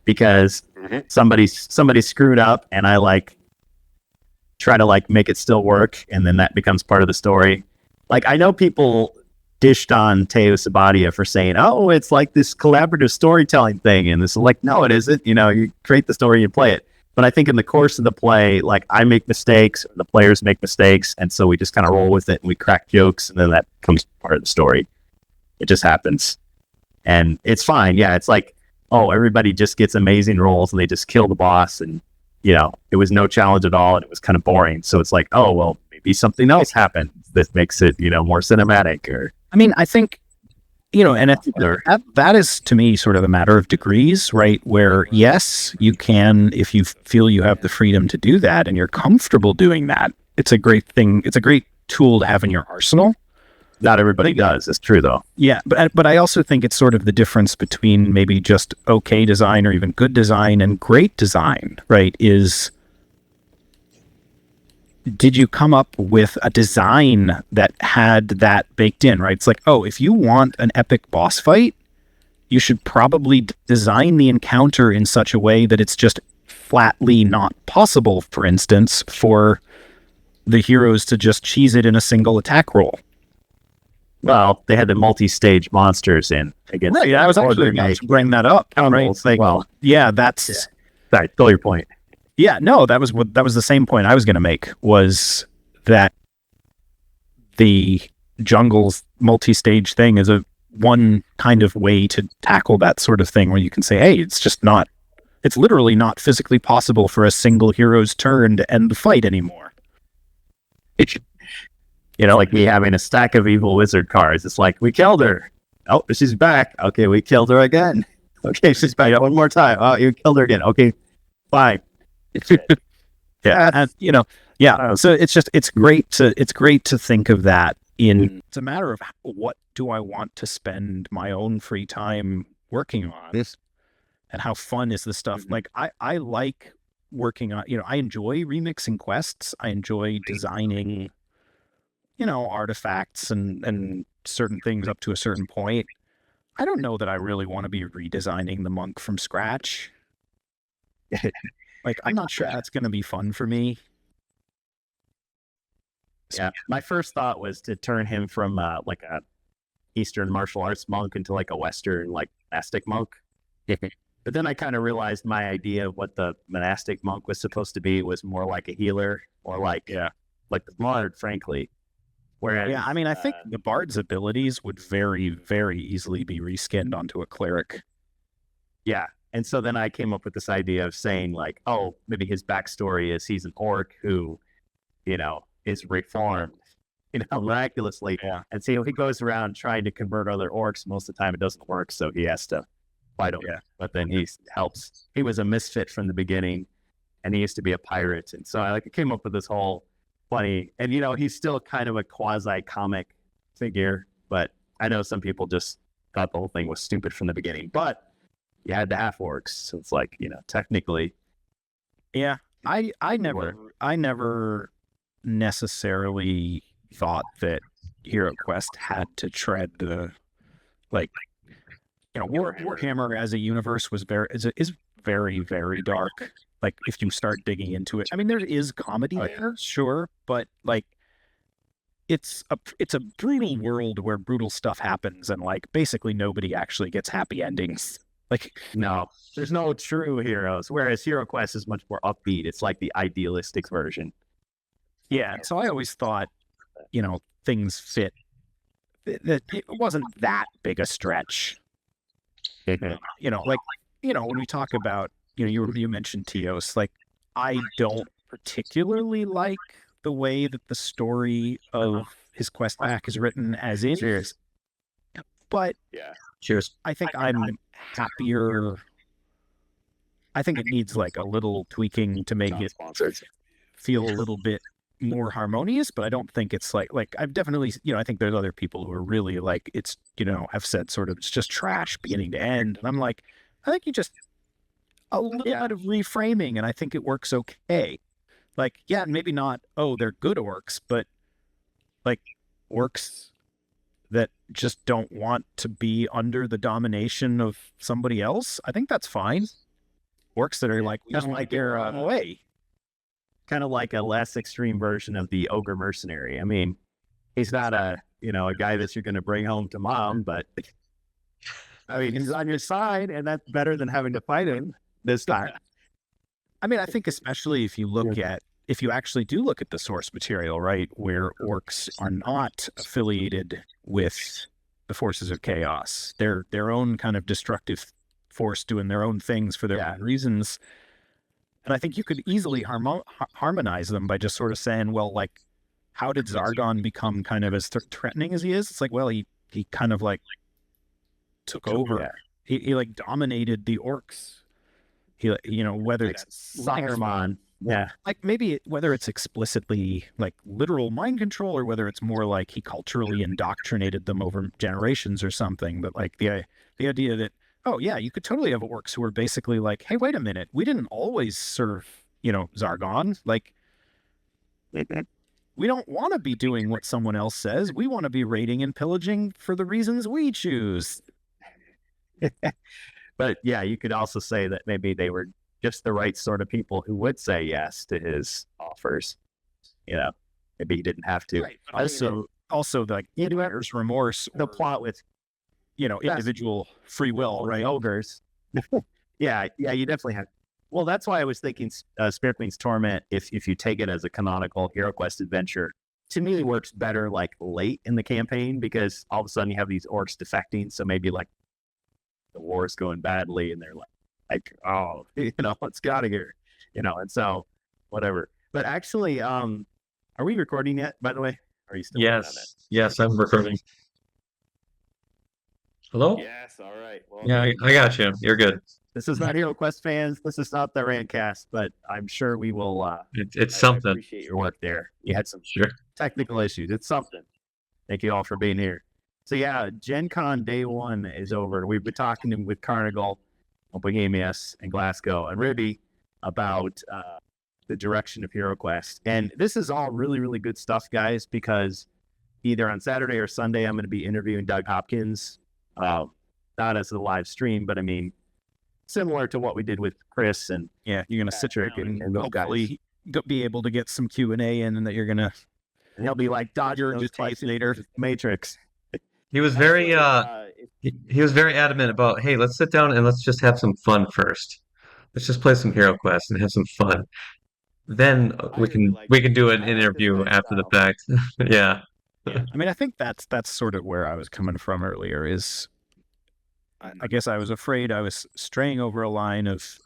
because somebody screwed up, and I like try to like make it still work, and then that becomes part of the story. Like I know people dished on Teo Sabadia for saying, "Oh, it's like this collaborative storytelling thing," and this is like, no, it isn't. You know, you create the story, you play it. But I think in the course of the play, like I make mistakes, the players make mistakes, and so we just kind of roll with it and we crack jokes, and then that becomes part of the story. It just happens, and it's fine. Yeah, it's like, oh, everybody just gets amazing rolls, and they just kill the boss, and it was no challenge at all, and it was kind of boring. So it's like, oh well, maybe something else happened that makes it more cinematic. Or I mean, I think and that is to me sort of a matter of degrees, right? Where yes, you can, if you feel you have the freedom to do that and you're comfortable doing that, it's a great thing. It's a great tool to have in your arsenal. Not everybody does. It's true though. Yeah, but I also think it's sort of the difference between maybe just okay design or even good design and great design, right? Did you come up with a design that had that baked in, right? It's like, oh, if you want an epic boss fight, you should probably design the encounter in such a way that it's just flatly not possible, for instance, for the heroes to just cheese it in a single attack roll. Well, they had the multi-stage monsters in against. Right, I was actually going to bring that up. Right? Like, well, yeah, that's... Sorry, stole your point. Yeah, no, that was the same point I was going to make, was that the jungle's multi-stage thing is one kind of way to tackle that sort of thing, where you can say, hey, it's literally not physically possible for a single hero's turn to end the fight anymore. Like me having a stack of evil wizard cards. It's like, we killed her. Oh, she's back. Okay, we killed her again. Okay, she's back one more time. Oh, you killed her again. Okay, fine. Yeah, and, so it's great to think of that it's a matter of what do I want to spend my own free time working on, and how fun is the stuff. Like I like working on, I enjoy remixing quests. I enjoy designing, artifacts and certain things up to a certain point. I don't know that I really want to be redesigning the monk from scratch. Like, I'm not sure that's going to be fun for me. Yeah, my first thought was to turn him from like a Eastern martial arts monk into like a Western like monastic monk. But then I kind of realized my idea of what the monastic monk was supposed to be was more like a healer, or like the bard, frankly. Whereas, I mean, I think the bard's abilities would very, very easily be reskinned onto a cleric. Yeah. And so then I came up with this idea of saying like, oh, maybe his backstory is he's an orc who, is reformed, miraculously. Yeah. And so he goes around trying to convert other orcs. Most of the time it doesn't work. So he has to fight over. Yeah. But then he helps. He was a misfit from the beginning, and he used to be a pirate. And so I came up with this whole funny, and he's still kind of a quasi comic figure, but I know some people just thought the whole thing was stupid from the beginning. But you had the half orcs, so it's like, technically. Yeah, I never necessarily thought that Hero Quest had to tread the Warhammer as a universe is very, very dark. Like, if you start digging into it, I mean, there is comedy there, sure, but like, it's a brutal world where brutal stuff happens, and like basically nobody actually gets happy endings. Like, no, there's no true heroes. Whereas Hero Quest is much more upbeat. It's like the idealistic version. Yeah. So I always thought, things fit. That it wasn't that big a stretch. When we talk about, you mentioned Teos. Like, I don't particularly like the way that the story of his quest back is written as is. Cheers. But cheers. I think I'm happier. I think it needs like a little tweaking to make it feel a little bit more harmonious, but I don't think it's like I've definitely, I think there's other people who are really like, it's, have said sort of, it's just trash beginning to end. And I'm like, I think you just a little bit of reframing, and I think it works okay. Like, yeah, maybe not, oh, they're good orcs, but like orcs that just don't want to be under the domination of somebody else. I think that's fine. orcs that are like, we just like their away. Kind of like a less extreme version of the ogre mercenary. I mean, he's not a guy that you're going to bring home to mom, but I mean, he's on your side, and that's better than having to fight him this time. I mean, I think especially if you actually do look at the source material, right, where orcs are not affiliated with the forces of chaos. They're their own kind of destructive force doing their own things for their own reasons. And I think you could easily harmonize them by just sort of saying, well, like, how did Zargon become kind of as threatening as he is? It's like, well, he kind of like took over. Yeah. He like dominated the orcs. He, whether it's Saruman. Yeah. Like maybe whether it's explicitly like literal mind control or whether it's more like he culturally indoctrinated them over generations or something. But like the idea that, oh yeah, you could totally have orcs who are basically like, hey, wait a minute, we didn't always serve, Zargon. Like, we don't want to be doing what someone else says. We want to be raiding and pillaging for the reasons we choose. But yeah, you could also say that maybe they were just the right sort of people who would say yes to his offers. Maybe he didn't have to. Right. Also, like, there's remorse. The plot with, individual free will, right? Ogres. Yeah, you definitely have. Well, that's why I was thinking Spirit Queen's Torment, if you take it as a canonical HeroQuest adventure, to me works better like late in the campaign because all of a sudden you have these orcs defecting. So maybe like the war's going badly and they're like, oh, let's get out of here, and so whatever. But actually, are we recording yet, by the way? Are you still? Yes, I'm recording. Hello? Yes, all right. Well, yeah, I got you. You're good. This is not HeroQuest fans. This is not the Rantcast, but I'm sure we will. It's something. I appreciate your work there. You had some technical issues. It's something. Thank you all for being here. So yeah, GenCon day 1 is over. We've been talking with Carnival, Bohemius, and Glasgow, and Ribby about the direction of HeroQuest. And this is all really, really good stuff, guys, because either on Saturday or Sunday, I'm going to be interviewing Doug Hopkins, not as a live stream, but I mean, similar to what we did with Chris. And yeah, you're going to sit down and hopefully be able to get some Q&A in, and that you're going to... And he'll be like, Dodger just later, Matrix. He was very he was very adamant about, hey, let's sit down and let's just have some fun first. Let's just play some HeroQuest and have some fun. Then we can do an interview after the fact. Yeah. I mean, I think that's sort of where I was coming from earlier. Is I guess I was afraid I was straying over a line of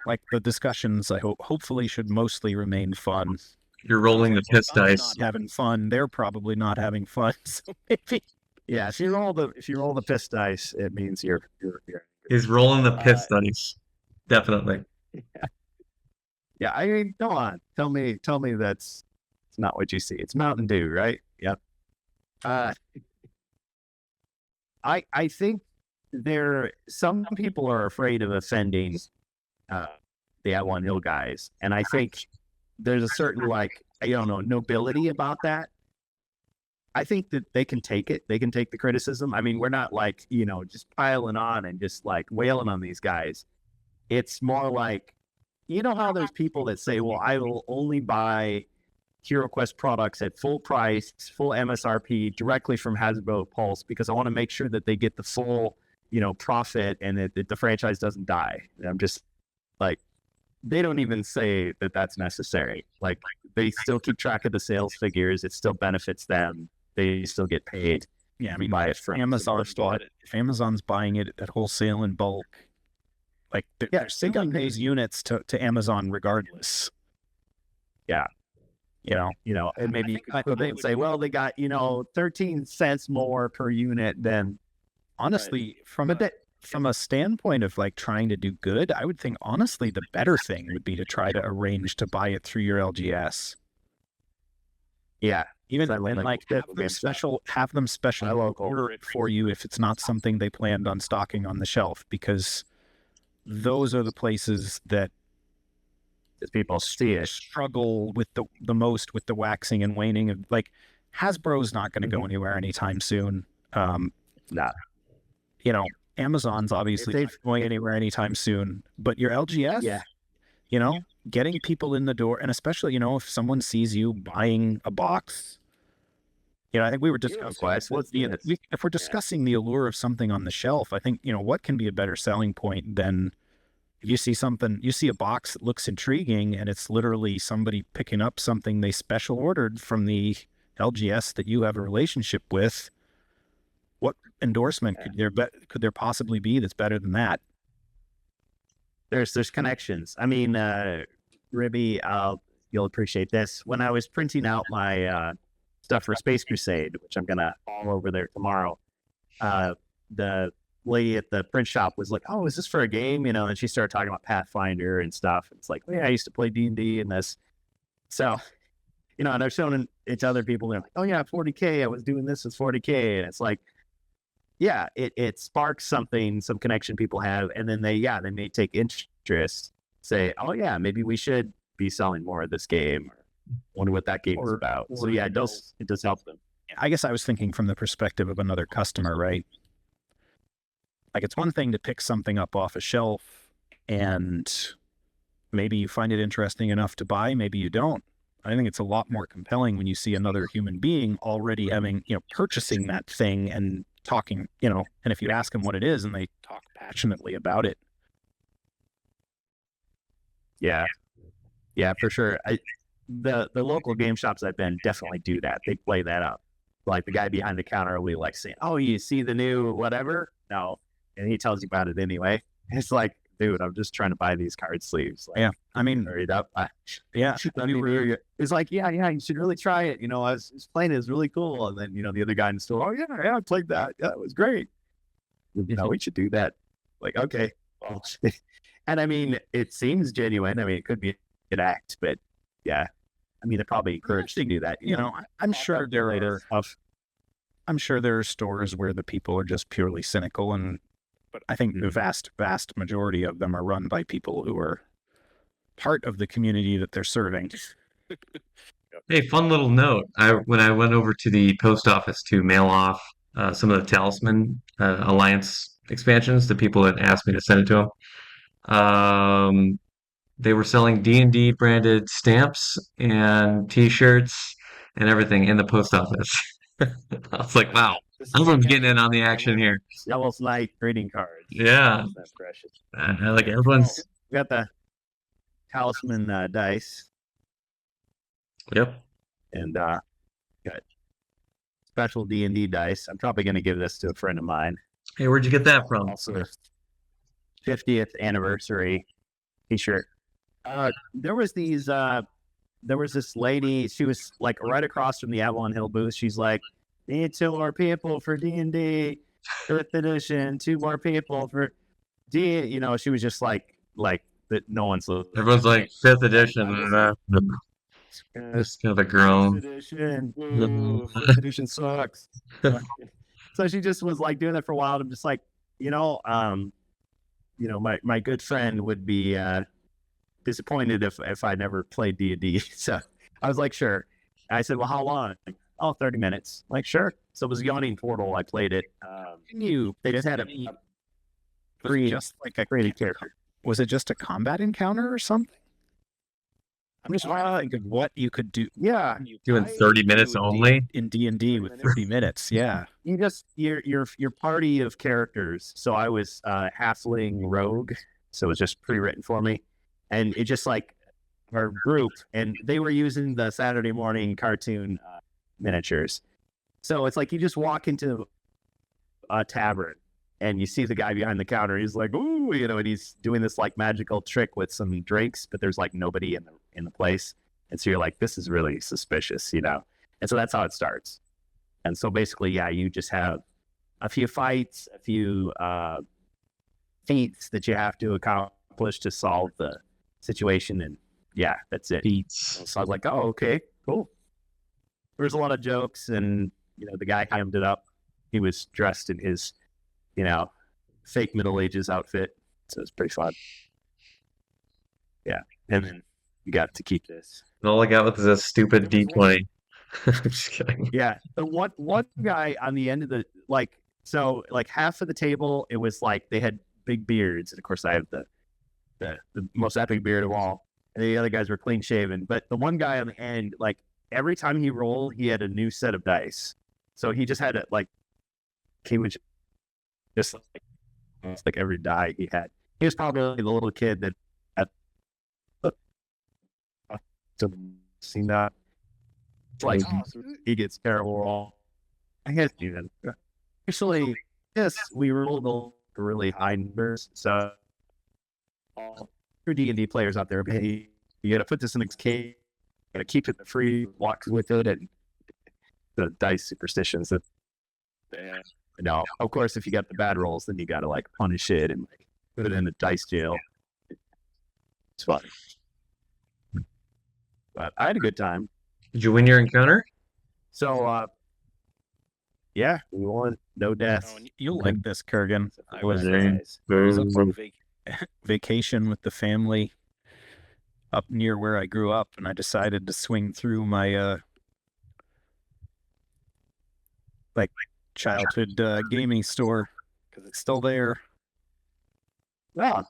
like the discussions. I hopefully should mostly remain fun. You're rolling the piss dice. Not having fun. They're probably not having fun. So maybe, yeah. If you roll the piss dice, it means you're. He's rolling the piss dice. Definitely. Yeah. I mean, come on. Tell me that's it's not what you see. It's Mountain Dew, right? Yep. I think some people are afraid of offending the At-One Hill guys, and I think there's a certain nobility about that. I think that they can take it. They can take the criticism. I mean, we're not like, just piling on and just like wailing on these guys. It's more like, how there's people that say, well, I will only buy HeroQuest products at full price, full MSRP directly from Hasbro Pulse because I want to make sure that they get the full, profit and that the franchise doesn't die. And I'm just like, they don't even say that that's necessary. Like, they still keep track of the sales figures. It still benefits them. They still get paid. Yeah, I mean, buy it from Amazon. If Amazon's buying it at wholesale in bulk, like they're selling those units to Amazon regardless. Yeah, and maybe you could say, well, they got 13 cents more per unit than. Honestly, from a standpoint of like trying to do good, I would think honestly the better thing would be to try to arrange to buy it through your LGS. Yeah, even and like have them special order it for you if it's not something they planned on stocking on the shelf, because those are the places that people struggle with the most with the waxing and waning of, like, Hasbro's not going to go anywhere anytime soon. Nah. Amazon's obviously If not going anywhere anytime soon, but your LGS, Yeah. you know, getting people in the door, and especially, you know, if someone sees you buying a box, you know, I think we were discussing if we're discussing the allure of something on the shelf, I think, you know, what can be a better selling point than you see a box that looks intriguing, and it's literally somebody picking up something they special ordered from the LGS that you have a relationship with. What endorsement could there possibly be that's better than that? There's connections. I mean, Ribby, you'll appreciate this. When I was printing out my stuff for Space Crusade, which I'm gonna haul over there tomorrow, the lady at the print shop was like, "Oh, is this for a game?" You know, and she started talking about Pathfinder and stuff. It's like, "Oh, yeah, I used to play D&D and this." So, you know, and they're showing it to other people. They're like, "Oh yeah, 40K. I was doing this with 40K," and it's like, yeah, it sparks something, some connection people have, and then they may take interest, say, "Oh yeah, maybe we should be selling more of this game." Or wonder what that game is about. So yeah, it does help them. I guess I was thinking from the perspective of another customer, right? Like, it's one thing to pick something up off a shelf and maybe you find it interesting enough to buy, maybe you don't. I think it's a lot more compelling when you see another human being already having, you know, purchasing that thing and talking, you know, and if you ask them what it is and they talk passionately about it. Yeah, for sure. The local game shops I've been definitely do that. They play that up. Like the guy behind the counter will be like saying, "Oh, you see the new whatever?" No, and he tells you about it anyway. It's like, dude, I'm just trying to buy these card sleeves. Like, Yeah, I mean, hurried up. yeah. It's like, yeah, you should really try it. You know, I was playing it, was really cool. And then, you know, the other guy in the store, "Oh yeah, I played that. Yeah, it was great. You know, we should do that." Like, okay. Well, and I mean, it seems genuine. I mean, it could be an act, but yeah, I mean, they're probably encouraged to do that. You know, I'm sure there are stores where the people are just purely cynical, but I think the vast majority of them are run by people who are part of the community that they're serving. Hey, fun little note. When I went over to the post office to mail off some of the Talisman Alliance expansions to people that asked me to send it to them, they were selling D&D branded stamps and T-shirts and everything in the post office. I was like, wow, everyone's getting in on the action here. Devil's Night greeting cards. Yeah, That's precious. like everyone's. We got the Talisman dice. Yep. And got special D&D dice. I'm probably going to give this to a friend of mine. Hey, where'd you get that from? Also, 50th anniversary T-shirt. There was this lady. She was like right across from the Avalon Hill booth. She's like, "Need 2 more people for D&D 5th edition. 2 more people for D." You know, she was just like that. No one's looking. Everyone's like 5th edition. Just kind of a groan. 5th edition. Ooh, 5th edition sucks. So she just was like doing that for a while. I'm just like, my good friend would be disappointed if I never played D&D. So I was like, sure. I said, well, how long? Oh, 30 minutes. Like, sure. So it was Yawning Portal. I played it. They just had a created character. Was it just a combat encounter or something? I'm just thinking what you could do. Yeah, doing 30 minutes only in D&D with 30 minutes. Yeah, you just your party of characters. So I was halfling rogue, so it was just pre-written for me, and it just like our group, and they were using the Saturday morning cartoon miniatures. So it's like you just walk into a tavern and you see the guy behind the counter. He's like, "Ooh," and he's doing this like magical trick with some drinks, but there's like nobody in the place. And so you're like, this is really suspicious, And so that's how it starts. And so basically, yeah, you just have a few fights, a few feats that you have to accomplish to solve the situation. And yeah, that's it. Feats. So I was like, oh, okay, cool. There's a lot of jokes, and the guy hammed it up. He was dressed in his fake Middle Ages outfit. So it's pretty fun. Yeah. And then you got to keep this. And all I got was this stupid D20. I'm just kidding. Yeah. The one guy on the end of the, So like half of the table, it was like they had big beards, and of course I have the most epic beard of all, and the other guys were clean shaven. But the one guy on the end, like every time he rolled, he had a new set of dice. So he just had it like he would just like it's like every die he had. He was probably the little kid that had seen that. It's like he gets terrible roll. I guess even actually, yes, we rolled the really high numbers. So all true D&D players out there, hey, you got to put this in this case. You got to keep it in the free, walk with it, and the dice superstitions that. No, of course, if you got the bad rolls, then you got to like punish it and like put it in the dice jail. It's fun, but I had a good time. Did you win your encounter? So, yeah, we won. No deaths. Oh, you'll like this, Kurgan. I was there. I was up on vacation with the family up near where I grew up, and I decided to swing through my like childhood gaming store because it's still there. Yeah.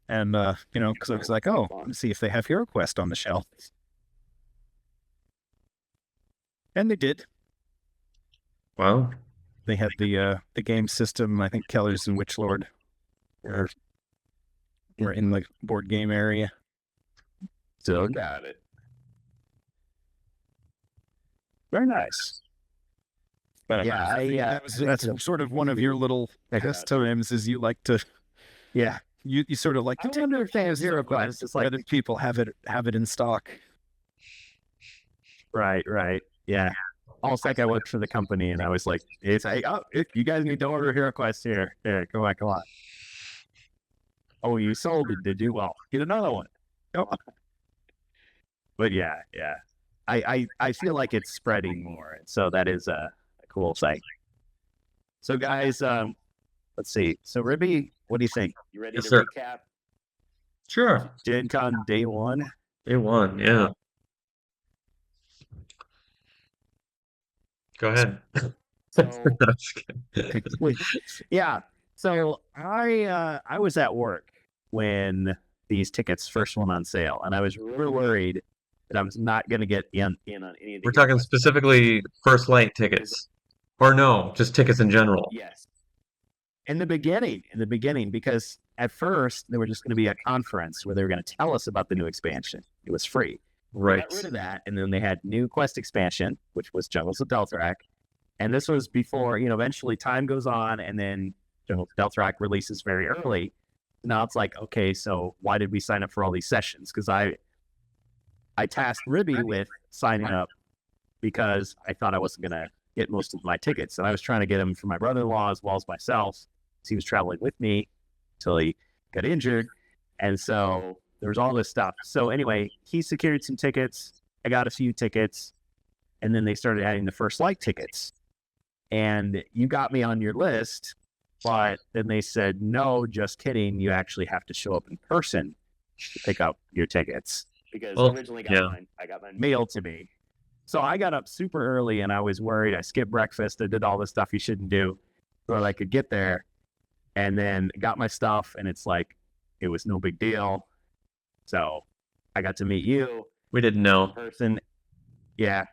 And because I was like, oh, let's see if they have Hero Quest on the shelf, and they did. Wow. They had the game system. I think Kellers and Witchlord were in the board game area. Still got it. Very nice. But yeah, that's sort of one of your little pastimes. Is you like to, yeah, you sort of like to I understand Hero Quest. It's like other people have it in stock. Right, yeah. Almost like I worked for the company, and I was like, "It's like, oh, if you guys need to order Hero Quest here, come on. Oh, you sold it, did you? Well, get another one. Come on." But yeah, I feel like it's spreading more, and so that is a cool thing. So guys, let's see. So Ribby, what do you think? You ready Yes, to sir. recap Sure. GenCon day one? Day one, yeah. Go ahead. So yeah. So I was at work when these tickets first went on sale, and I was really worried that I was not going to get in on any of the. We're talking specifically First Light tickets. Or no, just tickets in general. Yes. In the beginning, because at first there were just going to be a conference where they were going to tell us about the new expansion. It was free. Right. They got rid of that, and then they had new quest expansion, which was Jungles of Delthrak. And this was before, eventually time goes on, and then Jungles of Delthrak releases very early. Now it's like, okay, so why did we sign up for all these sessions? Because I tasked Ribby with signing up because I thought I wasn't going to get most of my tickets. And I was trying to get them for my brother-in-law as well as myself. So he was traveling with me until he got injured. And so there was all this stuff. So anyway, he secured some tickets. I got a few tickets. And then they started adding the First Light tickets. And you got me on your list. But then they said, no, just kidding. You actually have to show up in person to pick up your tickets. Because I originally got mine mailed to me. So I got up super early and I was worried. I skipped breakfast. I did all the stuff you shouldn't do so that I could get there. And then got my stuff, and it's like, it was no big deal. So I got to meet you. We didn't know. In person. Yeah.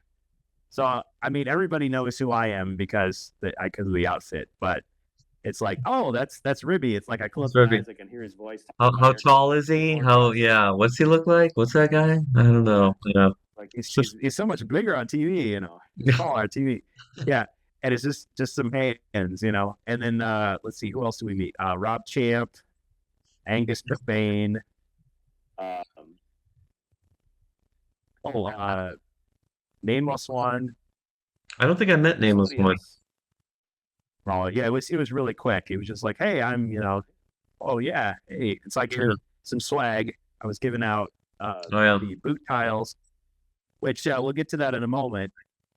So, I mean, everybody knows who I am because of the outfit, but it's like, oh, that's Ribby. It's like I close my eyes, I can hear his voice. How tall is he? What's he look like? What's that guy? I don't know. Yeah. Like he's so much bigger on TV, He's taller on TV. Yeah. And it's just some hands, And then let's see, who else do we meet? Rob Champ, Angus McBain, Nameless One. I don't think I met Nameless One. Oh yeah, it was really quick. It was just like, hey, I'm oh yeah, hey, it's like here's some swag. I was giving out the boot tiles, which we'll get to that in a moment.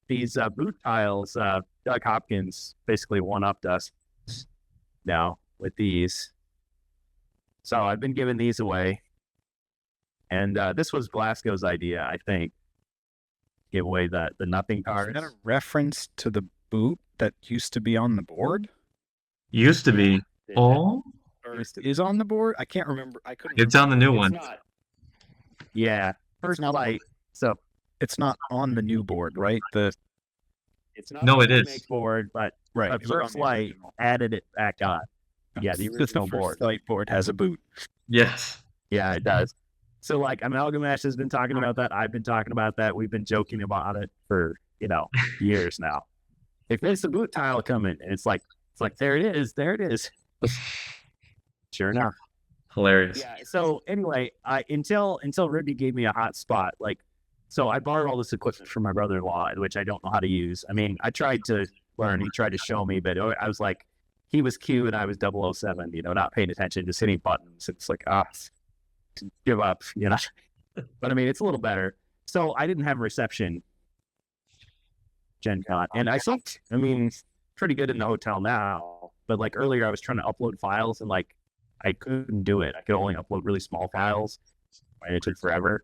These boot tiles, Doug Hopkins basically one-upped us now with these. So I've been giving these away. And this was Glasgow's idea, I think. Give away the nothing cards. Is that a reference to the boot that used to be on the board? Used to be. Oh, or is on the board. I can't remember. I couldn't. it's on the new It's one. not. Yeah, First Light. So It's not on the new board, right? it's not No, on it the is. remake board, but Right. but it was on First the Light original. added it back on. Yeah, the original First board. Light board has a boot. Yes. Yeah, it does. So like Amalgamash has been talking about that. I've been talking about that. We've been joking about it for years now. If there's a boot tile coming, and it's like there it is. Sure enough. Hilarious. Yeah. So anyway, until Ruby gave me a hot spot, so I borrowed all this equipment from my brother-in-law, which I don't know how to use. I mean, I tried to learn. He tried to show me, but I was like, he was Q and I was 007, not paying attention, just hitting buttons. It's like, give up, But I mean, it's a little better. So I didn't have reception GenCon, and I sucked. I mean, pretty good in the hotel now, but like earlier, I was trying to upload files and like I couldn't do it. I could only upload really small files, and it took forever.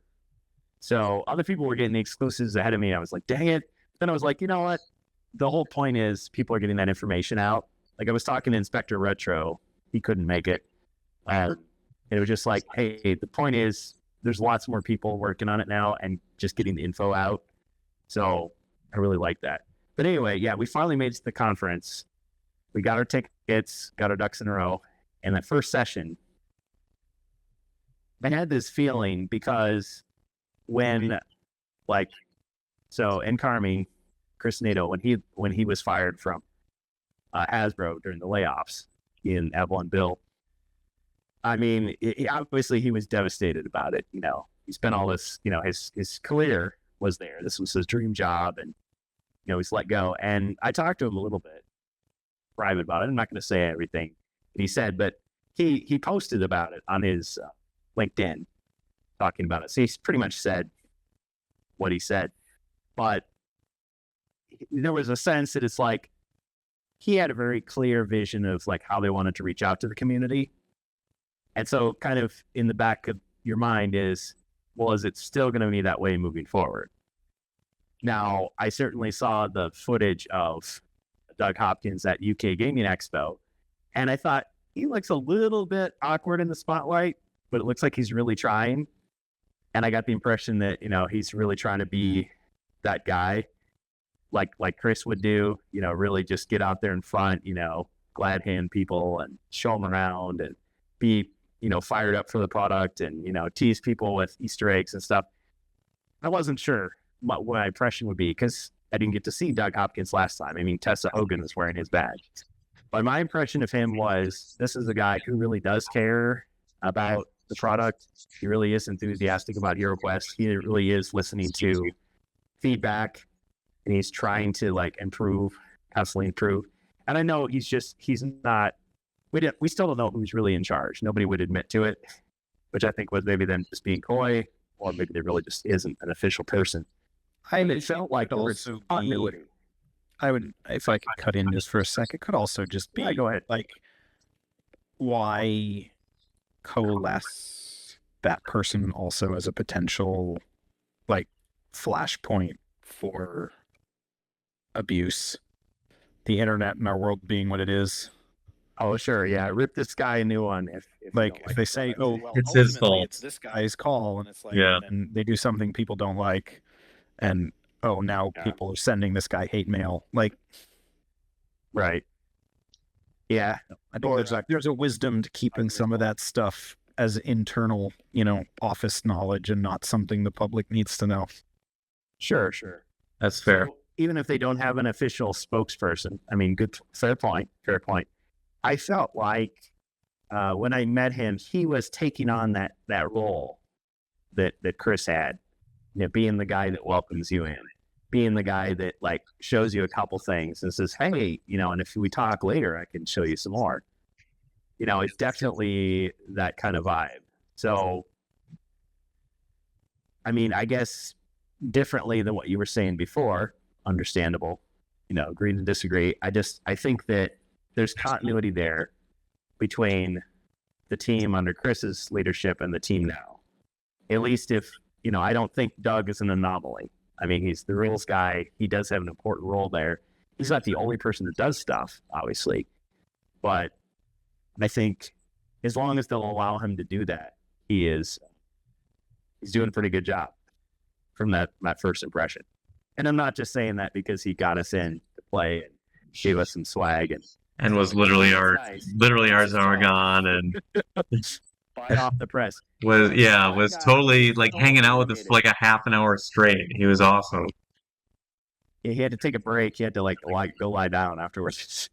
So other people were getting the exclusives ahead of me. I was like, dang it. Then I was like, you know what? The whole point is people are getting that information out. Like I was talking to Inspector Retro, he couldn't make it. And it was just like, hey, the point is there's lots more people working on it now and just getting the info out. So I really like that. But anyway, yeah, we finally made it to the conference. We got our tickets, got our ducks in a row. And that first session, I had this feeling because when in Carmi, Chris Nato, when he was fired from Hasbro during the layoffs in Avalon Bill, I mean, obviously he was devastated about it. He spent all this, his career was there. This was his dream job, and he's let go. And I talked to him a little bit private about it. I'm not going to say everything he said, but he posted about it on his LinkedIn, talking about it. So he's pretty much said what he said, but there was a sense that it's like he had a very clear vision of like how they wanted to reach out to the community. And so kind of in the back of your mind is, well, is it still going to be that way moving forward? Now, I certainly saw the footage of Doug Hopkins at UK Gaming Expo, and I thought he looks a little bit awkward in the spotlight, but it looks like he's really trying. And I got the impression that, he's really trying to be that guy like Chris would do, really just get out there in front, glad hand people and show them around and be, fired up for the product and, tease people with Easter eggs and stuff. I wasn't sure what my impression would be because I didn't get to see Doug Hopkins last time. I mean, Tessa Hogan was wearing his badge. But my impression of him was this is a guy who really does care about the product. He really is enthusiastic about HeroQuest. He really is listening to feedback, and he's trying to constantly improve. And I know he's not. We still don't know who's really in charge. Nobody would admit to it, which I think was maybe them just being coy, or maybe there really just isn't an official person. It felt like there was continuity. I would, if I could cut in just for a sec, it could also just be, go ahead. Like, why coalesce that person also as a potential, flashpoint for abuse? The internet and our world being what it is. Oh, sure, yeah. Rip this guy a new one. If they say, oh, well, It's his fault. It's this guy's call, and it's like, Yeah. and they do something people don't like, and now people are sending this guy hate mail. Right. Yeah. I think there's a wisdom to keeping some of that stuff as internal, office knowledge and not something the public needs to know. Sure. That's fair. So, even if they don't have an official spokesperson, I mean, fair point. I felt like when I met him, he was taking on that role that Chris had, being the guy that welcomes you in, being the guy that shows you a couple things and says, hey, and if we talk later, I can show you some more. It's definitely that kind of vibe. So, I mean, I guess differently than what you were saying before, understandable, agree to disagree. I think that there's continuity there between the team under Chris's leadership and the team now. At least if, I don't think Doug is an anomaly. I mean, he's the rules guy. He does have an important role there. He's not the only person that does stuff, obviously. but I think as long as they'll allow him to do that, he's doing a pretty good job from that first impression. And I'm not just saying that because he got us in to play and gave us some swag and was literally our Zargon, and fly off the press. was totally like hanging out with us for like a half an hour straight. He was awesome. Yeah, he had to take a break. He had to go lie down afterwards.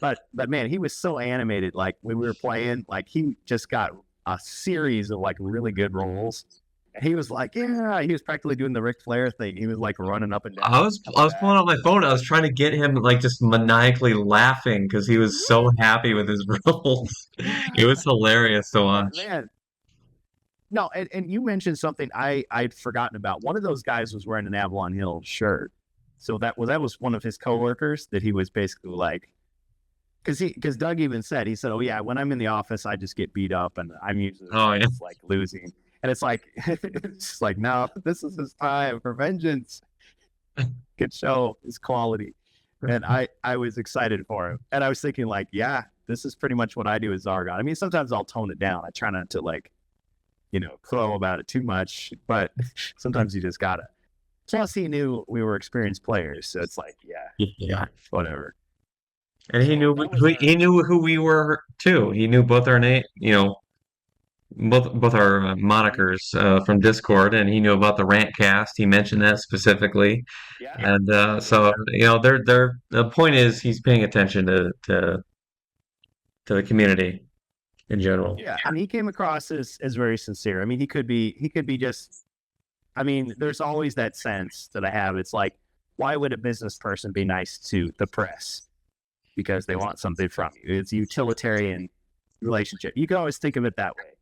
But man, he was so animated. Like when we were playing, like he just got a series of like really good rolls. And he was like, yeah, he was practically doing the Ric Flair thing. He was like running up and down. I was pulling out my phone. I was trying to get him like just maniacally laughing because he was so happy with his rolls. It was hilarious to watch. Man. No, and you mentioned something I'd forgotten about. One of those guys was wearing an Avalon Hill shirt. So that was one of his coworkers that he was basically like, because Doug even said, oh yeah, when I'm in the office, I just get beat up and I'm usually like losing. And it's like, no, this is his time for vengeance. Could show his quality. And I was excited for him. And I was thinking like, yeah, this is pretty much what I do as Zargon. I mean, sometimes I'll tone it down. I try not to like, crow about it too much, but sometimes you just gotta. Plus, he knew we were experienced players, so it's like, yeah, whatever. And he knew who we were too. He knew both our both our monikers from Discord, and he knew about the Rantcast. He mentioned that specifically, and so the point is he's paying attention to the community in general. Yeah, and he came across as very sincere. I mean, he could be just. I mean, there's always that sense that I have. It's like, why would a business person be nice to the press? Because they want something from you. It's a utilitarian relationship. You can always think of it that way.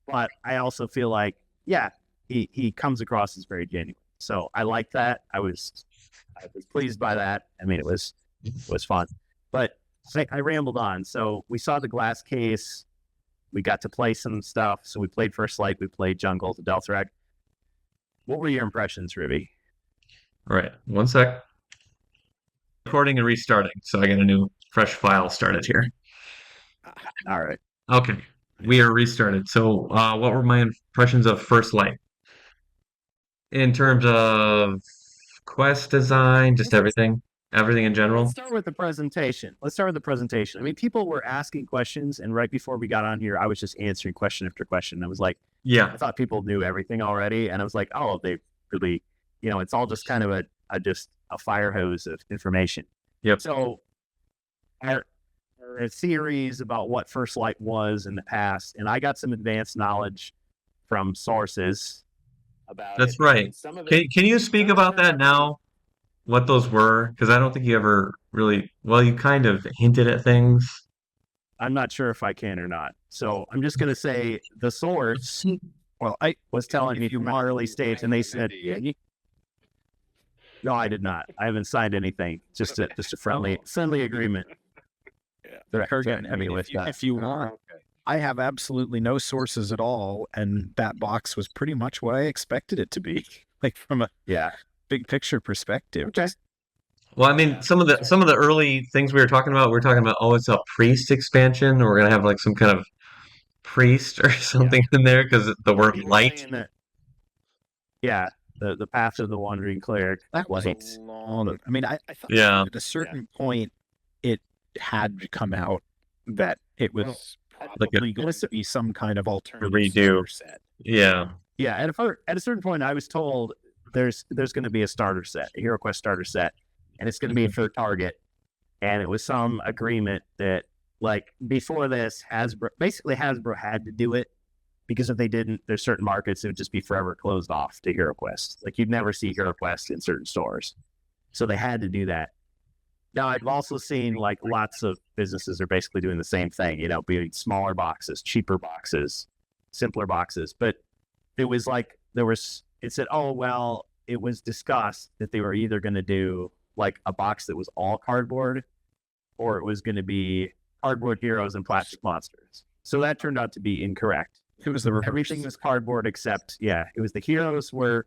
But I also feel like, yeah, he comes across as very genuine. So I like that. I was pleased by that. I mean, it was fun. But I rambled on. So we saw the glass case. We got to play some stuff. So we played First Light. We played Jungle to Delthrak. What were your impressions, Ruby? All right. 1 sec. Recording and restarting. So I got a new fresh file started here. All right. Okay. We are restarted. So what were my impressions of First Light? In terms of quest design, just everything in general? Let's start with the presentation. I mean, people were asking questions, and right before we got on here, I was just answering question after question. I was like, I thought people knew everything already, and I was like, oh, they really, it's all just kind of a fire hose of information. Yep. So our theories about what First Light was in the past, and I got some advanced knowledge from sources about That's it. right. Can you speak about that now? What those were? Because I don't think you ever really, you kind of hinted at things. I'm not sure if I can or not. So I'm just going to say the source, I was telling me from an early stage, and they said, no, I did not. I haven't signed anything. Just a friendly agreement. Yeah. If you want, I have absolutely no sources at all, and that box was pretty much what I expected it to be, like from a big picture perspective. Okay. Well, I mean, some of the early things we were talking about, it's a priest expansion, or we're gonna have like some kind of priest or something in there because the word light. The path of the wandering clear. That was long. I mean, I thought at a certain point it had to come out that it was probably going to be some kind of alternative redo set. Yeah. Yeah. At a certain point, I was told there's going to be a starter set, a HeroQuest starter set, and it's going to be for Target. And it was some agreement that, like, before this, Hasbro had to do it, because if they didn't, there's certain markets it would just be forever closed off to HeroQuest. Like, you'd never see HeroQuest in certain stores. So they had to do that. Now, I've also seen, like, lots of businesses are basically doing the same thing, being smaller boxes, cheaper boxes, simpler boxes. But it was like, it said, it was discussed that they were either going to do, like, a box that was all cardboard, or it was going to be cardboard heroes and plastic monsters. So that turned out to be incorrect. It was the reverse. Everything was cardboard except, it was the heroes were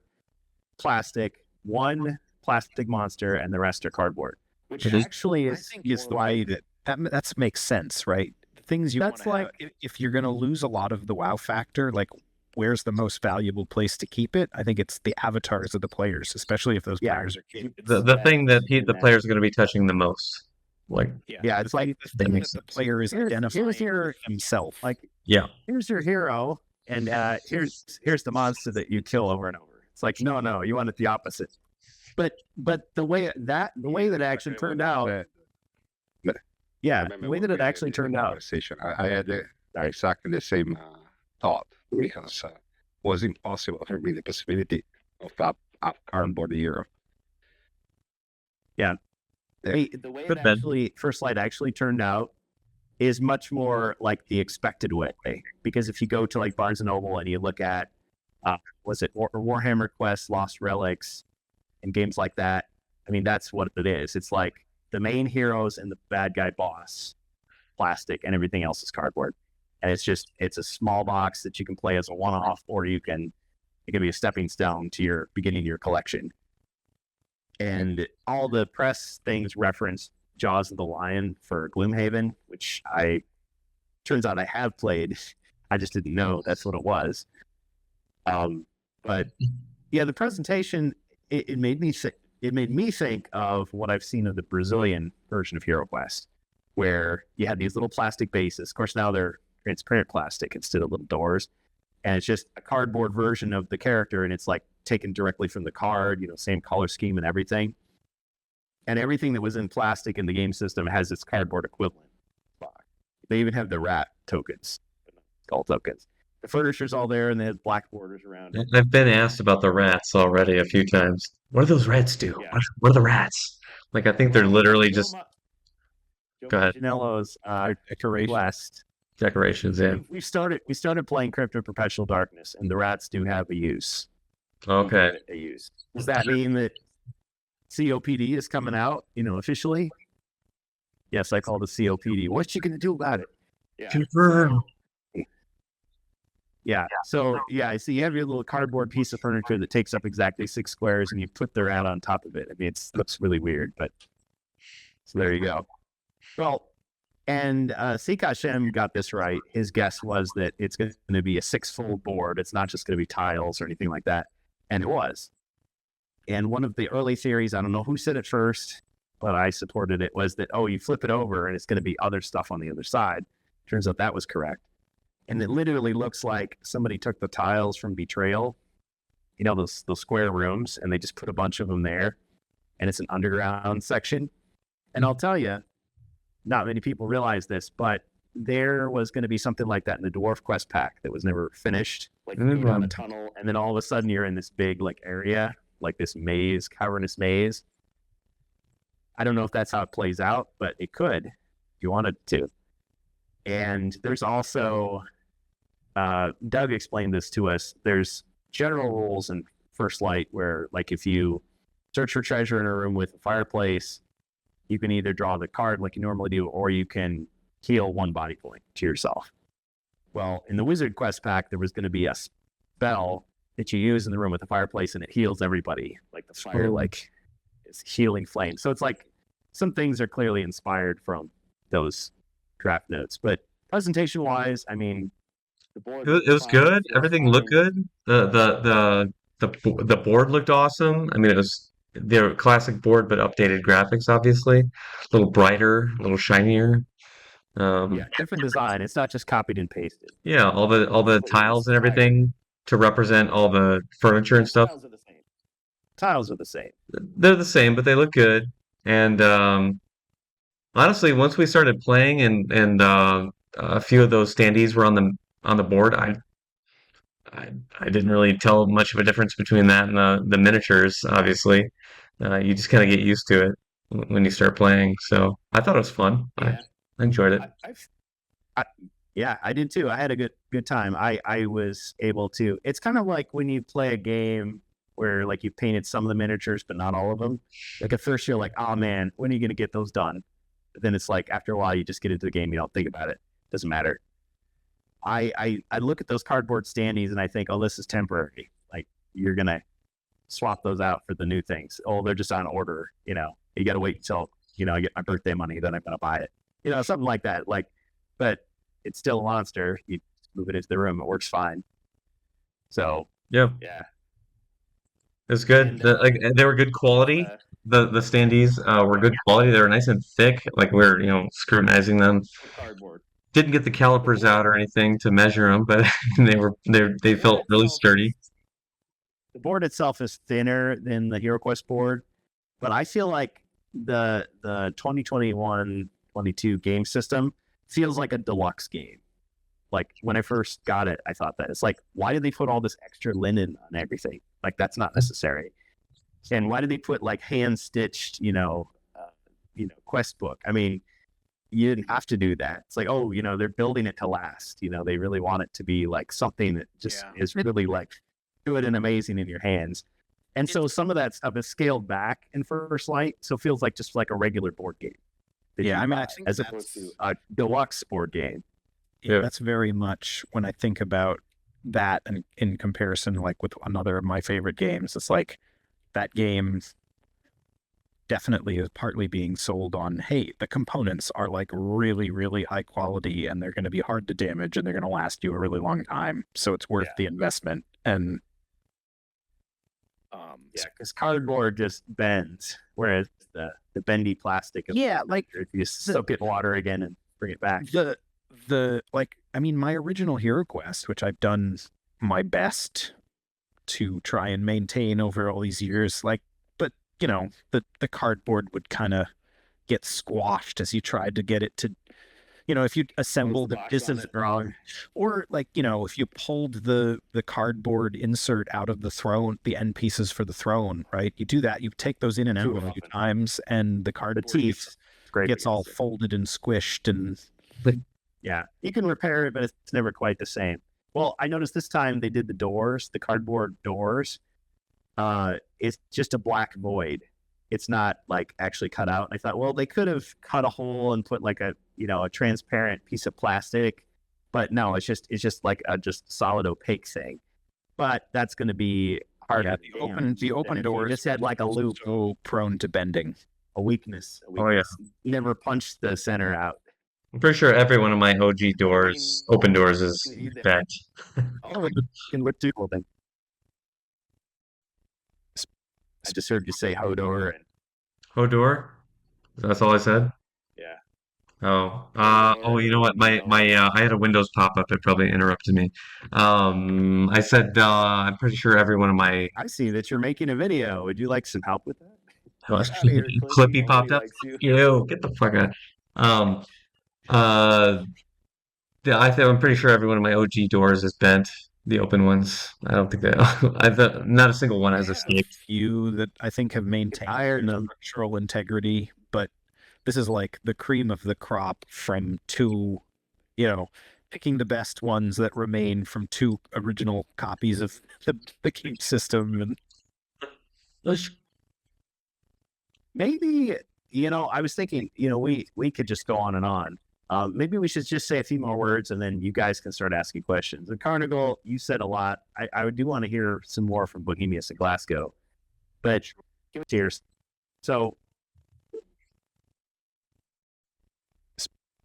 plastic, one plastic monster, and the rest are cardboard. Which actually is the way that makes sense, right? Things you That's want to have, if you're going to lose a lot of the wow factor, like where's the most valuable place to keep it? I think it's the avatars of the players, especially if those players are kids. The thing that the players are going to be touching the most. Like, Yeah, it's like the thing that the player is identifying your himself. like yeah, here's your hero, and here's the monster that you kill over and over. It's like no, you want it the opposite. But the way that it actually turned out, yeah, the way that it actually turned out. I had exactly the same thought, because it was impossible for me the possibility of a cardboard hero. Yeah. The way it actually, First Light actually turned out is much more like the expected way. Because if you go to like Barnes & Noble and you look at, was it Warhammer Quest, Lost Relics, and games like that, I mean, that's what it is. It's like the main heroes and the bad guy boss, plastic, and everything else is cardboard. And it's a small box that you can play as a one-off, or it can be a stepping stone to beginning your collection. And all the press things reference Jaws of the Lion for Gloomhaven, which turns out I have played. I just didn't know that's what it was. But yeah, the presentation, it made me think of what I've seen of the Brazilian version of HeroQuest, where you had these little plastic bases. Of course, now they're transparent plastic instead of little doors. And it's just a cardboard version of the character, and it's like taken directly from the card, same color scheme and everything. And everything that was in plastic in the game system has its cardboard equivalent. They even have the rat tokens, skull tokens. The furniture's all there, and they have black borders around it. I've been asked about the rats already a few times. What do those rats do? Yeah. What are the rats? Like, I think they're literally just Go ahead. Janello's West. decorations. Yeah. We started playing Crypto Perpetual Darkness, and the rats do have a use. Okay. A use. Does that mean that COPD is coming out, officially? Yes, I called it COPD. What you gonna do about it? Yeah. Confirm. Yeah. So you have your little cardboard piece of furniture that takes up exactly 6 squares, and you put the rat on top of it. I mean, it looks really weird, but so there you go. Well, and Sikashem got this right. His guess was that it's going to be a 6-fold board. It's not just going to be tiles or anything like that, and it was. And one of the early theories, I don't know who said it first, but I supported it, was that, you flip it over and it's going to be other stuff on the other side. Turns out that was correct. And it literally looks like somebody took the tiles from Betrayal, those square rooms, and they just put a bunch of them there. And it's an underground section. And I'll tell you, not many people realize this, but there was going to be something like that in the Dwarf Quest pack that was never finished. Like you're on a tunnel, and then all of a sudden you're in this big area, like this maze, cavernous maze. I don't know if that's how it plays out, but it could if you wanted to. And there's also, Doug explained this to us, there's general rules in First Light where, like, if you search for treasure in a room with a fireplace, you can either draw the card like you normally do, or you can heal 1 body point to yourself. Well, in the Wizard Quest pack, there was going to be a spell that you use in the room with the fireplace, and it heals everybody. Like the fire, it's healing flame. So it's like some things are clearly inspired from those draft notes. But presentation-wise, I mean, the board It was good. Everything looked good. The board looked awesome. I mean, it was their classic board, but updated graphics, obviously. A little brighter, a little shinier. Different design. It's not just copied and pasted. Yeah, all the tiles and everything to represent all the furniture and stuff. Tiles are the same. They're the same, but they look good. And honestly, once we started playing and a few of those standees were on the board, I didn't really tell much of a difference between that and the miniatures. Obviously, you just kind of get used to it when you start playing. So I thought it was fun. Yeah. I enjoyed it. I did too. I had a good time. I was able to. It's kind of like when you play a game where like you painted some of the miniatures but not all of them. Like at first you're like, oh man, when are you going to get those done? But then it's like after a while you just get into the game, you don't think about it. Doesn't matter. I look at those cardboard standees and I think, oh, this is temporary. Like you're going to swap those out for the new things. Oh, they're just on order. You got to wait until, I get my birthday money, then I'm going to buy it. something like that. Like, but it's still a monster. You move it into the room, it works fine. So Yeah, yeah, it's good. And, They were good quality. The standees were good quality. They were nice and thick. Like we're scrutinizing them. cardboard. Didn't get the calipers out or anything to measure them, but they felt really sturdy. The board itself is thinner than the HeroQuest board, but I feel like the 2021-22 game system feels like a deluxe game. Like when I first got it, I thought that it's like, why did they put all this extra linen on everything? Like that's not necessary. And why did they put like hand stitched, quest book? I mean, you didn't have to do that. It's like, oh, they're building it to last. They really want it to be like something that just is really like good and amazing in your hands. And so some of that stuff is scaled back in First Light, so it feels like just like a regular board game. Yeah, I mean, I think as opposed to a deluxe board game. Yeah, that's very much when I think about that and in comparison, like with another of my favorite games, it's like that game definitely is partly being sold on, hey, the components are like really, really high quality and they're going to be hard to damage and they're going to last you a really long time. So it's worth the investment. And because cardboard just bends, whereas the bendy plastic, like if you just soak it in water again and bring it back. My original HeroQuest, which I've done my best to try and maintain over all these years, but the cardboard would kind of get squashed as you tried to get it to, if you assembled the pieces wrong, or if you pulled the cardboard insert out of the throne, the end pieces for the throne, right? You do that, you take those in and out a few times, and the cardboard gets all folded and squished and. Yeah, you can repair it, but it's never quite the same. Well, I noticed this time they did the doors, the cardboard doors. It's just a black void. It's not like actually cut out. I thought, well, they could have cut a hole and put like a transparent piece of plastic, but no, it's just like a just solid opaque thing. But that's going to be hard. Yeah, the open doors just had like a loop, so prone to bending, a weakness. Oh yeah, you never punched the center out. I'm pretty sure every one of my OG doors, open doors, is bent. Oh, can look too cool then. I just heard you say Hodor and Hodor? That's all I said? Yeah. You know what? I had a Windows pop-up. It probably interrupted me. I said, I'm pretty sure every one of my I see that you're making a video. Would you like some help with that? Clippy popped up. You get the fuck out. I'm pretty sure every one of my OG doors is bent. The open ones. I don't think not a single one has escaped. Few that I think have maintained structural integrity, but this is like the cream of the crop from two, picking the best ones that remain from two original copies of the game system. And maybe, I was thinking, we could just go on and on. Maybe we should just say a few more words and then you guys can start asking questions. And Carnival, you said a lot. I do want to hear some more from Bohemius and Glasgow. But cheers. So,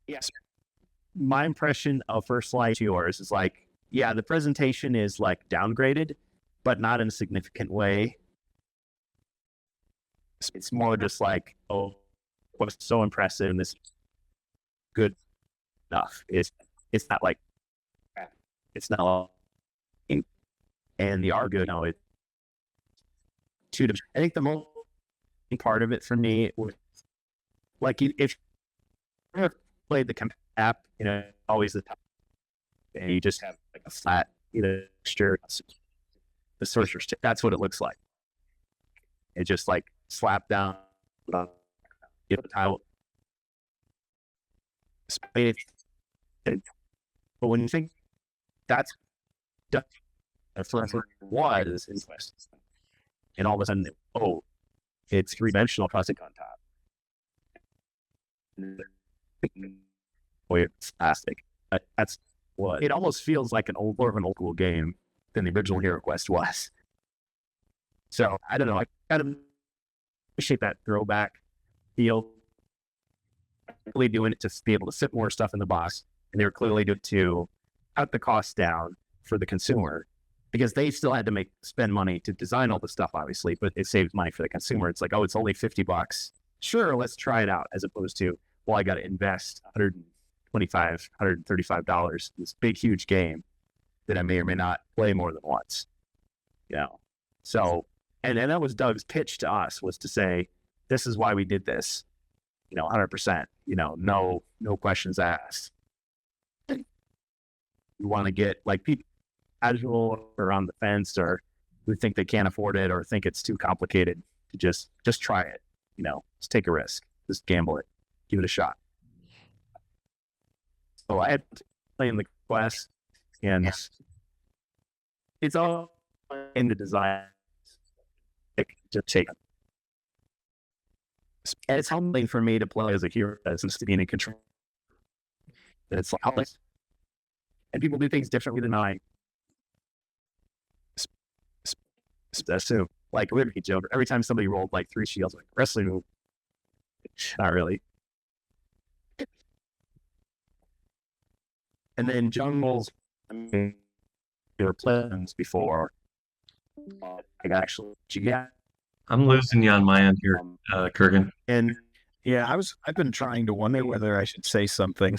yes, my impression of First Light to yours is like, yeah, the presentation is like downgraded, but not in a significant way. It's more just like, oh, what's so impressive and this good enough. It's not like and the art good. No, it's I think the most part of it for me was like if you played the app, always the top, and you just have like a flat, texture. The sorcerer stick. That's what it looks like. It just like slap down, get the tile. But when you think that's done, forever was in Quest, and all of a sudden, it's three-dimensional plastic on top. Boy, it's plastic. That's what it almost feels like more of an old school game than the original Hero Quest was. So I don't know. I kind of appreciate that throwback feel. clearly doing it to be able to fit more stuff in the box, and they were clearly doing it to cut the cost down for the consumer, because they still had to spend money to design all the stuff, obviously, but it saves money for the consumer. It's like, oh, it's only $50. Sure, let's try it out, as opposed to, well, I got to invest $125, $135 in this big, huge game that I may or may not play more than once. You know, so, and that was Doug's pitch to us, was to say, this is why we did this, 100%, no questions asked. You want to get like people casual or on the fence, or who think they can't afford it or think it's too complicated, to just try it, just take a risk, just gamble it, give it a shot. So I had playing the Quest, and it's all in the design. Just take it. And it's humbling for me to play as a hero, as to being in control. It's like, and people do things differently than I. That's too. Like Liberty Joker, every time somebody rolled like 3 shields, like wrestling move. Not really. And then jungles, there were plans before. I got actually, I'm losing you on my end here, Kurgan. And yeah, I've been trying to wonder whether I should say something.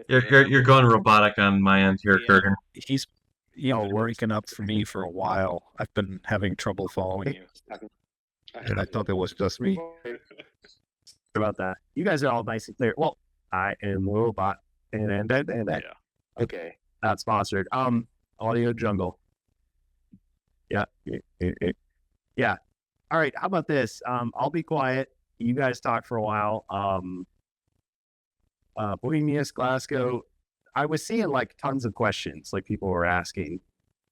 You're going robotic on my end here, Kurgan. He's working up for me for a while. I've been having trouble following you. And I thought it was just me. About that, you guys are all nice and clear. Well, I am a robot, and that. Yeah. Okay, not sponsored. Audio Jungle. Yeah. Yeah. All right. How about this? I'll be quiet. You guys talk for a while. Bohemius, Glasgow. I was seeing like tons of questions, like people were asking.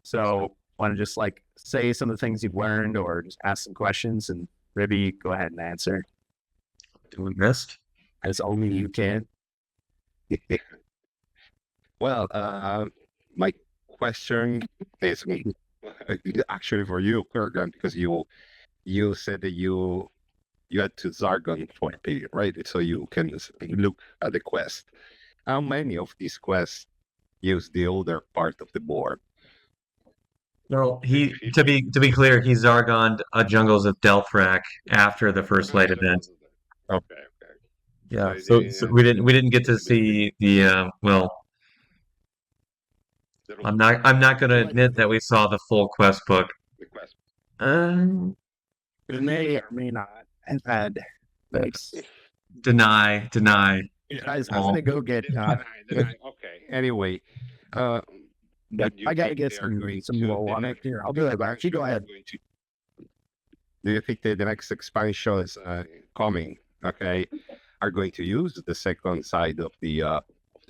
So want to just like say some of the things you've learned, or just ask some questions, and Ribby, go ahead and answer. Doing best as only you can. Well, my question is actually for you, Kurgan, because you said that you had to Zargon for a period, right? So you can look at the quest. How many of these quests use the older part of the board? No, to be clear, he Zargoned a Jungles of Delphrak after the first light event. Okay. Yeah, so we didn't get to see the well. I'm not going to admit that we saw the full quest book. The quest. It may or may not have had. Deny. Guys, I'm gonna go get. Okay. Anyway, I gotta get some more on it here. I'll do that back. You go ahead. Do you think that the next expansions coming, are going to use the second side of the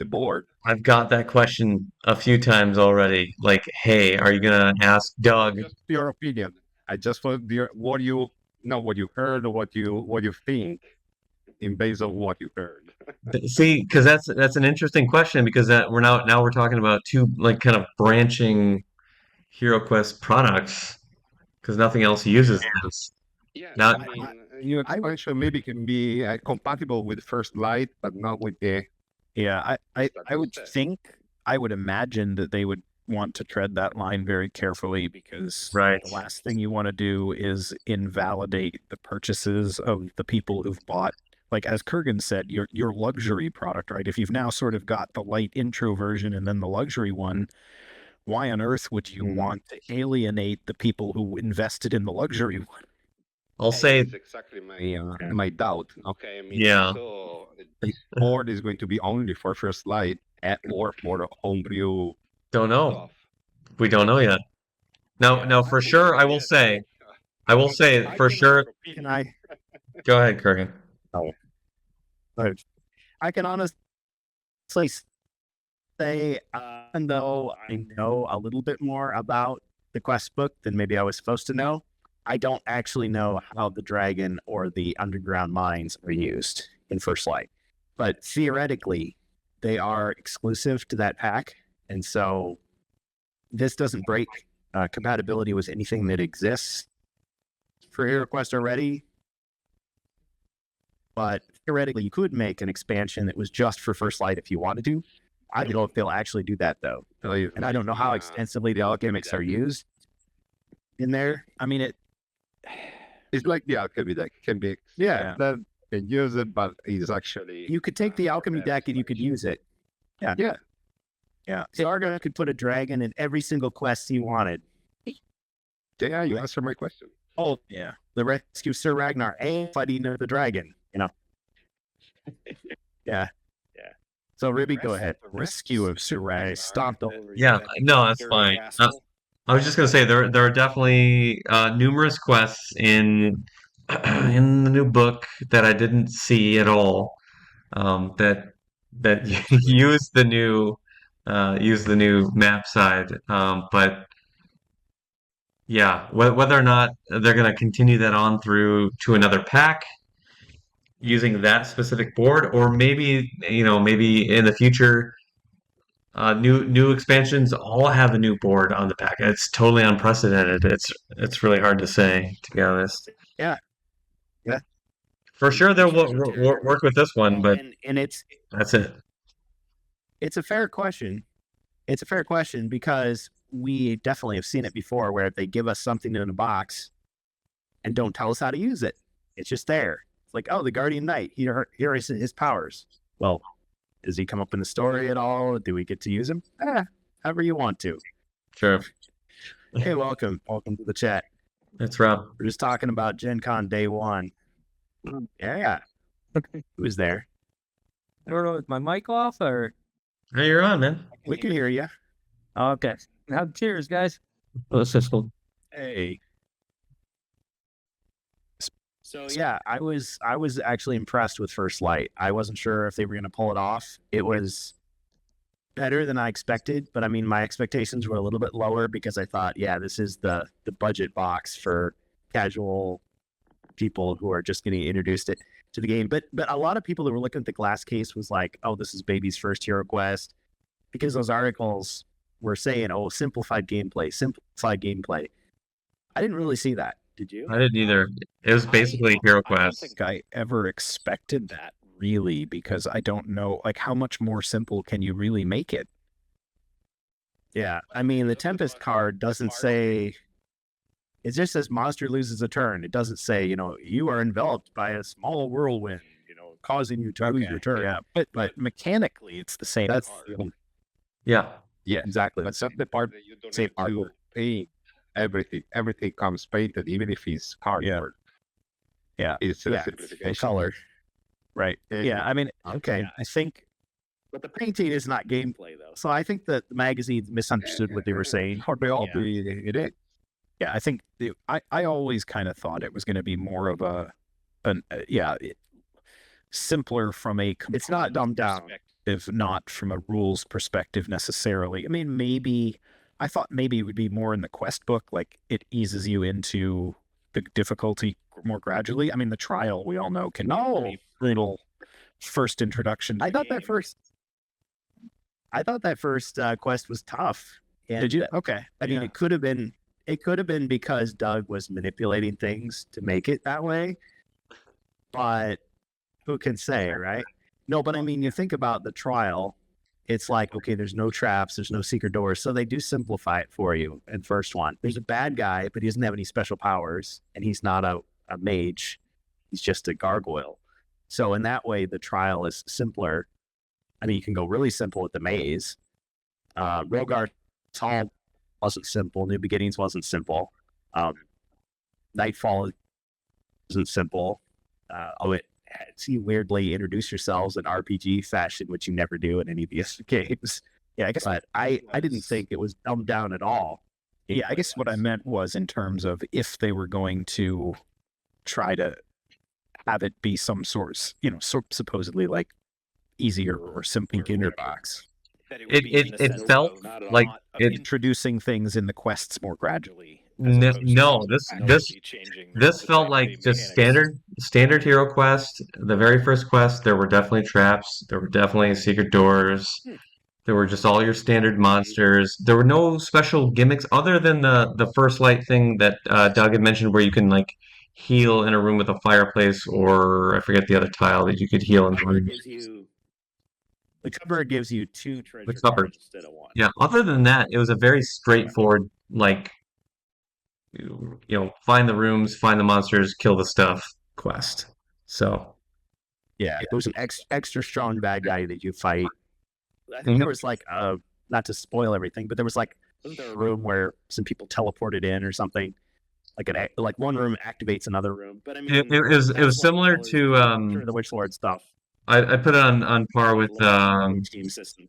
board? I've got that question a few times already. Like, hey, are you gonna ask Doug? Just your opinion. I just want what you heard, or what you think, in base of what you heard. See, because that's an interesting question, because we're talking about two like kind of branching HeroQuest products, because nothing else uses this. Yeah, Now, your expansion maybe can be compatible with First Light, but not with the. Yeah, I would imagine that they would want to tread that line very carefully, because right. The last thing you want to do is invalidate the purchases of the people who've bought, like as Kurgan said, your luxury product, right? If you've now sort of got the light intro version and then the luxury one, why on earth would you want to alienate the people who invested in the luxury one? I'll say that's exactly my doubt. Okay, I mean, yeah. So the board is going to be only for First Light or for the homebrew. Don't know. We don't know yet. No, for sure. I will say for sure. Can I? Go ahead, Kurgan. Oh, I can honestly say, even though I know a little bit more about the quest book than maybe I was supposed to know, I don't actually know how the dragon or the underground mines are used in First Light. But theoretically, they are exclusive to that pack. And so this doesn't break compatibility with anything that exists for HeroQuest already. But theoretically, you could make an expansion that was just for First Light if you wanted to. I don't know if they'll actually do that though, and I don't know how extensively the alchemics are used in there. I mean, It's like the alchemy deck can be extended and use it, but it's actually you could take the alchemy deck and you could use it. yeah. Zarga could put a dragon in every single quest he wanted. Yeah, you answered my question. Oh yeah, the rescue Sir Ragnar and fighting the dragon. Yeah. So Ribby, go ahead. Rescue of Sir Ragnar. Stomped over. Yeah, no, that's fine. I was just gonna say there are definitely numerous quests in in the new book that I didn't see at all. That use the new map side. But yeah, whether or not they're gonna continue that on through to another pack using that specific board, or maybe maybe in the future. New expansions all have a new board on the pack. It's totally unprecedented. It's really hard to say, to be honest. Yeah. For sure, they'll work with this one, but and that's it. it's a fair question. It's a fair question because we definitely have seen it before where they give us something in a box and don't tell us how to use it. It's just there. It's like, oh, the Guardian Knight, here is his powers. Well, does he come up in the story at all? Do we get to use him? However you want to. Sure. Hey, welcome. Welcome to the chat. That's Rob. We're just talking about Gen Con day one. Yeah. Who's there? I don't know, is my mic off or? Hey, you're on, man. We can hear you. Okay. Now, cheers, guys. Oh, Cisco. Hey. So yeah, I was actually impressed with First Light. I wasn't sure if they were going to pull it off. It was better than I expected, but I mean, my expectations were a little bit lower because I thought, yeah, this is the budget box for casual people who are just getting introduced to the game. But a lot of people that were looking at the glass case was like, oh, this is baby's first hero quest, because those articles were saying, oh, simplified gameplay. I didn't really see that. Did you? I didn't either. It was basically Hero I don't Quest. think I ever expected that, really, because I don't know, like, how much more simple can you really make it? Yeah, I mean, the Tempest card doesn't say, it just says monster loses a turn. It doesn't say, you are enveloped by a small whirlwind, causing you to lose your turn. Yeah, but mechanically, it's the same. That's card. Yeah. Exactly. But that's the part that you don't Same have to pay everything. Everything comes painted, even if it's cardboard. Yeah. It's a Yeah. simplification. Color. Right. Mhm. Yeah, I mean, okay, I think, but the painting is not gameplay, though. So I think that the magazine misunderstood what they were saying. Or they all Yeah. be it is. Yeah, I think I always kind of thought it was going to be more of simpler from a It's not dumbed down. perspective, not from a rules perspective necessarily. I mean, I thought maybe it would be more in the quest book, like it eases you into the difficulty more gradually. I mean, the trial, we all know, can be a pretty brutal first introduction. I thought that first quest was tough. And, Did you? Okay. I mean, it could have been because Doug was manipulating things to make it that way. But who can say, right? No, but I mean, you think about the trial, it's like, okay, there's no traps, there's no secret doors. So they do simplify it for you in first one. There's a bad guy, but he doesn't have any special powers, and he's not a mage. He's just a gargoyle. So in that way, the trial is simpler. I mean, you can go really simple with the maze. Rogar's Hall wasn't simple. New Beginnings wasn't simple. Nightfall isn't simple. It lets you weirdly introduce yourselves in RPG fashion, which you never do in any of these games. Yeah, I guess. But I didn't think it was dumbed down at all. Yeah, I guess what I meant was in terms of if they were going to try to have it be some sort, supposedly like easier or simple beginner box. It felt like it. Introducing things in the quests more gradually. No, this felt like just standard hero quest. The very first quest, there were definitely traps. There were definitely secret doors. There were just all your standard monsters. There were no special gimmicks other than the first light thing that Doug had mentioned, where you can like heal in a room with a fireplace, or I forget the other tile that you could heal in the room. The cupboard gives you 2 treasure cupboard. cards instead of 1. Yeah, other than that, it was a very straightforward, like, find the rooms, find the monsters, kill the stuff quest. So, Yeah, there was an extra strong bad guy that you fight. I think there was like not to spoil everything, but there was like a room where some people teleported in or something. Like one room activates another room. But I mean, it was similar to the Witch Lord stuff. I put it on par with Team system.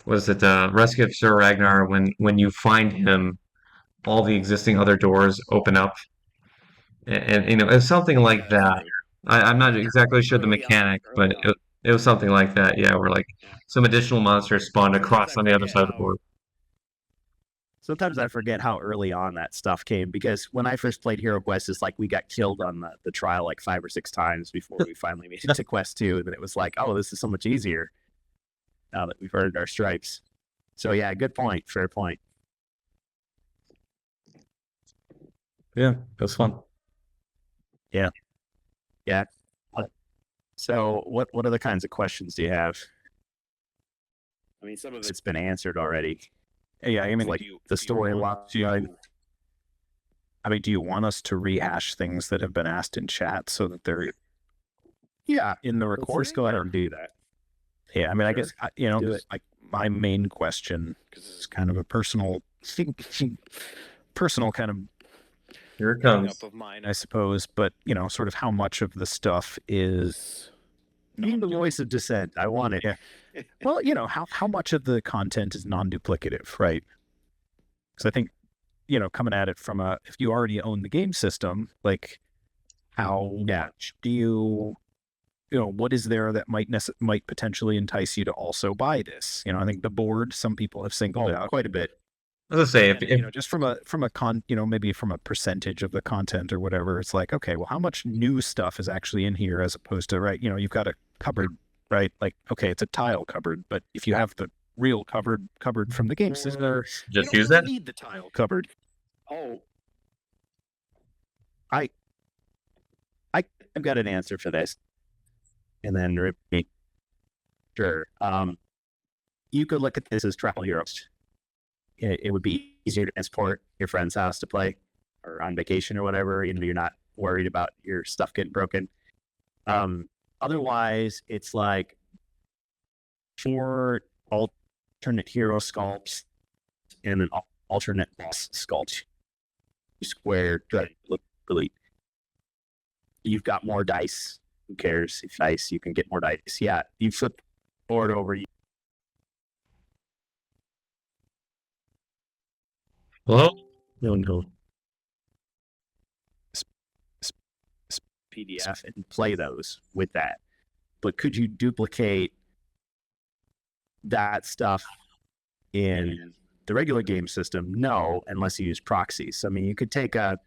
was it Rescue of Sir Ragnar, when you find him, all the existing other doors open up, and it's something like that. I'm not exactly sure the mechanic, but it was something like that. Yeah, where like some additional monsters spawned across on the other side of the board. Sometimes I forget how early on that stuff came, because when I first played Hero Quest, it's like we got killed on the trial like 5 or 6 times before we finally made it to Quest 2, and then it was like, oh, this is so much easier now that we've earned our stripes. So yeah, good point, fair point. Yeah, it was fun. Yeah. So what other kinds of questions do you have? I mean, some of it's been answered already. Yeah, I mean, Like the storyline. I mean, do you want us to rehash things that have been asked in chat so that they're in the recording? Let's go ahead and do that. Yeah, I mean, I guess Do it. like my main question, because this is kind of a personal kind of Here it comes. of mine, I suppose. But sort of how much of the stuff is Being the voice of dissent, I want it. Yeah. Well, how much of the content is non-duplicative, right? Because I think, coming at it from if you already own the game system, like how much do you, what is there that might potentially entice you to also buy this? I think the board, some people have singled out quite a bit. I was gonna say, if just from a maybe from a percentage of the content or whatever, it's like, okay, well, how much new stuff is actually in here as opposed to, right, you've got a cupboard, right? Like, okay, it's a tile cupboard, but if you have the real cupboard from the game system, just you use don't that. need the tile cupboard. Oh, I've got an answer for this, and then repeat. Sure. You could look at this as travel heroes. It would be easier to transport your friend's house to play, or on vacation or whatever. You're not worried about your stuff getting broken. Otherwise, it's like 4 alternate hero sculpts and an alternate boss sculpt. Square, look really. You've got more dice. Who cares if dice? You can get more dice. Yeah, you flip board over. Hello? PDF and play those with that. But could you duplicate that stuff in the regular game system? No, unless you use proxies. I mean, you could take a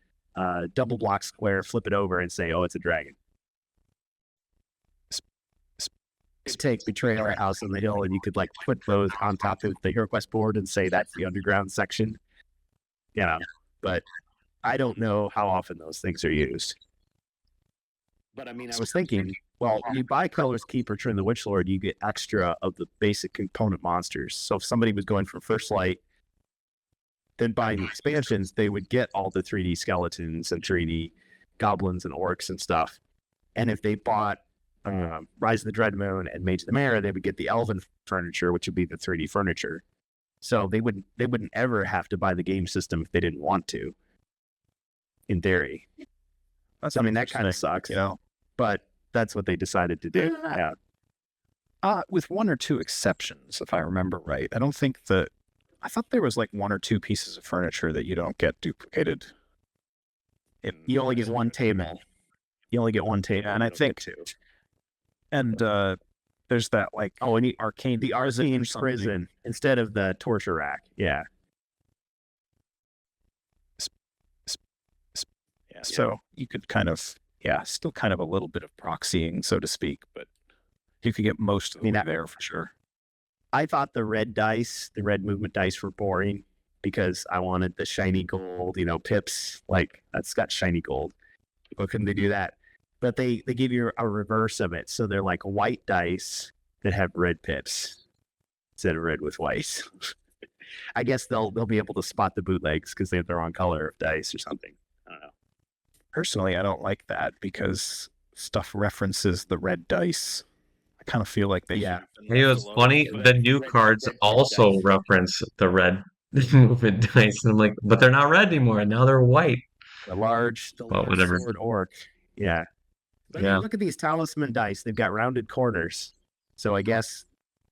double block square, flip it over, and say, oh, it's a dragon. Take Betrayal at House on the Hill, and you could like put those on top of the HeroQuest board and say that's the underground section. But I don't know how often those things are used. But I mean, I was thinking, well, you buy Color's Keep or Turn the Witch Lord, you get extra of the basic component monsters. So if somebody was going from First Light, then buying the expansions, they would get all the 3D skeletons and 3D goblins and orcs and stuff. And if they bought Rise of the Dread Moon and Mage of the Mare, they would get the elven furniture, which would be the 3D furniture. So they wouldn't ever have to buy the game system if they didn't want to, in theory. I mean, that kind of sucks, but that's what they decided to do. Yeah. With 1 or 2 exceptions, if I remember right. I thought there was like 1 or 2 pieces of furniture that you don't get duplicated. You only get 1 table. And I think too. And there's that like arcane, the Arcane prison instead of the torture rack. Yeah. Yeah. So you could kind of, still kind of a little bit of proxying, so to speak, but you could get most of it there for sure. I thought the red movement dice were boring because I wanted the shiny gold, pips, like that's got shiny gold. Why couldn't they do that? But they give you a reverse of it. So they're like white dice that have red pips instead of red with white. I guess they'll be able to spot the bootlegs because they have the wrong color of dice or something. I don't know. Personally, I don't like that because stuff references the red dice. I kind of feel like they Yeah. Hey, it was funny. The new cards also reference the red movement dice. And I'm like, but they're not red anymore. Now they're white. The large whatever. sword orc. Yeah. But Yeah. look at these talisman dice. They've got rounded corners. So I guess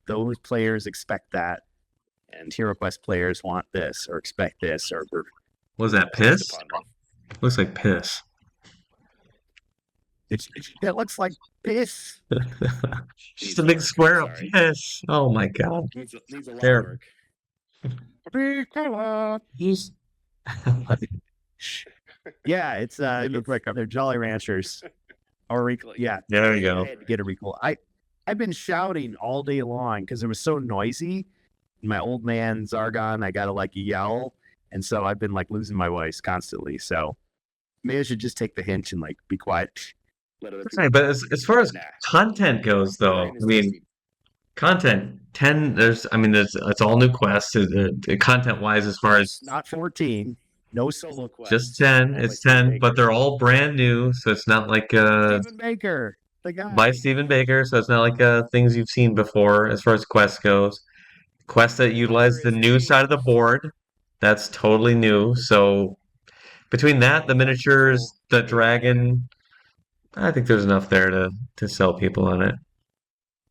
those players expect that. And HeroQuest players want this or expect this or Was that piss? Looks like piss. It looks like piss. Just a big square of piss. Oh my god. Needs a lot There. of work. He's Yeah, it's they're Jolly Ranchers. Or yeah. There you go. I had to get a recall. I've been shouting all day long because it was so noisy. My old man Zargon, I gotta like yell, and so I've been like losing my voice constantly. So maybe I should just take the hint and like be quiet. Right, but as far as content goes, though, I mean, content 10. There's it's all new quests. Content wise, as far as Not 14, no solo quests. just 10, it's 10, but they're all brand new, so it's not like Stephen Baker, the guy. by Stephen Baker, so it's not like things you've seen before as far as quest goes. Quests that utilize the new side of the board, that's totally new. So between that, the miniatures, the dragon, I think there's enough there to sell people on it.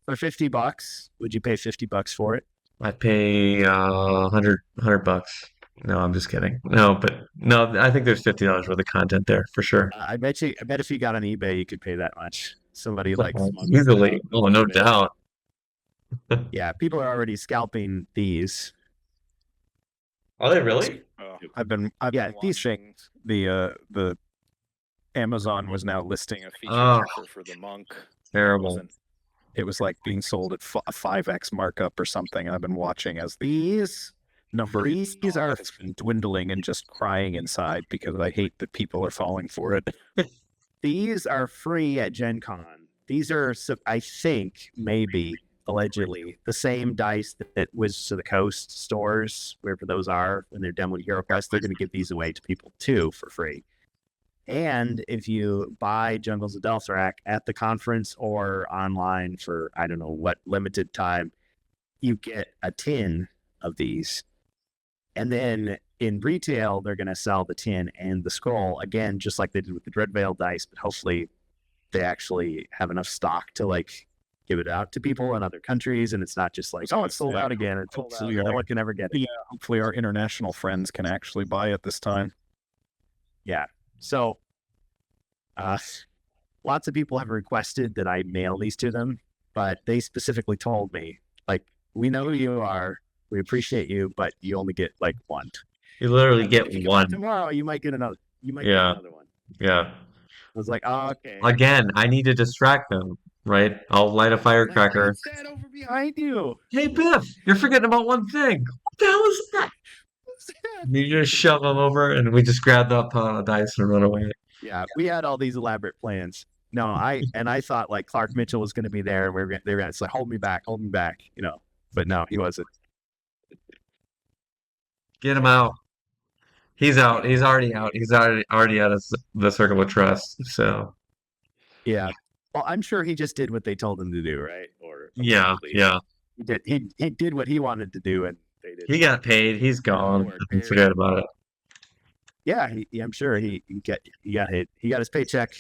For $50, would you pay $50 for it? I'd pay $100 bucks. No, I'm just kidding. No, but no, I think there's $50 worth of content there for sure. I bet if you got on eBay, you could pay that much. Somebody like Easily. Oh, no doubt. Yeah, people are already scalping these. Are they really? I've been these watching the Amazon was now listing a feature Oh. offer for the monk. Terrible. It was like being sold at a 5x markup or something. And I've been watching as these numbers are dwindling and just crying inside because I hate that people are falling for it. These are free at GenCon. These are, I think, maybe allegedly the same dice that Wizards of the Coast stores, wherever those are, when they're done with HeroQuest, they're going to give these away to people too for free. And if you buy Jungles of Delphrak at the conference or online for I don't know what limited time, you get a tin of these. And then in retail, they're going to sell the tin and the scroll again, just like they did with the Dreadveil dice, but hopefully they actually have enough stock to like give it out to people in other countries, and it's not just like, oh, it's sold out again. It's hopefully no one can ever get it. Yeah, hopefully our international friends can actually buy it this time. Yeah. So lots of people have requested that I mail these to them, but they specifically told me, like, we know who you are, we appreciate you, but you only get like one. You literally If get you come one. tomorrow. You might get another. You might get Yeah. another one. Yeah. I was like, oh, okay. Again, I need to distract them, right? I'll light a firecracker. Stand over behind you. Hey, Biff, you're forgetting about one thing. What the hell is that? You just shove them over, and we just grab that pile of dice and run away. Yeah, we had all these elaborate plans. No, I thought like Clark Mitchell was going to be there, and they were going to say, hold me back, you know. But no, he wasn't. Get him out. He's out. He's already out. He's already out of the circle of trust. So Yeah. Well, I'm sure he just did what they told him to do, right? Or yeah, yeah. he did what he wanted to do, and they did. He got paid. He's gone. Forget about it. Yeah, I'm sure he got hit. He got his paycheck.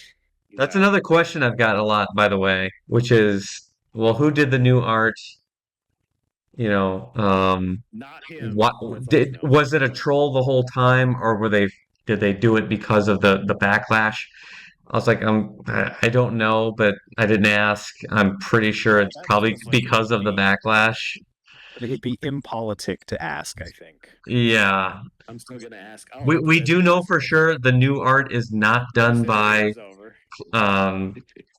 That's another question I've gotten a lot, by the way, which is, well, who did the new art? You know, Not him. was it a troll the whole time, or did they do it because of the backlash? I was like, I don't know, but I didn't ask. I'm pretty sure it's probably because of the backlash. It'd be impolitic to ask, I think. Yeah. I'm still gonna ask. We do know for sure the new art is not done by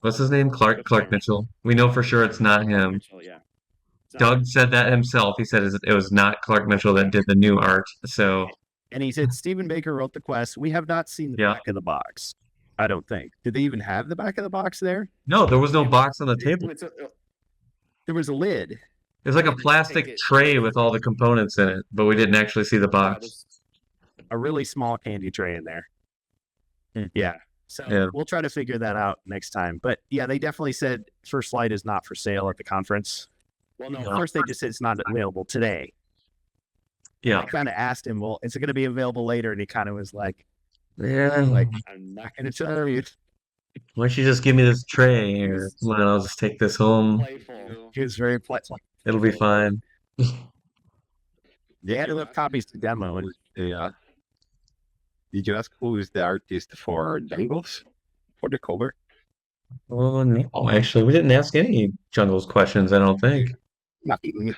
what's his name? Clark Mitchell. We know for sure it's not him. Yeah. Doug said that himself. He said it was not Clark Mitchell that did the new art. So And he said Stephen Baker wrote the quest. We have not seen the Yeah. back of the box. I don't think. Did they even have the back of the box there? No, there was no box on the table. There was a lid. There's like a plastic tray with all the components in it, but we didn't actually see the box. A really small candy tray in there. Yeah. So Yeah. we'll try to figure that out next time. But yeah, they definitely said First Light is not for sale at the conference. Well, no, No. first they just said it's not available today. I Yeah. kind of asked him, well, is it going to be available later? And he kind of was like, Yeah. like, I'm not going to tell you. Why don't you just give me this tray or come on, I'll just take this home. He was very playful. It'll be fine. They had enough copies to demo. And Did you ask who is the artist for Jungles for the cover? Oh no, actually, we didn't ask any Jungles questions, I don't think. Nothing.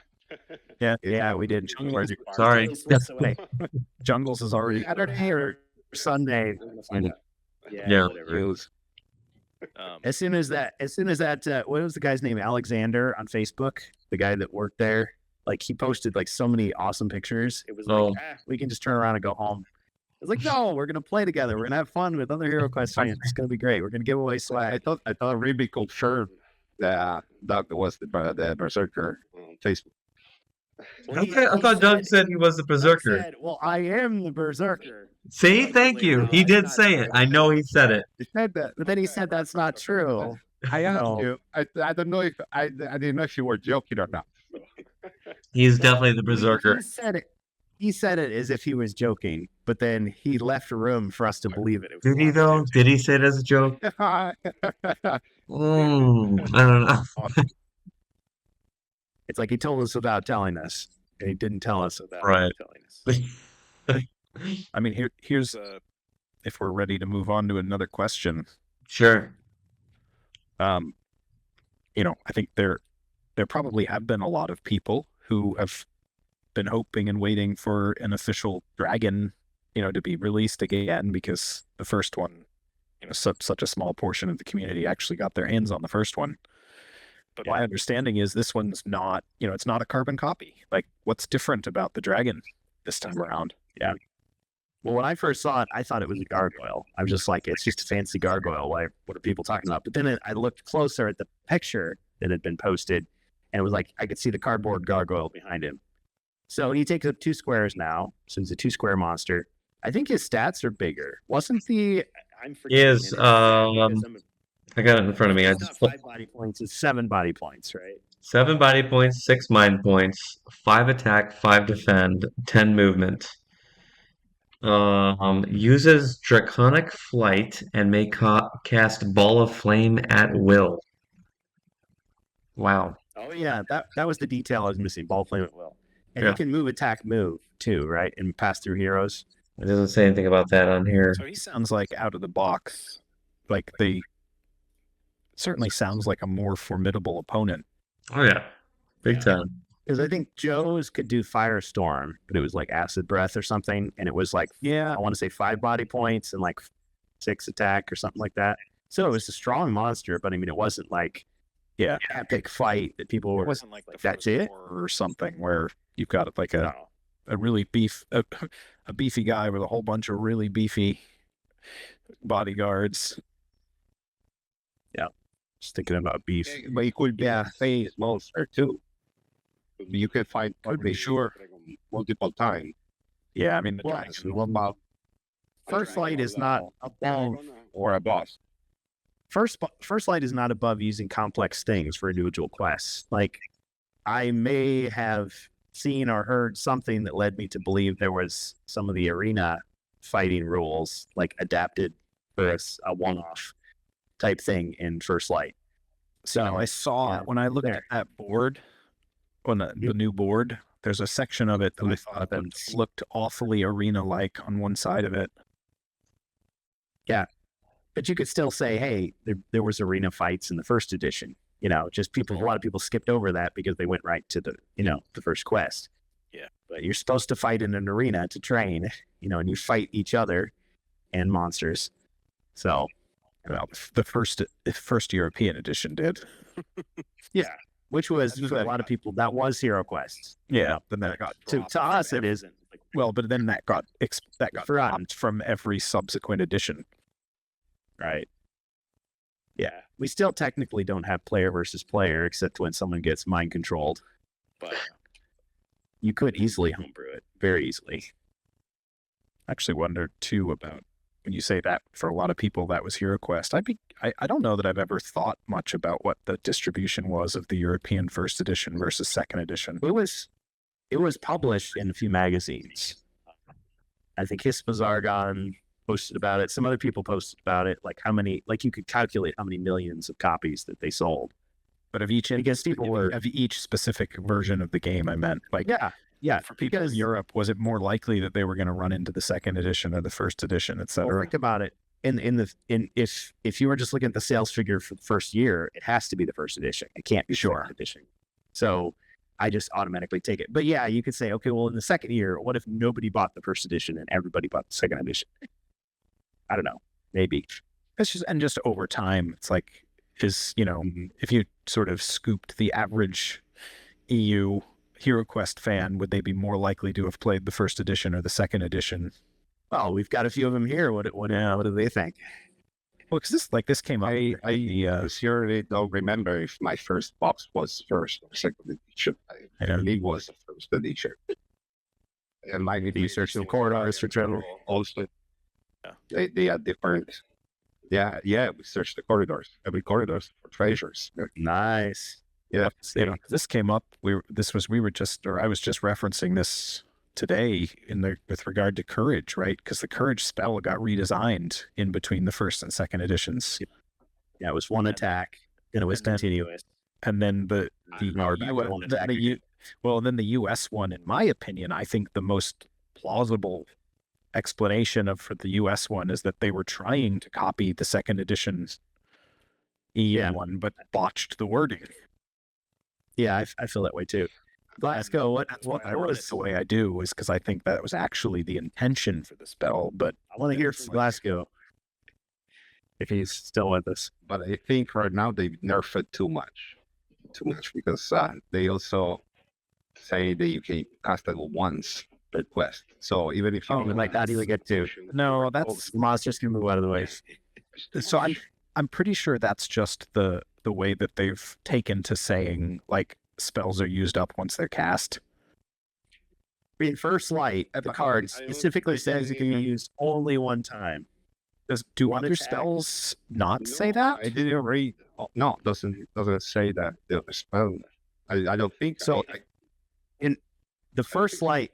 yeah, we did. Sorry. Jungles is already Saturday or Sunday. Yeah. News. As soon as that, what was the guy's name? Alexander on Facebook, the guy that worked there. Like he posted like so many awesome pictures. It was Oh. like, we can just turn around and go home. It's like, no, we're gonna play together. We're gonna have fun with other Hero Quest fans. It's gonna be great. We're gonna give away I swag. thought Ruby confirmed that Doug was the Berserker on Facebook. I thought Doug said he was the Berserker. Said, well, I am the Berserker. See, thank you. He did say it. I know he said it. He said that. But then he said that's not true. I asked No. you. I don't know if I didn't know if you were joking or not. He's definitely the Berserker. He said it as if he was joking, but then he left room for us to believe it. Did he though? Did he say it as a joke? I don't know. It's like he told us without telling us, and he didn't tell us without Right. telling us. I mean, here's if we're ready to move on to another question. Sure. I think there probably have been a lot of people who have been hoping and waiting for an official dragon, to be released again, because the first one, such a small portion of the community actually got their hands on the first one. But my understanding is this one's not, it's not a carbon copy. Like, what's different about the dragon this time around? Yeah. Well, when I first saw it, I thought it was a gargoyle. I was just like, it's just a fancy gargoyle. What are people talking about? But then I looked closer at the picture that had been posted, and it was like, I could see the cardboard gargoyle behind him. So he takes up 2 squares now. So he's a 2-square monster. I think his stats are bigger. Wasn't the... He is, I got it in front of me. I just 5 body points. It's 7 body points, right? 7 body points, 6 mind points, 5 attack, 5 defend, 10 movement. Uses Draconic Flight and may cast Ball of Flame at will. Wow. Oh, yeah. That was the detail I was missing. Ball flame at will. And Yeah. he can move, attack, move, too, right? And pass through heroes. It doesn't say anything about that on here. So he sounds like out of the box. Like certainly sounds like a more formidable opponent. Oh yeah, big time. Because I think Joe's could do Firestorm, but it was like Acid Breath or something. And it was like, I want to say 5 body points and like 6 attack or something like that. So it was a strong monster, but I mean, it wasn't like, epic fight that people were. It wasn't like the That's first it? or something where you've got like a really a beefy guy with a whole bunch of really beefy bodyguards. Just thinking about beef. But it could be a phase monster too. You can find multiple times. Yeah, I mean, the Well, dragon. what about First Light is not above. or a boss? First Light is not above using complex things for individual quests. Like, I may have seen or heard something that led me to believe there was some of the arena fighting rules like adapted for a one-off type thing in First Light. So I saw when I looked at that board, on the new board, there's a section of it that I thought that looked awfully arena-like on one side of it. But you could still say, hey, there was arena fights in the first edition. Just a lot of people skipped over that because they went right to the first quest. Yeah. But you're supposed to fight in an arena to train, and you fight each other and monsters. So, Well, the first European edition did. which was for a lot of people, that was Hero Quest. Yeah. Then that got To us, it isn't. well, but then that got For us. dropped from every subsequent edition. Right. Yeah. We still technically don't have player versus player, except when someone gets mind controlled. But you could easily homebrew it, very easily. I actually wonder too about when you say that for a lot of people that was HeroQuest. I don't know that I've ever thought much about what the distribution was of the European first edition versus second edition. It was published in a few magazines. I think Hispazargon posted about it. Some other people posted about it. Like you could calculate how many millions of copies that they sold. But of each, Because people were of each specific version of the game, I meant like yeah. for people in Europe, was it more likely that they were going to run into the second edition or the first edition, et Well, cetera? think about it. If you were just looking at the sales figure for the first year, it has to be the first edition. It can't be the second edition. So I just automatically take it. But yeah, you could say, okay, well, in the second year, what if nobody bought the first edition and everybody bought the second edition? I don't know. Maybe. It's just over time, it's like, if you sort of scooped the average EU HeroQuest fan, would they be more likely to have played the first edition or the second edition? Well, we've got a few of them here. What do they think? Well, because this came up. I seriously don't remember if my first box was first or second edition. I believe it was the first edition. And my research the corridors for trouble. Also, they are different. Yeah, we searched the corridors, every corridors for treasures. Nice. Yeah, This came up. I was just referencing this today with regard to courage, right? Because the courage spell got redesigned in between the first and second editions. Yeah, it was one attack, and it was continuous. And then the US one, in my opinion, I think the most plausible explanation for the US one is that they were trying to copy the second edition's EU one, but botched the wording. Yeah, I feel that way too. Glasgow, what I wrote it the way I do is because I think that was actually the intention for the spell, but I want to hear from Glasgow if he's still with us. but I think right now they nerfed it too much because they also say that you can cast it once per quest. So even if you like that, you get to. no, that's Monsters can move out of the way. so I'm pretty sure that's just the way that they've taken to saying like spells are used up once they're cast. In First Light, the card specifically says it can be used only one time. Do other spells not say that? I didn't read. No, it doesn't say that the spell. I don't think So. In the First Light,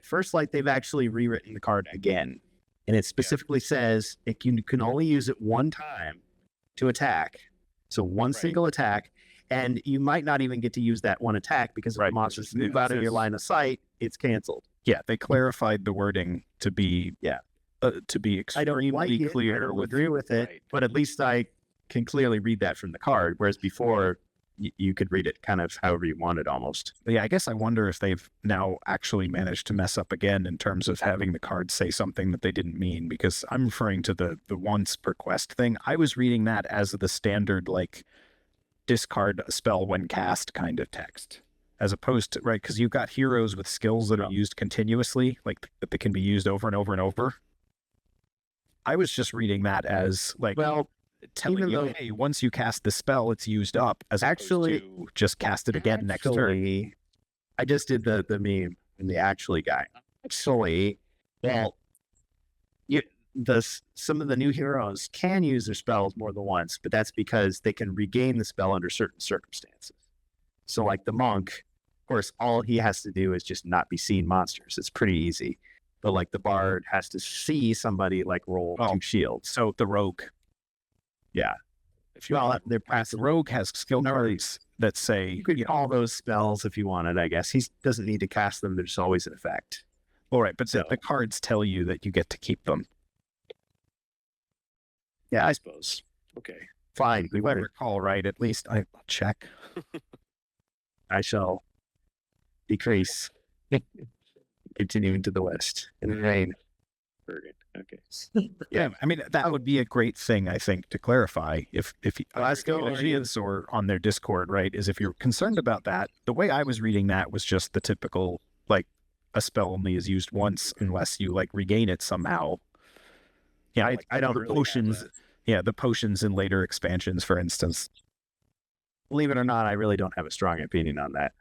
they've actually rewritten the card again, and it specifically says you can only use it one time to attack. So one single attack, and you might not even get to use that one attack because if the monsters move out of your line of sight, it's canceled. Yeah, they clarified the wording to be I don't extremely like clear. it, I don't agree with it, but at least I can clearly read that from the card, whereas before you could read it kind of however you wanted almost. Yeah, I guess I wonder if they've now actually managed to mess up again in terms of having the card say something that they didn't mean, because I'm referring to the once per quest thing. I was reading that as the standard, like, discard a spell when cast kind of text, as opposed to, right, because you've got heroes with skills that are used continuously, like that they can be used over and over and over. I was just reading that as, like, Well, telling you, hey, once you cast the spell, it's used up, as actually opposed to just cast it again next turn. I just did the meme and the actually guy. Actually, well, some of the new heroes can use their spells more than once, but that's because they can regain the spell under certain circumstances. So, like the monk, of course, all he has to do is just not be seeing monsters. It's pretty easy. But like the bard has to see somebody like roll 2 shields. So the rogue. Yeah. They're passive. The rogue has skill cards that say, You could call those spells if you wanted, I guess. He doesn't need to cast them. There's always an effect. all right, but the cards tell you that you get to keep them. Yeah, I suppose. Okay. Fine. If I recall right, at least I'll check. I shall decrease. Continuing to the west in the rain. Okay. Yeah, I mean, that would be a great thing, I think, to clarify if Glasgow audience or on their Discord, right, is if you're concerned about that. The way I was reading that was just the typical, like, a spell only is used once unless you, like, regain it somehow. Yeah, I don't really potions. Yeah, the potions in later expansions, for instance. Believe it or not, I really don't have a strong opinion on that.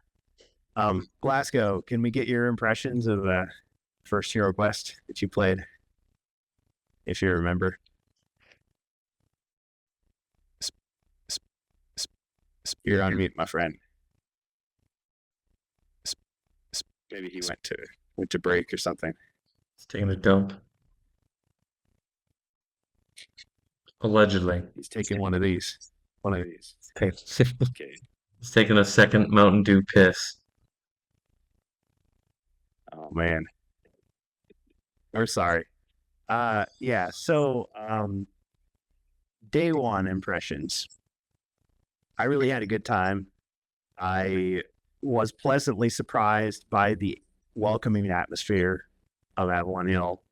Glasgow, can we get your impressions of the first Hero Quest that you played, if you remember? You're on mute, my friend. Maybe he went to break or something. He's taking a dump. Allegedly. He's taking one of these. One of these. Okay. He's taking a second Mountain Dew piss. Oh man. Or sorry. Yeah, so day one impressions. I really had a good time. I was pleasantly surprised by the welcoming atmosphere of Avalon Hill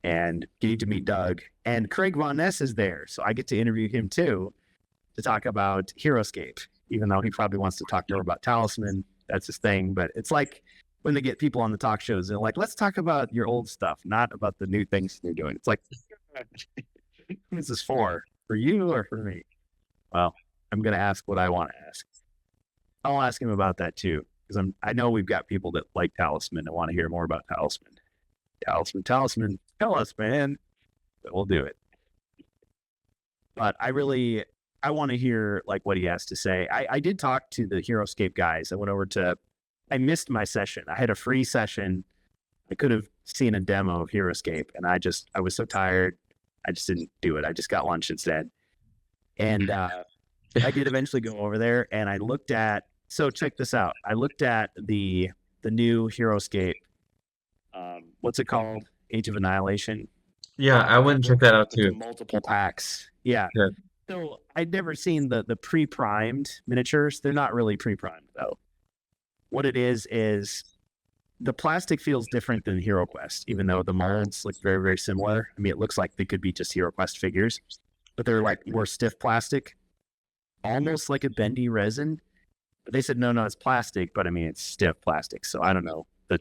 and getting to meet Doug. And Craig Von Ness is there, so I get to interview him too to talk about Heroescape, even though he probably wants to talk more about Talisman. That's his thing. But it's like when they get people on the talk shows, they're like, let's talk about your old stuff, not about the new things you're doing. It's like, who is this for? For you or for me? Well, I'm going to ask what I want to ask. I'll ask him about that too, because I know we've got people that like Talisman and want to hear more about Talisman. Talisman, tell us, man. But we'll do it. But I want to hear like what he has to say. I did talk to the Heroescape guys. I missed my session. I had a free session. I could have seen a demo of Heroescape, and I was so tired. I just didn't do it. I just got lunch instead. And I did eventually go over there, and I looked at. So check this out. I looked at the new Heroescape. What's it called? Age of Annihilation. Yeah, I went and checked that out too. Multiple packs. Yeah. Yeah. So I'd never seen the pre-primed miniatures. They're not really pre-primed though. What it is the plastic feels different than HeroQuest, even though the molds look very, very similar. I mean, it looks like they could be just HeroQuest figures, but they're like more stiff plastic, almost like a bendy resin. But they said, no, it's plastic, but I mean, it's stiff plastic. So I don't know the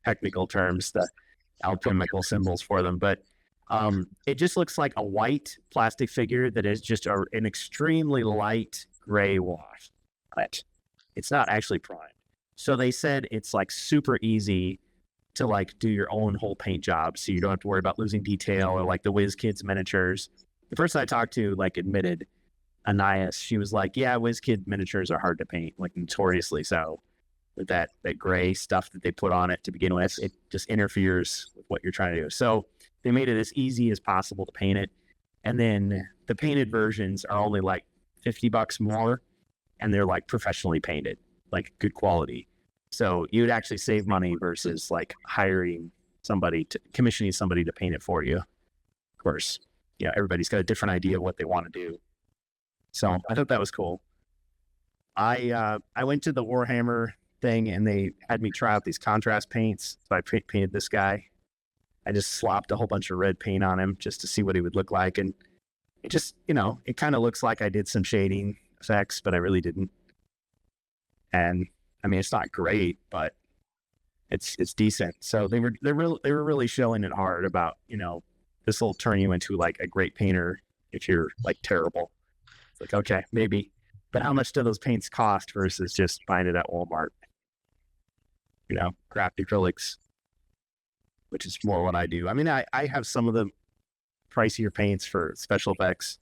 technical terms, the alchemical symbols for them, but it just looks like a white plastic figure that is just an extremely light gray wash. But it's not actually primed. So they said it's like super easy to like do your own whole paint job, so you don't have to worry about losing detail or like the WizKids miniatures. The person I talked to like admitted, Anais, she was like, yeah, WizKid miniatures are hard to paint, like notoriously so. With that gray stuff that they put on it to begin with, it just interferes with what you're trying to do. So they made it as easy as possible to paint it. And then the painted versions are only like $50 more, and they're like professionally painted, like good quality. So you'd actually save money versus like commissioning somebody to paint it for you. Of course, yeah, everybody's got a different idea of what they want to do. So I thought that was cool. I went to the Warhammer thing, and they had me try out these contrast paints. So I painted this guy. I just slopped a whole bunch of red paint on him just to see what he would look like. And it just, it kind of looks like I did some shading effects, but I really didn't. And I mean, it's not great, but it's decent. So they were really showing it hard about, this will turn you into like a great painter if you're like terrible. It's like, okay, maybe, but how much do those paints cost versus just buying it at Walmart? Craft acrylics, which is more what I do. I mean, I have some of the pricier paints for special effects,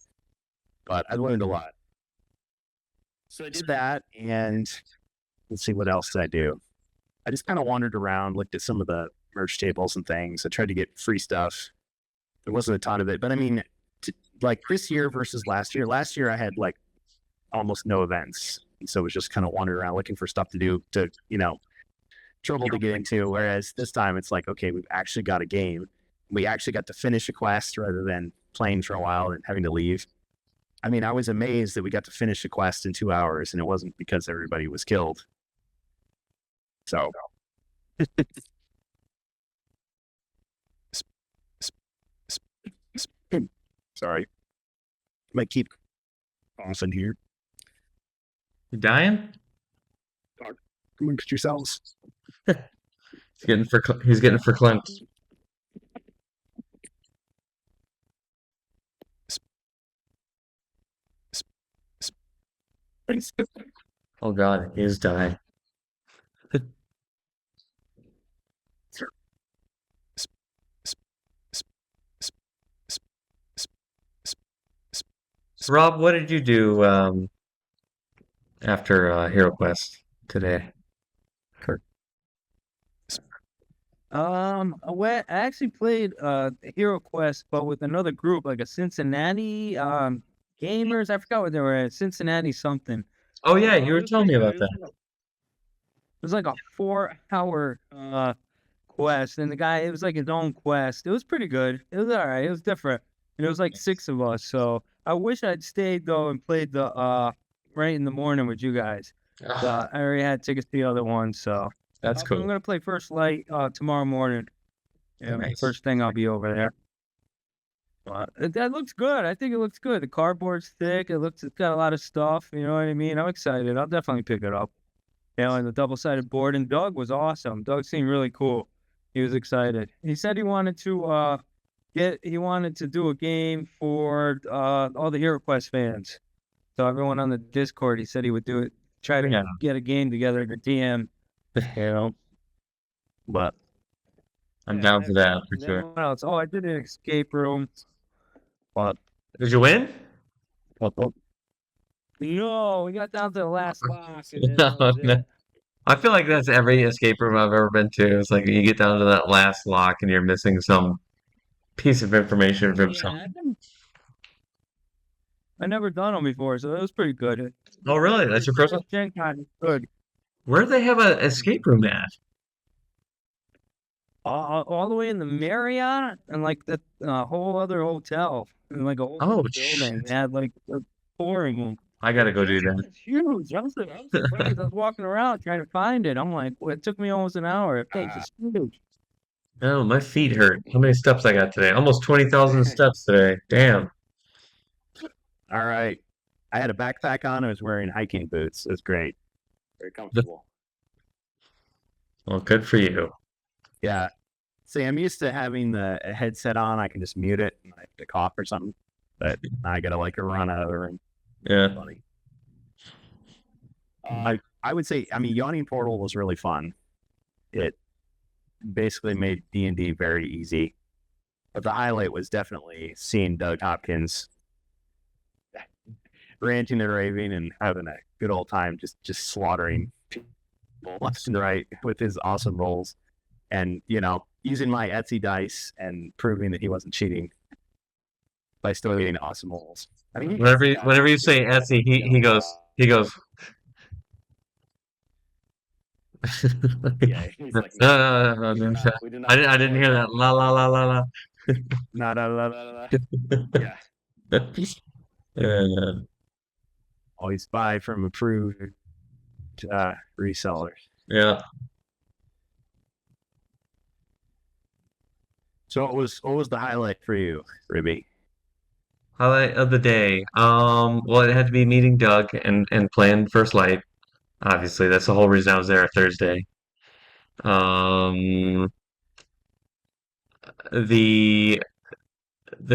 but I learned a lot. So I did that, and let's see, what else did I do? I just kind of wandered around, looked at some of the merch tables and things. I tried to get free stuff. There wasn't a ton of it, but I mean, like this year versus last year. Last year I had like almost no events, and so it was just kind of wandering around looking for stuff to do to, trouble to get into. Whereas this time it's like, okay, we've actually got a game. We actually got to finish a quest rather than playing for a while and having to leave. I mean, I was amazed that we got to finish a quest in 2 hours, and it wasn't because everybody was killed. So sorry. I might keep off in here. You dying? Amongst yourselves. He's getting verklempt. Oh God, he is dying. So Rob, what did you do after Hero Quest today? I actually played Hero Quest, but with another group, like a Cincinnati gamers. I forgot what they were at. Cincinnati something. Oh yeah, you were telling me about that. It was like a 4-hour quest, and the guy, it was like his own quest. It was pretty good. It was all right. It was different, and it was like 6 of us. So I wish I'd stayed though and played the right in the morning with you guys. I already had tickets to the other one, so That's I'm cool. gonna play First Light tomorrow morning. Yeah, Nice. first thing I'll be over there. That looks good. I think it looks good. The cardboard's thick. It's got a lot of stuff. You know what I mean? I'm excited. I'll definitely pick it up. You know, and the double-sided board. And Doug was awesome. Doug seemed really cool. He was excited. He said he wanted to do a game for all the Hero Quest fans. So everyone on the Discord, he said he would do it. Try to get a game together to DM. You know, but I'm down for that for then sure. what else? Oh, I did an escape room. But Did you win? no, we got down to the last lock. And then that No, was no. it. I feel like that's every escape room I've ever been to. It's like you get down to that last lock and you're missing some piece of information from some. Yeah, I never done them before, so it was pretty good. Oh, really? That's your first one? GenCon is good. Where do they have an escape room at? All the way in the Marriott and like the whole other hotel and like a whole Oh, building. They had like a pouring room. I gotta go do that. It's huge. I was surprised. I was walking around trying to find it. I'm like, well, it took me almost an hour. It's huge. Oh, my feet hurt. How many steps I got today? Almost 20,000 steps today. Damn. All right. I had a backpack on. I was wearing hiking boots. It was great. Very comfortable. Well, good for you. Yeah. See, I'm used to having the headset on. I can just mute it and I have to cough or something. But I gotta like run out of the room. Yeah. Funny. I would say, I mean, Yawning Portal was really fun. It basically made D&D very easy. But the highlight was definitely seeing Doug Hopkins ranting and raving and having a good old time just slaughtering people left and right with his awesome rolls. And, you know, using my Etsy dice and proving that he wasn't cheating by still getting awesome rolls. I mean, Whenever you say Etsy, he goes. Yeah, he's like, No. I didn't hear that. La la la la la. Nah, nah, nah, nah, nah. Yeah. Yeah. Always buy from approved resellers. Yeah. So what was the highlight for you, Ruby? Highlight of the day. Well, it had to be meeting Doug and playing First Light. Obviously, that's the whole reason I was there Thursday. The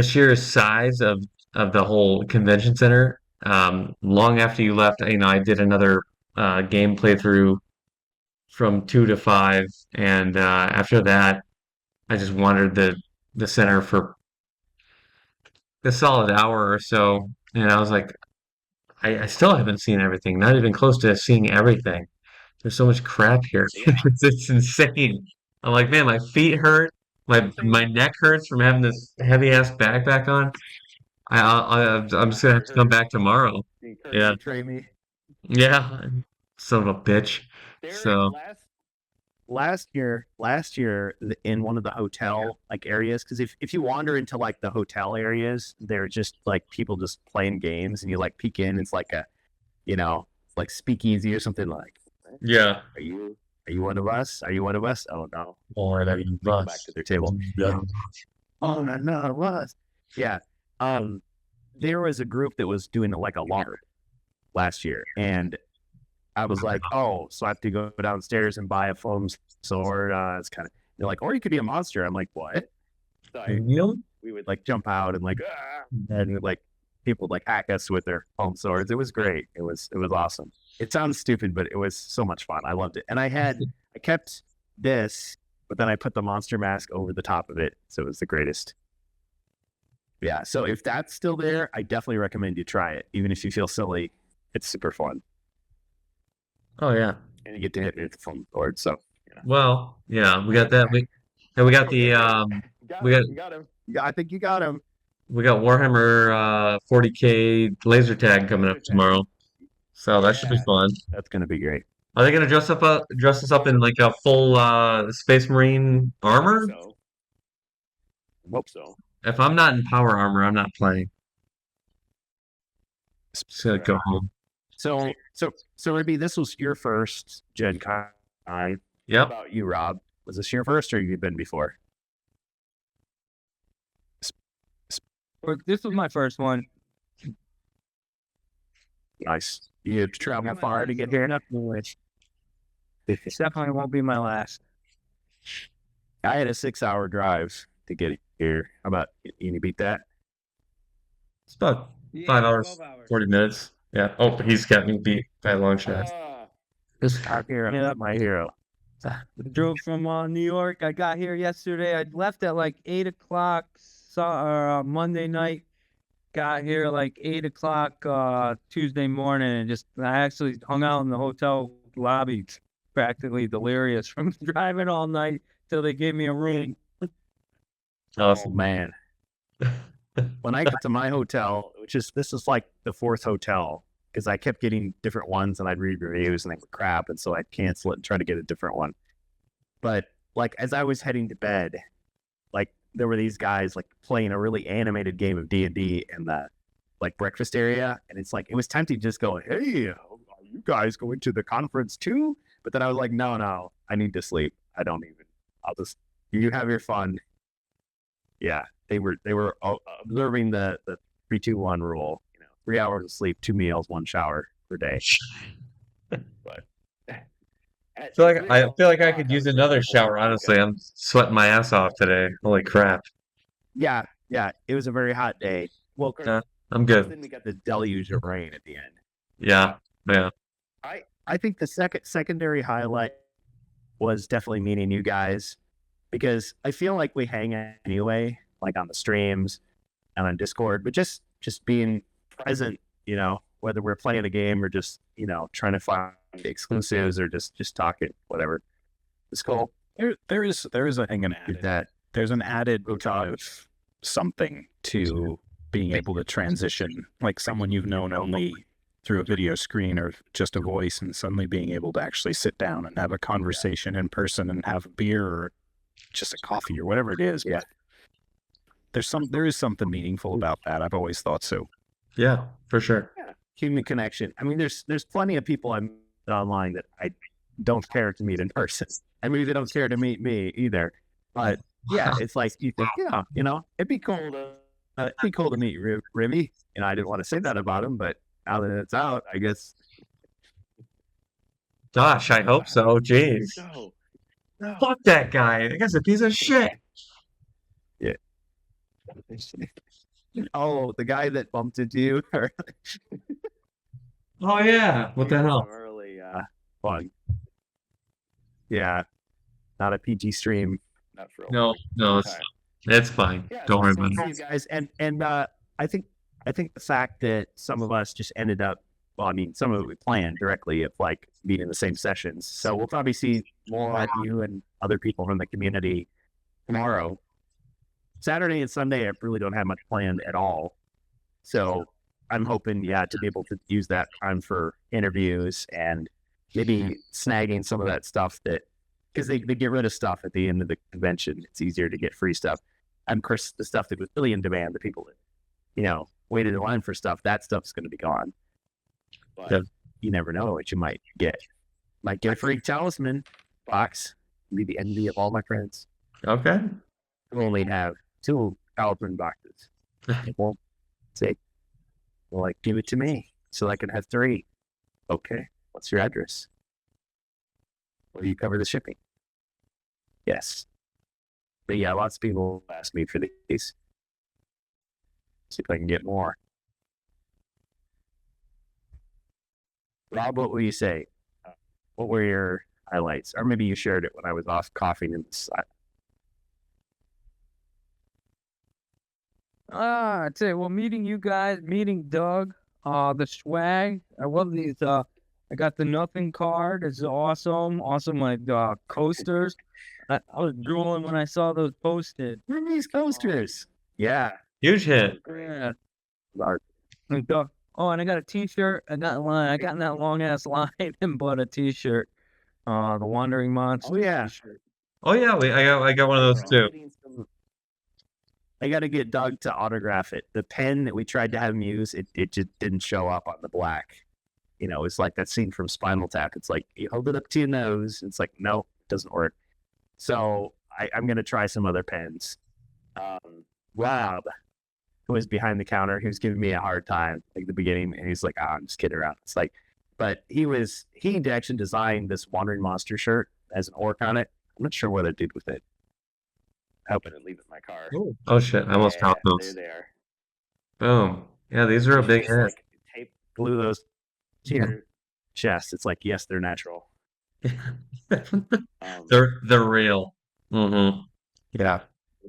sheer size of the whole convention center. Long after you left, I did another game playthrough from 2 to 5, and after that, I just wandered the center for a solid hour or so, and I was like, I still haven't seen everything, not even close to seeing everything. There's so much crap here. It's insane. I'm like, man, my feet hurt. My neck hurts from having this heavy ass backpack on. I'm just gonna have to come back tomorrow. Yeah. Betray me. Yeah, son of a bitch. So Last year in one of the hotel like areas, because if you wander into like the hotel areas, they're just like people just playing games, and you like peek in. It's like a, you know, like speakeasy or something. Like, yeah. Are you one of us? Are you one of us? Oh no. Or that you Go back to their table. Yeah. Oh no, it was. Yeah. There was a group that was doing like a LARP last year, and I was like, oh, so I have to go downstairs and buy a foam sword. It's kind of, they're like, or you could be a monster. I'm like, what? So we would like jump out and like, and like people like hack us with their foam swords. It was great. It was awesome. It sounds stupid, but it was so much fun. I loved it. And I kept this, but then I put the monster mask over the top of it, so it was the greatest. Yeah. So if that's still there, I definitely recommend you try it. Even if you feel silly, it's super fun, Oh yeah. and you get to hit me with the foam sword. So Well, yeah, we got that. We got the we got you got him. Yeah, I think you got him. we got Warhammer 40K laser tag coming up tomorrow. So that should be Yeah. fun. That's gonna be great. Are they gonna dress us up in like a full Space Marine armor? So, hope so. If I'm not in power armor, I'm not playing. Just gonna go home. So, Ruby, this was your first Gen Con. How Yep. about you, Rob? Was this your first, or you been before? This was my first one. Nice. You had to travel far to get here. It definitely won't be my last. I had a 6-hour drive to get here. How about you beat that? It's about 5 hours, 40 minutes. Yeah. Oh, but he's got me beat by a long shot. This our hero, Yeah. my hero. Drove from New York. I got here yesterday. I left at like 8 o'clock Monday night. Got here like 8 o'clock Tuesday morning, and I actually hung out in the hotel lobby, practically delirious from driving all night till they gave me a room. Oh Awesome. man. When I got to my hotel, this is like the 4th hotel, because I kept getting different ones and I'd read reviews and they were crap, and so I'd cancel it and try to get a different one. But like as I was heading to bed, like there were these guys like playing a really animated game of D&D in the like breakfast area, and it's like it was tempting to just go, "Hey, are you guys going to the conference too?" But then I was like, "No, I need to sleep. You have your fun." Yeah, they were observing the 3-2-1 rule. 3 hours of sleep, 2 meals, 1 shower per day. But I feel like I could use another shower, honestly. I'm sweating my ass off today. Holy crap. yeah, it was a very hot day. Well, Yeah, I'm good. then we got the deluge of rain at the end. Yeah. I think the secondary highlight was definitely meeting you guys, because I feel like we hang out anyway, like on the streams and on Discord, but just being present, whether we're playing a game or just, trying to find exclusives or just talking, whatever. It's cool. There is I think there's an added of something to being able to transition, like someone you've known only through a video screen or just a voice, and suddenly being able to actually sit down and have a conversation in person and have a beer or just a coffee or whatever it is. Yeah. But there is something meaningful about that. I've always thought so. Yeah, for sure. Human connection. I mean, there's plenty of people I met online that I don't care to meet in person, and maybe they don't care to meet me either. But yeah, it's like you think, it'd be cool to meet Remy. I didn't want to say that about him, but now that it's out, I guess. Gosh, I hope so. Jeez. No. Fuck that guy. That guy's a piece of shit. Yeah. Oh, the guy that bumped into you. Oh yeah. What the hell? Early fun. Yeah. Not a PG stream. Not for No, it's fine. Don't worry about it. You guys, and I think the fact that some of us just ended up, some of it we planned directly of like being in the same sessions. So we'll probably see more of you and other people from the community tomorrow. Saturday and Sunday, I really don't have much planned at all. So I'm hoping, to be able to use that time for interviews and maybe snagging some of that stuff because they get rid of stuff at the end of the convention. It's easier to get free stuff. And of course, the stuff that was really in demand, the people that, waited in line for stuff, that stuff's going to be gone. But you never know what you might get. Might get a free talisman box. Be the envy of all my friends. Okay. Who only have 2 talisman boxes. Well, say, give it to me so I can have 3. Okay. What's your address? Will you cover the shipping? Yes. But yeah, lots of people ask me for these. See if I can get more. Rob, what will you say? What were your highlights? Or maybe you shared it when I was off coughing in the side. I'd say, well, meeting you guys, meeting Doug, the swag. I love these. I got the nothing card. It's awesome. Awesome, like coasters. I was drooling when I saw those posted. What are these coasters? Yeah. Huge hit. Yeah. Large. And Doug. Oh, and I got a T-shirt. I got in that long ass line and bought a T-shirt. The Wandering Monster. Oh, yeah. T-shirt. Oh yeah, I got one of those too. I got to get Doug to autograph it. The pen that we tried to have him use, it just didn't show up on the black. You know, it's like that scene from Spinal Tap. It's like, you hold it up to your nose. It's like, no, it doesn't work. So I'm going to try some other pens. Rob, who was behind the counter, he was giving me a hard time like the beginning. And he's like, I'm just kidding around. It's like, but he actually designed this Wandering Monster shirt as an orc on it. I'm not sure what I did with it. I hope I didn't leave it in my car. Oh shit, I almost dropped There those. they are. Boom. Yeah, these are a big Just, hit. like, tape, glue those to your chest. It's like, yes, they're natural. They're real. Mm-hmm. Yeah.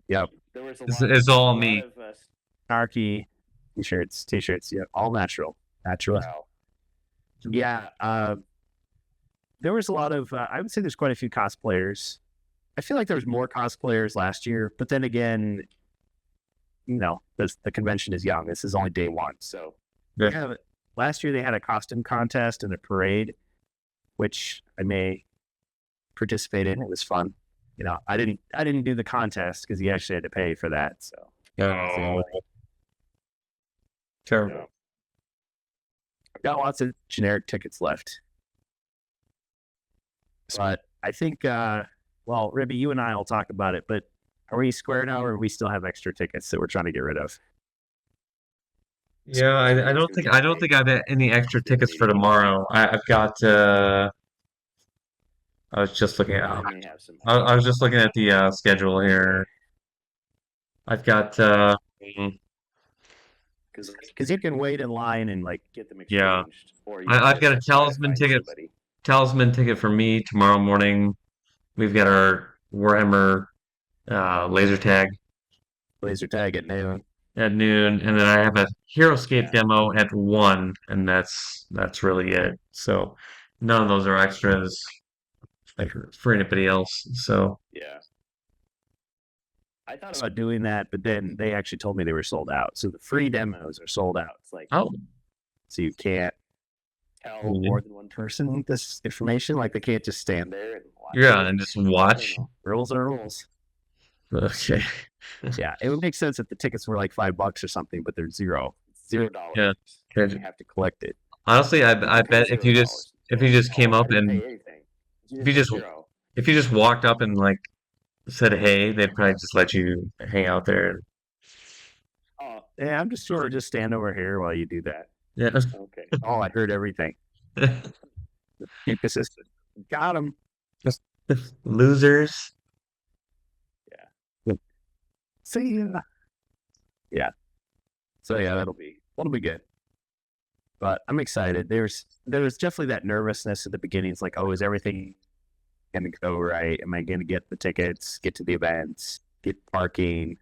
Yep. There was It's all me. of snarky t-shirts. Yeah, all natural. Natural. Yeah. There was a lot of. I would say there's quite a few cosplayers. I feel like there was more cosplayers last year, but then again, you know, the convention is young. This is only day one, so Yeah. last year they had a costume contest and a parade, which I may participate in. It was fun. You know, I didn't do the contest because you actually had to pay for that. So Oh. Terrible. I've got lots of generic tickets left, but I think, well, Ribby, you and I will talk about it. But are we square now, or do we still have extra tickets that we're trying to get rid of? Yeah, I don't think I've had any extra tickets for tomorrow. I've got I was just looking at We may have some. I was just looking at the schedule here. I've got Because you can wait in line and like get them exchanged. Yeah. Or I've got a talisman ticket for me tomorrow morning. We've got our Warhammer laser tag laser tag at noon. at noon, and then I have a HeroScape demo at 1, and that's really it. So none of those are extras like for anybody else. So Yeah. I thought about doing that, but then they actually told me they were sold out. So the free demos are sold out. It's like, oh, so you can't tell Mhm. more than one person this information. Like they can't just stand there and watch. yeah, it. and just I don't watch. know. Rules are rules. Okay. Yeah, it would make sense if the tickets were like $5 or something, but they're $0. Yeah. You have to collect it. Honestly, I bet if you just came up and if you just walked up and like said hey, they'd probably just let you hang out there. Yeah, I'm just sort of just stand over here while you do that. Yeah. Okay. Oh, I heard everything. Keep consistent. Got him. Losers. See ya. Yeah. So yeah, that'll be good. But I'm excited. There's definitely that nervousness at the beginning. It's like, oh, is everything gonna go right? Am I gonna get the tickets, get to the events, get parking?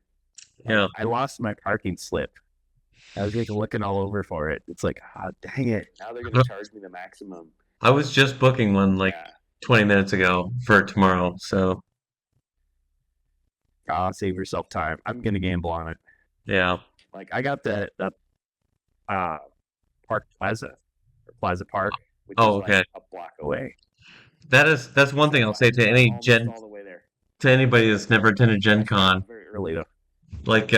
Yeah. I lost my parking slip. I was like looking all over for it. It's like, oh, dang it. Now they're gonna charge me the maximum. I was just booking one like 20 minutes ago for tomorrow, so Save yourself time. I'm gonna gamble on it. yeah. Like I got the Park Plaza or Plaza Park, which Oh, is okay. like a block away. That's one thing I'll say to any All the way there. to anybody that's never attended GenCon. Very early though. Like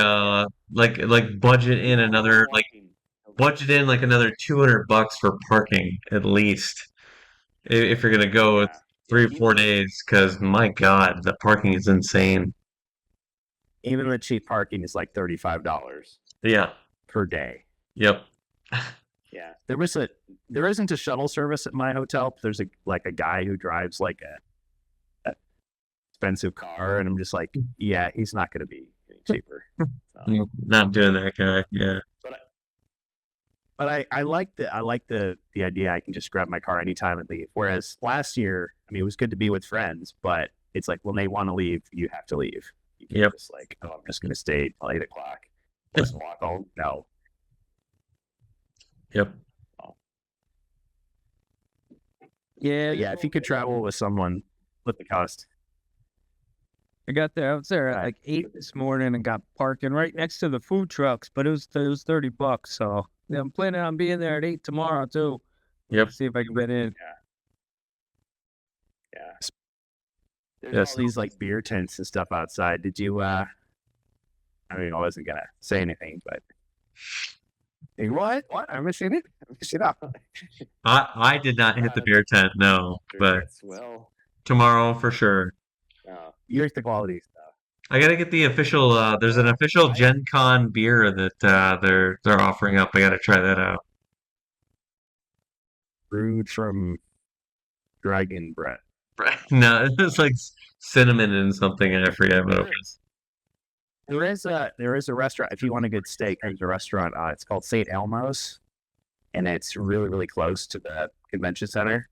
budget in like another $200 for parking at least if you're gonna go 3 or 4 days, because my God, the parking is insane. Even the cheap parking is like $35 Yeah. per day. Yep. Yeah, there isn't a shuttle service at my hotel. But there's a guy who drives like a expensive car, and I'm just like, yeah, he's not going to be any cheaper. So, Not doing that guy. Yeah. But I like the idea I can just grab my car anytime and leave. Whereas last year, I mean, it was good to be with friends, but it's like when they want to leave, you have to leave. You can't Yep. just like, oh, I'm just going to stay till 8:00. Just walk home. No. Yep. Yeah, Yeah, if you could travel with someone, split the cost. I got there. I was there at like 8 this morning and got parking right next to the food trucks, but it was $30. So yeah, I'm planning on being there at 8 tomorrow too. Yep. See if I can get in. Yeah. There's all these like beer tents and stuff outside. Did you? I mean, I wasn't gonna say anything, but hey, what? I'm missing it. I'm missing out. I did not hit the beer tent, no, but Well, tomorrow for sure. here's the quality stuff. I gotta get the official. There's an official GenCon beer that they're offering up. I gotta try that out. Brewed from dragon breath. No, it's like cinnamon and something. I forget what it was. There is a restaurant. If you want a good steak, there's a restaurant. It's called St. Elmo's, and it's really, really close to the convention center.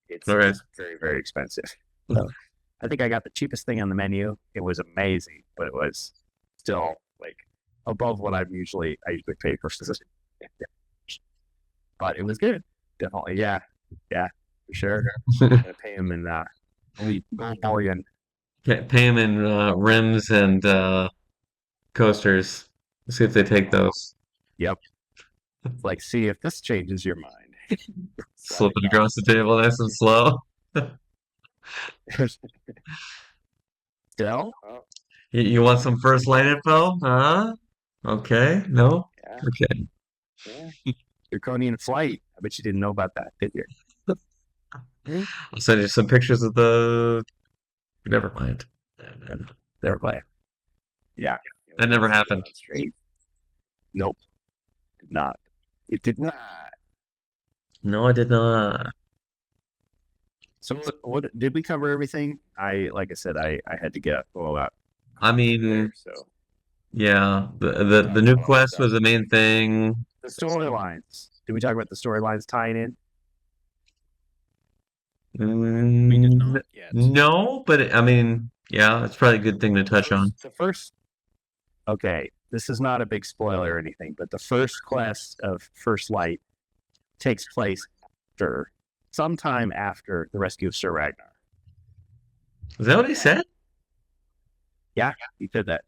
It's Okay. very, very expensive. So I think I got the cheapest thing on the menu. It was amazing, but it was still like above what I usually pay for. But it was good. Definitely, yeah, for sure. I'm gonna pay him in Bullion. Pay them in rims and coasters. See if they take those. Yep. Like, see if this changes your mind. Slip it across the table nice and slow. Still? You want some first light info? Huh? Okay. No? Yeah. Okay. Yeah. Draconian flight. I bet you didn't know about that, did you? I'll send you some pictures of the. Never mind. They're playing. Yeah. That never happened. Straight. Nope. Did not. It did not. No, I did not. So what did we cover everything? Like I said, I had to get all out. I mean, So yeah, the new quest was the main thing. the storylines. Did we talk about the storylines tying in? We did Mm, not yet. no, but I mean, yeah, it's probably a good thing to touch on. The first. Okay, this is not a big spoiler or anything, but the first quest of First Light takes place sometime after the rescue of Sir Ragnar. Is that what he said? He did that.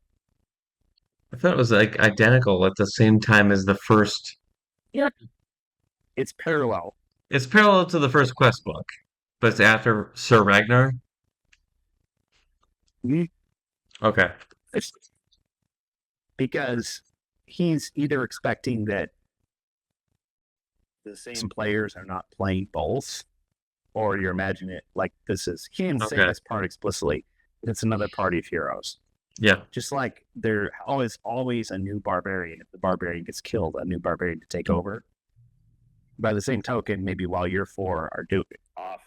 I thought it was like identical at the same time as the first. It's parallel. It's parallel to the first quest book, but it's after Sir Ragnar. Mhm. Okay. It's because he's either expecting that the same players are not playing both, or you're imagining it like this is. He didn't say Okay. this part explicitly. It's another party of heroes. Yeah. Just like there always a new barbarian. If the barbarian gets killed, a new barbarian to take over. By the same token, maybe while your four are doing off,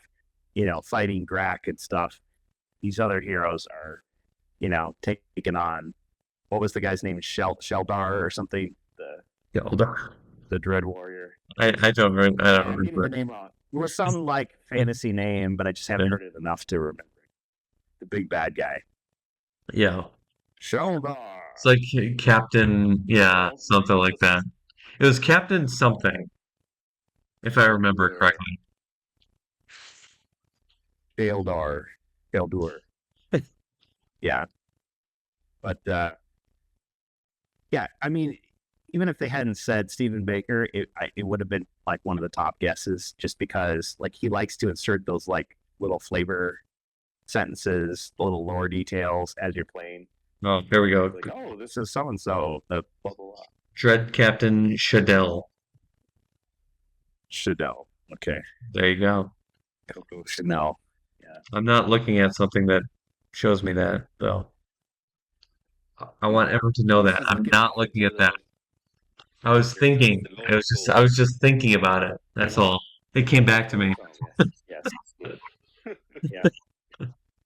fighting Grak and stuff, these other heroes are, taking on. What was the guy's name? Sheldar or something? Yeah. Hold on. The Dread Warrior. I don't remember. I don't I'm getting the remember. name wrong. It was some like fantasy name, but I just haven't heard it enough to remember. The big bad guy. Yeah. Sheldar. It's like Captain, yeah, something like that. It was Captain something, if I remember correctly. Sheldar. Yeah. But yeah, I mean, even if they hadn't said Stephen Baker, it would have been like one of the top guesses, just because like he likes to insert those like little flavor sentences, little lore details as you're playing. Oh, here we go. Like, oh, this is so and so. The blah blah blah. Dread Captain Shadell. Chanel. Okay. There you go. Coco Chanel. I'm not looking at something that shows me that, though. I want everyone to know that. I'm not looking at that. I was thinking. I was just thinking about it. That's all. It came back to me. Yes. Yeah.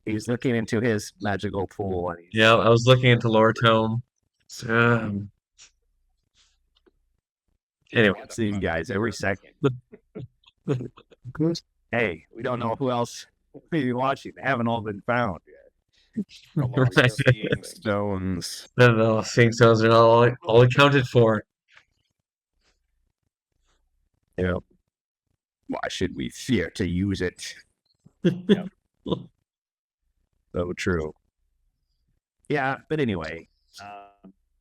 He's looking into his magical pool. And Yeah, I was looking into Lore Tome. Anyway, Watch these guys every second. Hey, we don't know who else may be watching. They haven't all been found yet. Seeing stones. the seeing stones are all accounted for. Why should we fear to use it? So true. Yeah, but anyway,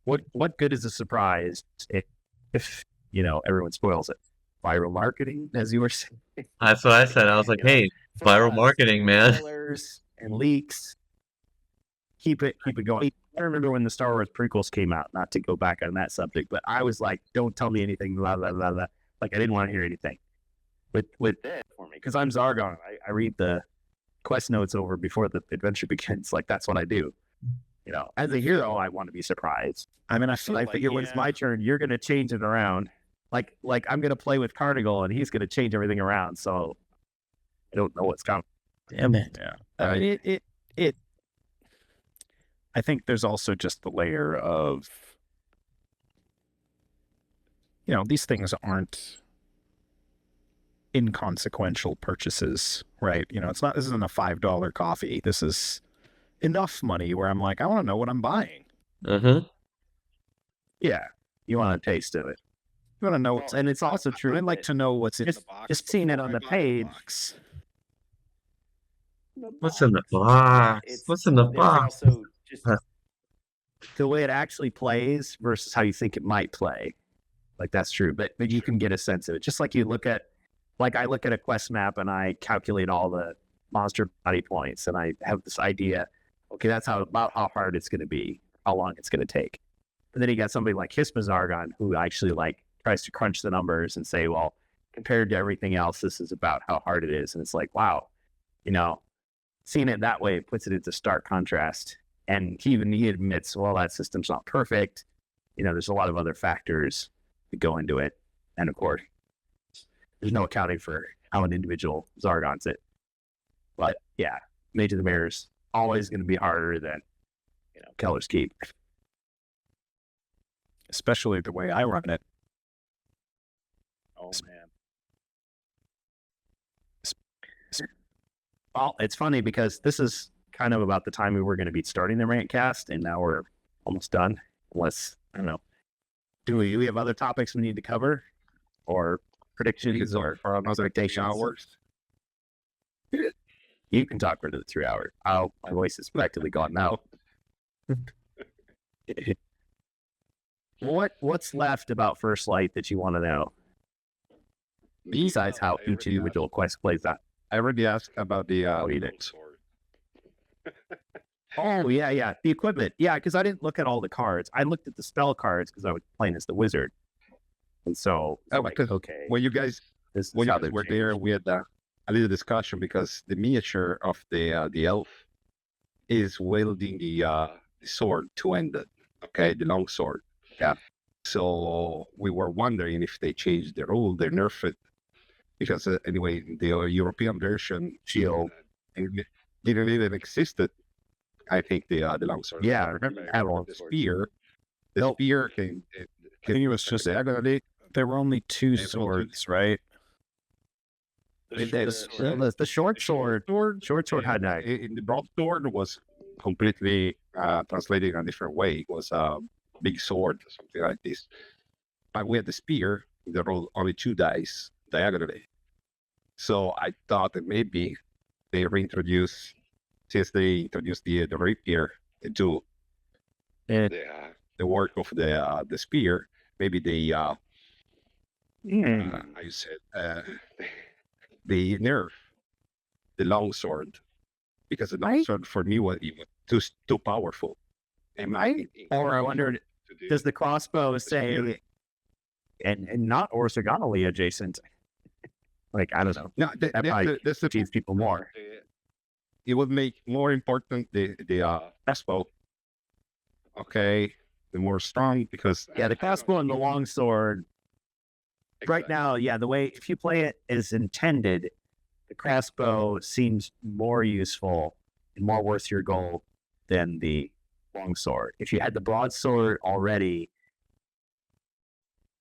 what good is a surprise if everyone spoils it? Viral marketing, as you were saying. That's what I said. I was like, hey, viral marketing, man. Spoilers and leaks. Keep it going. I remember when the Star Wars prequels came out, not to go back on that subject, but I was like, don't tell me anything, blah, blah, blah, blah. Like, I didn't want to hear anything. With it for me, because I'm Zargon. I read the quest notes over before the adventure begins. Like, that's what I do. As a hero, I want to be surprised. I mean, I figure when it's my turn, you're going to change it around. Like I'm going to play with Cardigal, and he's going to change everything around. So I don't know what's coming. Damn it. Yeah. I mean, I think there's also just the layer of, these things aren't inconsequential purchases, right? This isn't a $5 coffee. This is enough money where I'm like, I want to know what I'm buying. Yeah. You want a taste of it. You want to know And it's also true. I'd like to know what's in the box. Just seeing it on the page. What's in the box? What's in the box? Also just the way it actually plays versus how you think it might play. Like, that's true. But you can get a sense of it. Just like I look at a quest map and I calculate all the monster body points and I have this idea, okay, that's about how hard it's going to be, how long it's going to take. But then you got somebody like Hismazargon who actually tries to crunch the numbers and say, well, compared to everything else, this is about how hard it is. And it's like, wow, seeing it that way puts it into stark contrast. And he admits, well, that system's not perfect. There's a lot of other factors that go into it. And of course, there's no accounting for how an individual Zargon's it. But yeah, Mage of the Mirror's always going to be harder than, Keller's Keep. Especially the way I run it. Oh, man. Well, it's funny because this is kind of about the time we were going to be starting the rant cast, and now we're almost done. Unless, I don't know. Do we have other topics we need to cover? Or predictions or another expectations? hours? You can talk for another 3 hours. My voice is practically gone now. What's left about First Light that you want to know? Besides how each individual quest plays out. I already asked about the sword. Oh, yeah. The equipment. Yeah, because I didn't look at all the cards. I looked at the spell cards because I was playing as the wizard. And so, okay. When you guys were changed. there, we had a little discussion because the miniature of the elf is wielding the sword two-handed, okay, the long sword. Yeah. So we were wondering if they changed the rule, they nerfed it. Because anyway, the European version shield didn't even existed. I think the longsword. Yeah, I remember the spear. The spear came. I think it was just there were only two swords, right? The short sword. Short sword had that. In the broadsword was completely translated in a different way. It was a big sword, something like this. But we had the spear. There were only 2 dice diagonally. So I thought that maybe they reintroduced, since they introduced the rapier into the work of the spear, maybe they I said the nerf the longsword, because the longsword for me was even too powerful. Or I wondered, does the crossbow say and not orthogonally adjacent? Like, I don't know. No, that's the teach people more. It would make more important the crossbow. Okay, the more strong, because the crossbow and the longsword. Right now, the way if you play it as intended, the crossbow seems more useful and more worth your gold than the longsword. If you had the broadsword already,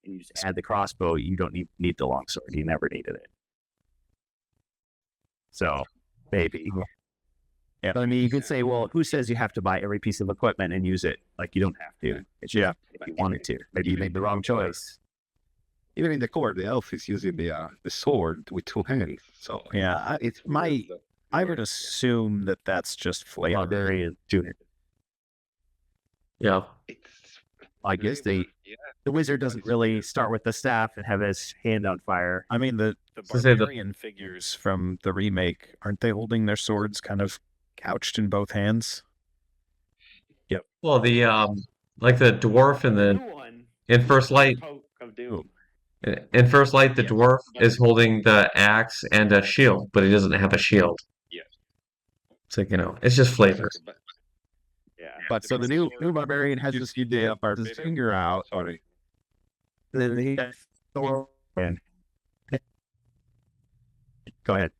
and you just add the crossbow, you don't need the longsword. You never needed it. So, maybe. Yeah. But I mean, you could say, well, who says you have to buy every piece of equipment and use it? Like, you don't have to. It's just if you wanted to. Maybe you made the wrong choice. Even in the core, the elf is using the sword with 2 hands. So Yeah, it's I would assume that that's just flavor. Barbarian doing it. Yeah. I guess the wizard doesn't really start with the staff and have his hand on fire. I mean, the So say the- barbarian figures from the remake, aren't they holding their swords kind of couched in both hands? Well, the like the dwarf in First Light. Of Doom. In First Light, the dwarf is holding the axe and a shield, but he doesn't have a shield. Yes. So it's just flavor. Yeah. But so the new barbarian has his finger out. Sorry. Then he has Thor and go ahead.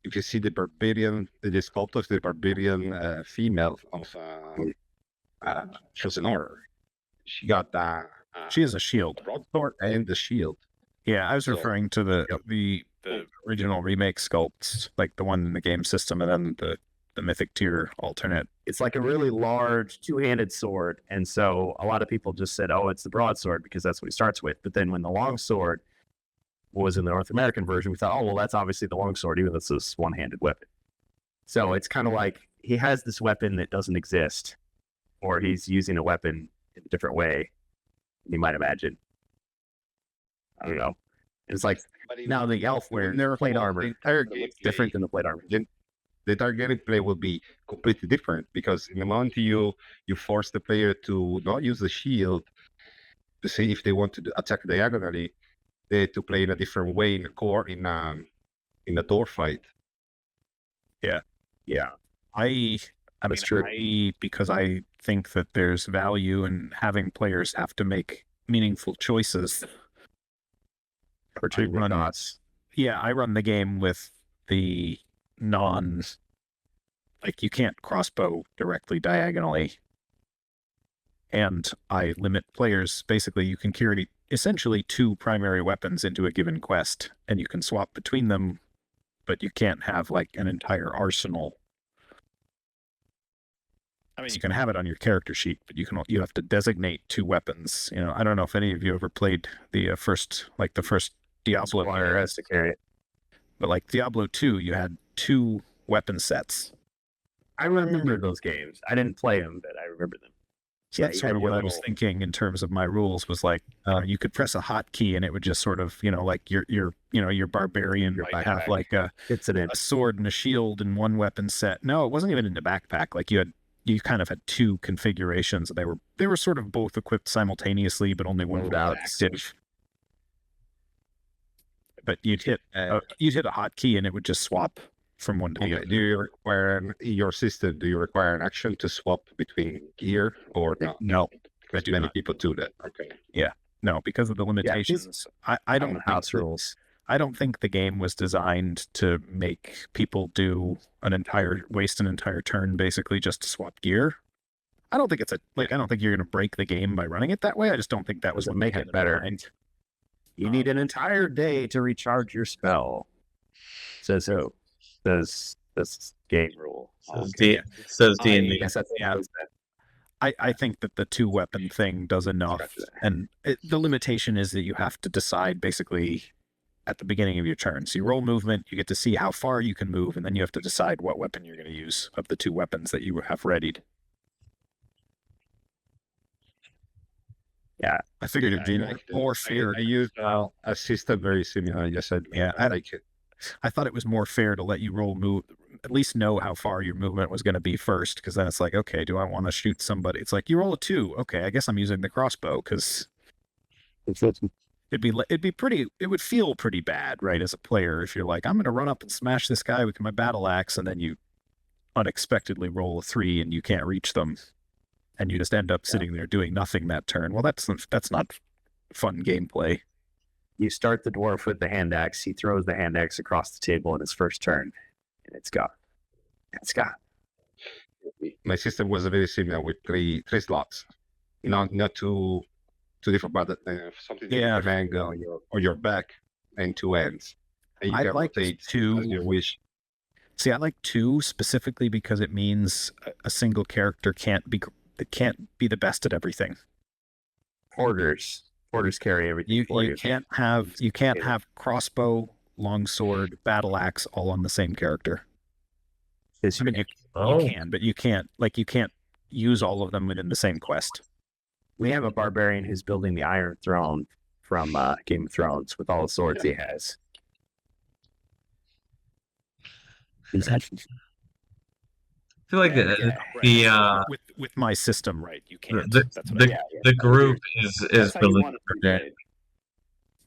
If you see the barbarian, the sculpt of the barbarian female of Chosen Order, she got the She has a shield. broadsword and the shield. Yeah, I was So- referring to the original remake sculpts, like the one in the game system, and then the mythic tier alternate. It's like a really large two-handed sword, and so a lot of people just said, "Oh, it's the broadsword," because that's what he starts with. But then when the longsword was in the North American version, we thought, "Oh, well, that's obviously the longsword, even though it's this one-handed weapon." So it's kind of like he has this weapon that doesn't exist, or he's using a weapon in a different way. You might imagine. I don't know. It's like now the elf wears plate armor. The entire game It's different than the plate armor. the targeted play will be completely different because in the moment you force the player to not use the shield to see if they want to attack diagonally, they to play in a different way in the core in a door fight. Yeah, I That's mean, true. because I think that there's value in having players have to make meaningful choices. Particularly knots. Yeah, I run the game with the like you can't crossbow directly diagonally. And I limit players. Basically, you can carry essentially 2 primary weapons into a given quest, and you can swap between them, but you can't have like an entire arsenal. I mean, you can have it on your character sheet, but you have to designate 2 weapons. I don't know if any of you ever played the first Diablo, Squire has to carry it. but like Diablo 2, you had 2 weapon sets. I remember those games. I didn't play them, but I remember them. So that's you sort had of your what I was little- thinking in terms of my rules was like you could press a hotkey and it would just sort of like your barbarian might have like a Fits it in. sword and a shield in one weapon set. No, it wasn't even in the backpack. Like you kind of had 2 configurations. They were sort of both equipped simultaneously, but only one was active. But you'd hit a hotkey and it would just swap from one to the Okay. other. Do you require in your system? Do you require an action to swap between gear or not? No, Because do many not. people do that. Okay. No, because of the limitations. I don't think house that- rules. I don't think the game was designed to make people do waste an entire turn basically just to swap gear. I don't think I don't think you're going to break the game by running it that way. I just don't think that was Doesn't what make they it had in better. mind. You need an entire day to recharge your spell. Says who? Says this game rule. Says D&D. Yes, that's I think that the 2 weapon thing does enough. Scratch that. And the limitation is that you have to decide basically at the beginning of your turn. So you roll movement, you get to see how far you can move, and then you have to decide what weapon you're going to use of the 2 weapons that you have readied. Yeah. I figured it'd be more fair. I use a system very similar. I said, Yeah, I like it. I thought it was more fair to let you at least know how far your movement was going to be first, because then it's like, okay, do I want to shoot somebody? It's like you roll a 2. Okay, I guess I'm using the crossbow because it would feel pretty bad, right, as a player if you're like, I'm going to run up and smash this guy with my battle axe, and then you unexpectedly roll a 3 and you can't reach them, and you just end up sitting there doing nothing that turn. Well, that's not fun gameplay. You start the dwarf with the hand axe. He throws the hand axe across the table in his first turn, and it's gone. It's gone. My system was very similar with three slots. Not 2 two different buttons, something different angle on your back and two ends. And you I'd can like rotate two. as you wish. See, I like two specifically because it means a single character can't be the best at everything. Porters carry everything. You can't have crossbow, longsword, battle axe all on the same character. I mean, you can, but you can't use all of them within the same quest. We have a barbarian who's building the Iron Throne from Game of Thrones with all the swords he has. I feel like With my system, right? You can't. the group is building.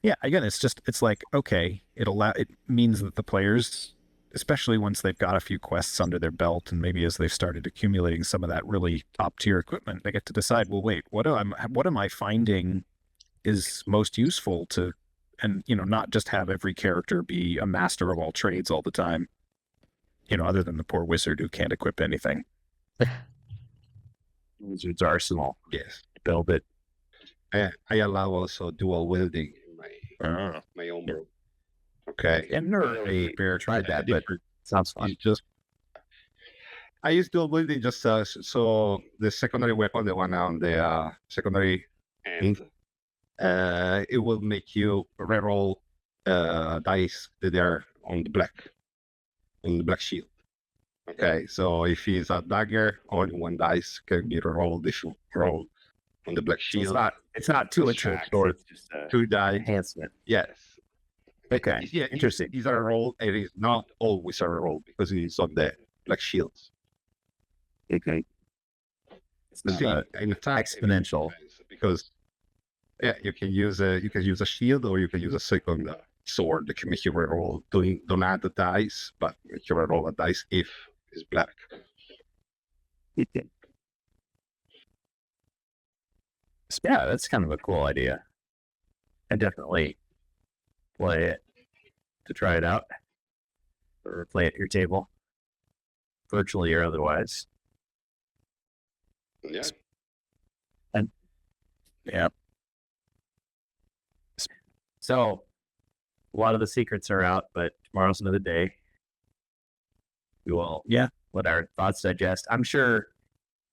Yeah, again, it's like, okay, it means that the players, especially once they've got a few quests under their belt and maybe as they've started accumulating some of that really top tier equipment, they get to decide, well, wait, what am I finding is most useful to, and not just have every character be a master of all trades all the time, other than the poor wizard who can't equip anything. Wizard's arsenal. Yes. Build it. I allow also dual wielding in my own brew. Okay. I've never really tried that, but sounds fun. I use dual wielding just so the secondary weapon, the one on the secondary end, it will make you reroll dice that are on the black shield. Okay, so if it's a dagger, only one dice can be rolled. If you roll on the black shield, So it's not two attacks. It's just two die enhancement. Yes. Okay. Yeah, Interesting. It's a roll. It is not always a roll because it is on the black shields. Okay. It's not In attack, exponential. Because you can use a shield or you can use a second sword that can make you reroll. Don't add the dice, but make you reroll a dice if it's black. Yeah, that's kind of a cool idea. I definitely play it to try it out, or play at your table, virtually or otherwise. Yeah. Yeah. So, a lot of the secrets are out, but tomorrow's another day. We will, let our thoughts digest. I'm sure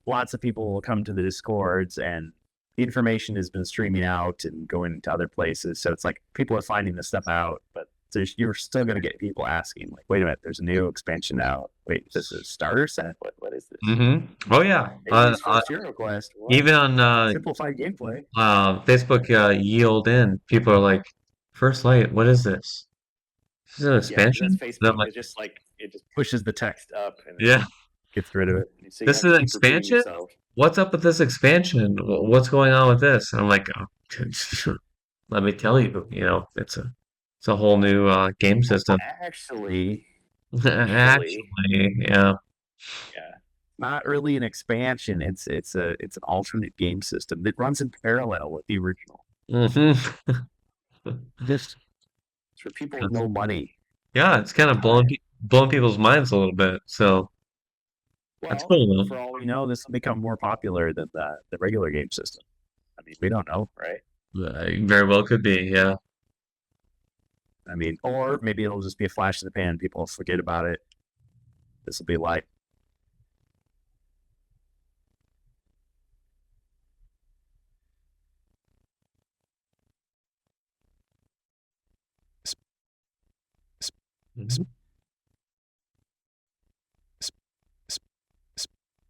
lots of people will come to the Discords, and the information has been streaming out and going to other places. So it's like people are finding this stuff out, but you're still going to get people asking, like, wait a minute, there's a new expansion out. Wait, this is a starter set? What is this? Mm-hmm. Oh, yeah. Hero Quest. Even on simplified gameplay. Facebook, Yield In, people are like, First Light, what is this? This is an expansion? That's And I'm Facebook. like, It just pushes the text up and yeah. gets rid of it. So This is an expansion? What's up with this expansion? What's going on with this? And I'm like, oh, let me tell you, it's a whole new game system. Actually, Actually, yeah. not really an expansion. It's an alternate game system that runs in parallel with the original. Mm-hmm. Just for people with no money. Yeah, it's kind of blowing people's minds a little bit. So that's cool though. For all we know, this will become more popular than the regular game system. I mean, we don't know, right? Very well could be, yeah. I mean, or maybe it'll just be a flash in the pan. People will forget about it. This will be light.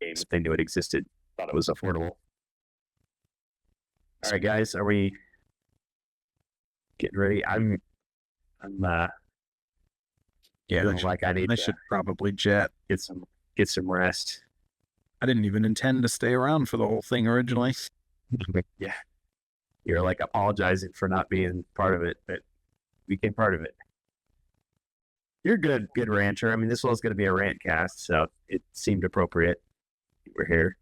Games, if they knew it existed, thought it was affordable. All right, guys, are we getting ready? I'm feeling like I need. I should probably jet. Get some rest. I didn't even intend to stay around for the whole thing originally. Yeah, you're like apologizing for not being part of it, but we became part of it. You're good rancher. I mean, this was going to be a rant cast, so it seemed appropriate. We're here.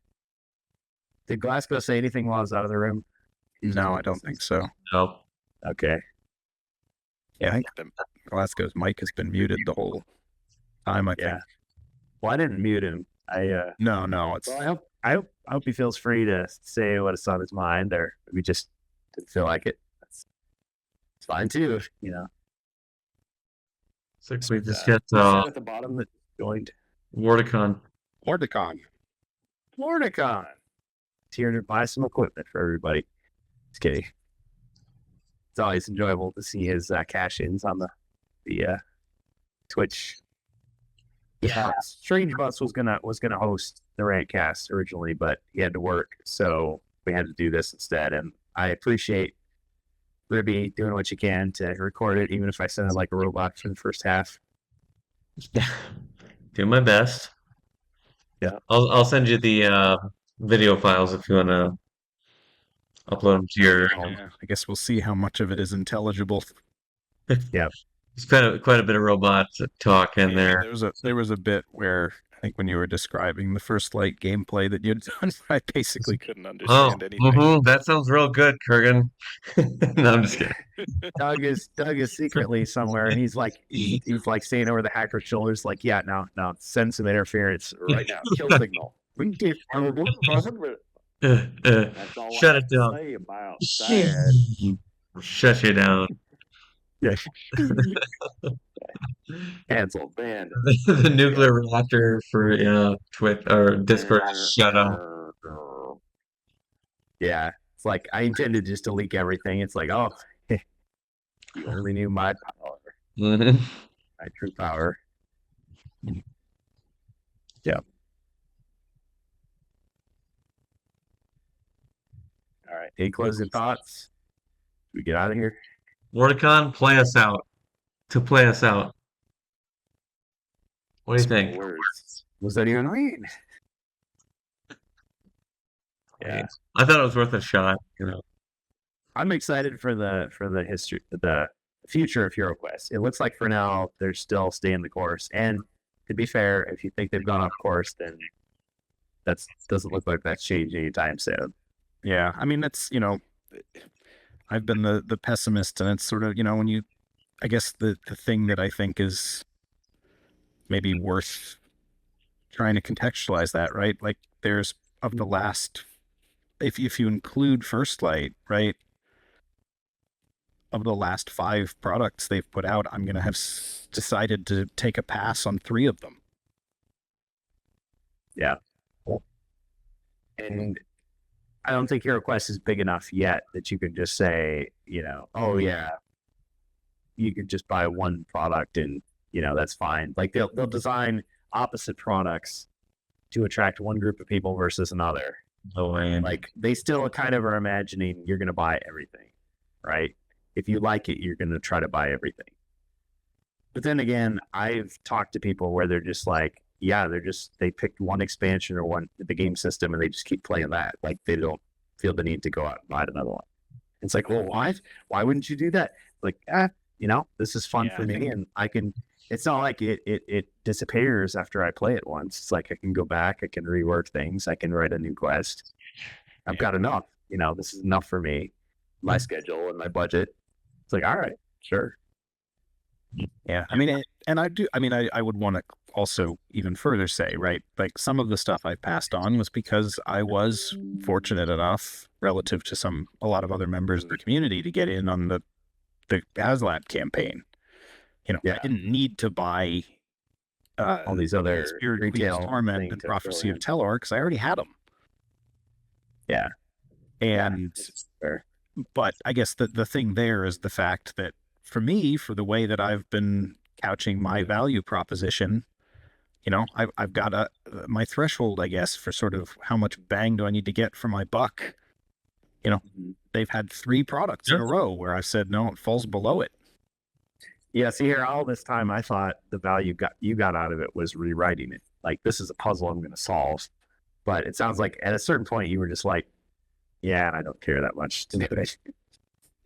Did Glasgow say anything while I was out of the room? No, I don't think so. No. Okay. Yeah, I think Glasgow's mic has been muted the whole time. I think. Well, I didn't mute him. No, it's. Well, I hope he feels free to say what's on his mind, or maybe just Didn't feel like it. It's fine too, So we just Said got at the bottom that joined Wordicon. Mordecon. FloridaCon. It's here to buy some equipment for everybody. Just kidding. It's always enjoyable to see his cash-ins on the Twitch. Yeah, Strange Bus was gonna host the Rantcast originally, but he had to work, so we had to do this instead. And I appreciate Libby doing what you can to record it, even if I sounded like a robot for the first half. Do my best. Yeah. I'll send you the video files if you want to upload them to your. Yeah, I guess we'll see how much of it is intelligible. It's quite a bit of robot talk in there. There was a bit where I think when you were describing the First Light gameplay that you'd done, I basically couldn't understand anything. That sounds real good, Kurgan. No, I'm just kidding. Doug is secretly somewhere, and he's like staying over the hacker's shoulders, like, yeah, no, send some interference right now, kill signal. We can Shut it down. Shut you down. Yeah. Canceled, banned. The nuclear reactor for Twitch or Discord. Shut up. Yeah, it's like I intended just to leak everything. It's like, oh, you only knew my power, my true power. Yeah. All right. Any closing thoughts? We get out of here. Wordicon, play us out. To play us out. What do you think? Words. Was that even mean? Yeah, I thought it was worth a shot. I'm excited for the history, the future of HeroQuest. It looks like for now they're still staying the course. And to be fair, if you think they've gone off course, then that doesn't look like that's changing anytime soon. Yeah, I mean that's I've been the pessimist, and it's sort of when you, I guess the thing that I think is maybe worth trying to contextualize that, right? Like there's of the last, if you include First Light, right? Of the last 5 products they've put out, I'm going to have decided to take a pass on 3 of them. Yeah. And I don't think HeroQuest is big enough yet that you could just say, oh yeah, you could just buy one product and, that's fine. Like they'll design opposite products to attract one group of people versus another. Oh, man. Like they still kind of are imagining you're going to buy everything, right? If you like it, you're going to try to buy everything. But then again, I've talked to people where they're just like, yeah, they picked one expansion or the game system and they just keep playing that. Like they don't feel the need to go out and buy another one. It's like, well, why wouldn't you do that? Like, this is fun for me, and I can. It's not like it disappears after I play it once. It's like I can go back, I can rework things, I can write a new quest. I've got enough. This is enough for me, my schedule and my budget. It's like, all right, sure. Yeah, I mean, I would want to also even further say, right, like some of the stuff I passed on was because I was fortunate enough, relative to a lot of other members of the community, to get in on the Aslat campaign. I didn't need to buy all these other Spirit retail Queen's Torment and Prophecy of Telor because I already had them. Yeah, and but I guess the thing there is the fact that for me, for the way that I've been couching my value proposition, I've got my threshold, I guess, for sort of how much bang do I need to get for my buck. They've had 3 products in a row where I said, no, it falls below it. Yeah, see here, all this time I thought the value you got out of it was rewriting it. Like, this is a puzzle I'm going to solve. But it sounds like at a certain point you were just like, yeah, I don't care that much to do it.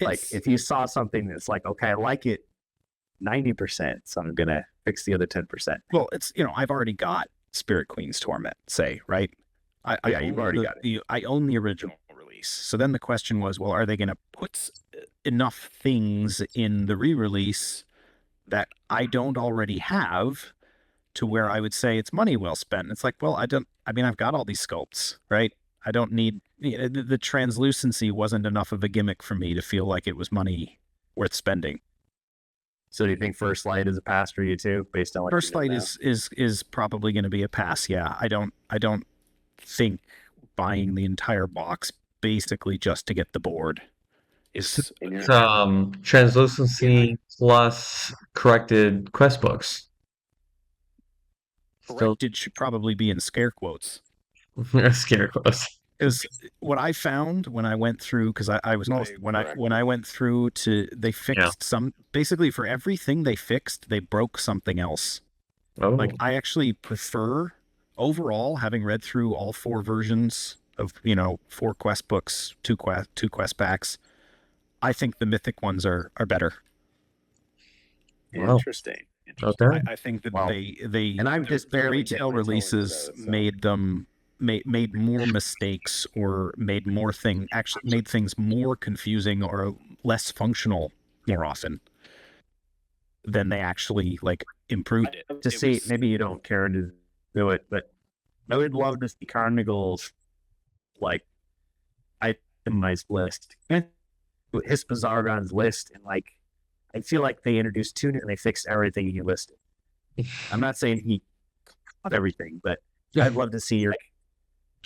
Like, if you saw something that's like, okay, I like it 90%, so I'm going to fix the other 10%. Well, it's, I've already got Spirit Queen's Torment, say, right? You've already got it. I own the original release. So then the question was, well, are they going to put enough things in the re-release that I don't already have to where I would say it's money well spent? And it's like, well, I've got all these sculpts, right? I don't need, the translucency wasn't enough of a gimmick for me to feel like it was money worth spending. So do you think First Light is a pass for you too, based on what First you know Light now? is probably going to be a pass. Yeah, I don't think buying the entire box basically just to get the board is. It's translucency plus corrected quest books. Still Corrected should probably be in scare quotes. scarecrows. Because what I found when I went through, because I was when I went through to, they fixed some, basically for everything they fixed, they broke something else. Oh, Like I actually prefer overall, having read through all 4 versions of 4 quest books, 2 quest packs. I think the mythic ones are better. Wow. Interesting. Okay. I think that Wow. they And I'm just barely retail getting my toe into releases those, so. made them made more mistakes or made things more confusing or less functional more often than they actually like improved it. To see, maybe you don't care to do it, but I would love to see Carnival's like itemized list. His Zargon's list, and like I feel like they introduced Tuna and they fixed everything he listed. I'm not saying he caught everything, but I'd love to see your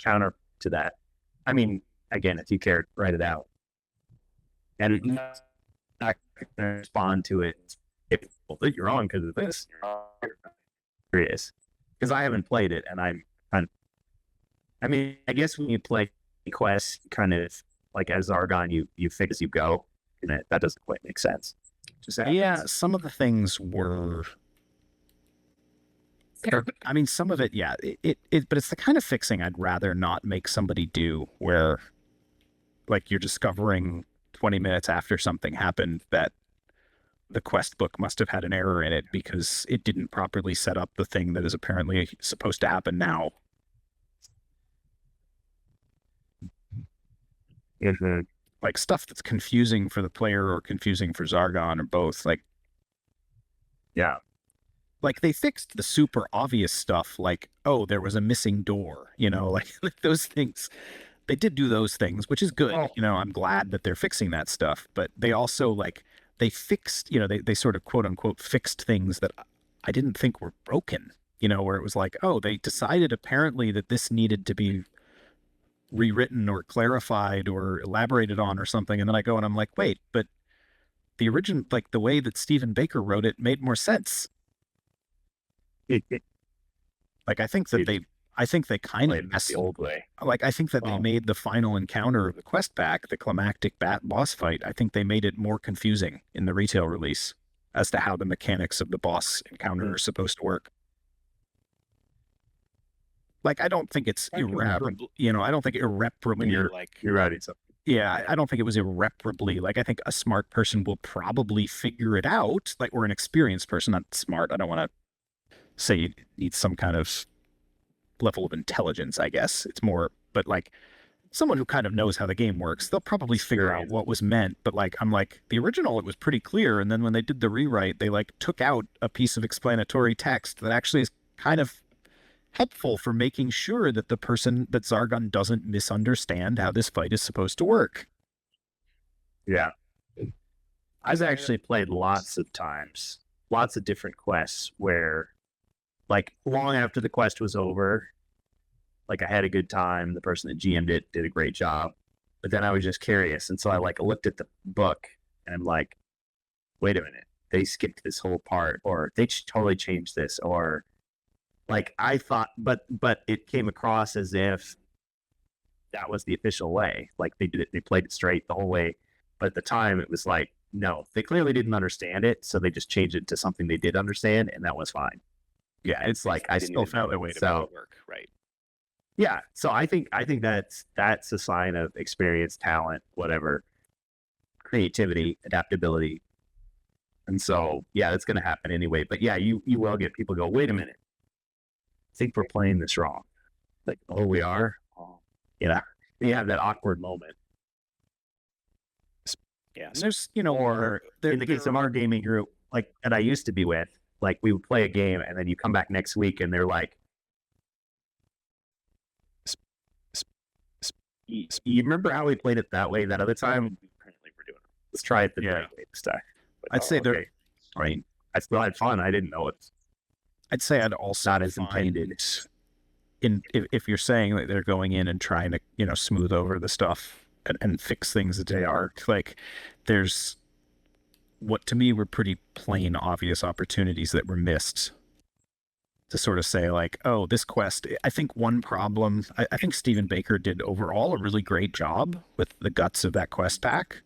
counter to that. I mean, again, if you care, write it out. And not going to respond to it. If you're wrong because of this, you're curious. Because I haven't played it, and I'm kind of. I mean, I guess when you play quests, kind of like as Zargon, you fix as you go, and that doesn't quite make sense. Yeah, some of the things were. I mean, some of it, yeah. But it's the kind of fixing I'd rather not make somebody do, where, like, you're discovering 20 minutes after something happened that the quest book must have had an error in it because it didn't properly set up the thing that is apparently supposed to happen now. Mm-hmm. Like stuff that's confusing for the player or confusing for Zargon or both. Like, Yeah. Like they fixed the super obvious stuff, like, oh, there was a missing door, like those things. They did do those things, which is good. I'm glad that they're fixing that stuff. But they also they fixed, they sort of quote unquote fixed things that I didn't think were broken, where it was like, oh, they decided apparently that this needed to be rewritten or clarified or elaborated on or something. And then I go and I'm like, wait, but the original, like the way that Stephen Baker wrote it made more sense. Like I think they kind of messed the old way. Like I think that they made the final encounter of the quest pack, the climactic boss fight. I think they made it more confusing in the retail release as to how the mechanics of the boss encounter are supposed to work. Like I don't think it's irreparable. I don't think irreparably. You're writing something. Yeah, I don't think it was irreparably. Like I think a smart person will probably figure it out. Like, or an experienced person, not smart. I don't want to say you need some kind of level of intelligence, I guess. It's more, but like someone who kind of knows how the game works, they'll probably figure out what was meant. But like, I'm like, the original, it was pretty clear. And then when they did the rewrite, they like took out a piece of explanatory text that actually is kind of helpful for making sure that that Zargon doesn't misunderstand how this fight is supposed to work. Yeah. I've actually played lots of times, lots of different quests where like long after the quest was over, like I had a good time. The person that GM'd it did a great job, but then I was just curious. And so I like looked at the book and I'm like, wait a minute, they skipped this whole part, or they totally changed this, or like I thought, but it came across as if that was the official way. Like they did it, they played it straight the whole way. But at the time it was like, no, they clearly didn't understand it. So they just changed it to something they did understand, and that was fine. Yeah, it's like I still found a way to make it work, right? Yeah, so I think that's a sign of experience, talent, whatever, creativity, adaptability, and so yeah, that's going to happen anyway. But yeah, you will get people go, wait a minute, I think we're playing this wrong. Like, oh, we are. Yeah, you have that awkward moment. Yeah, there's or in the case of our gaming group, like that I used to be with. Like we would play a game and then you come back next week and they're like, You remember how we played it that way that other time? Apparently we're doing it. Let's try it the right way this time. But, I'd say they're. I mean, I still had fun. I didn't know it's I'd say I'd also not as find intended. if you're saying that they're going in and trying to smooth over the stuff and fix things that they are, like there's what to me were pretty plain obvious opportunities that were missed to sort of say like, oh, this quest. I think one problem, I think Stephen Baker did overall a really great job with the guts of that quest pack.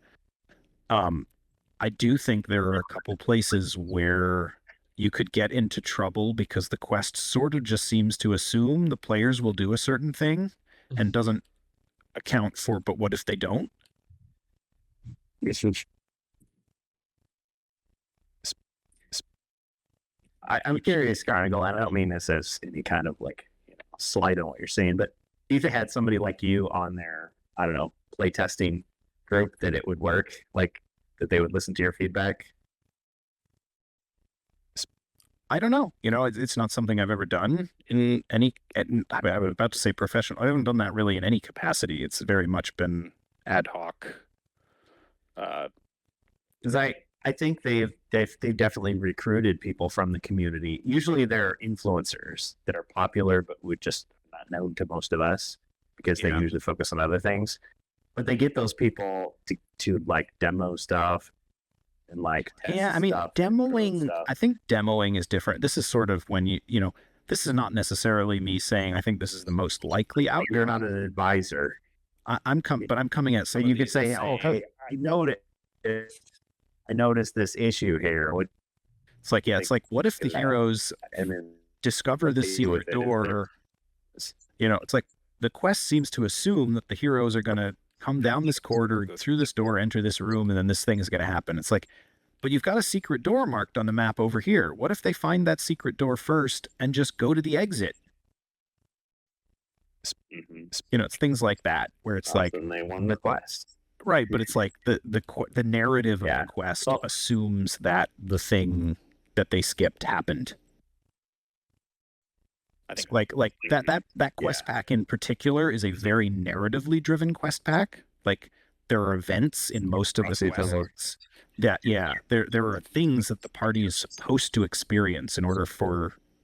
I do think there are a couple places where you could get into trouble because the quest sort of just seems to assume the players will do a certain thing and doesn't account for, but what if they don't? I'm curious, Carnival, and I don't mean this as any kind of like slight on what you're saying, but if you had somebody like you on their, I don't know, playtesting group, that it would work, like that they would listen to your feedback. I don't know. It's not something I've ever done in any. I was about to say professional. I haven't done that really in any capacity. It's very much been ad hoc. Because I think they've definitely recruited people from the community. Usually they're influencers that are popular, but would just not known to most of us because they usually focus on other things. But they get those people to like demo stuff and like test stuff, demoing. stuff. I think demoing is different. This is sort of when this is not necessarily me saying I think this is the most likely outcome. You're not an advisor. but I'm coming at. So you could say, okay, I noticed this issue here. It's like what if the heroes and then discover the secret door? It's like the quest seems to assume that the heroes are going to come down this corridor, go through this door, enter this room, and then this thing is going to happen. It's like, but you've got a secret door marked on the map over here. What if they find that secret door first and just go to the exit? It's things like that where it's like they won the quest. Right, but it's like the narrative of the quest assumes that the thing that they skipped happened. I think like that quest pack in particular is a very narratively driven quest pack. Like there are events in most of the quests that there are things that the party is supposed to experience in order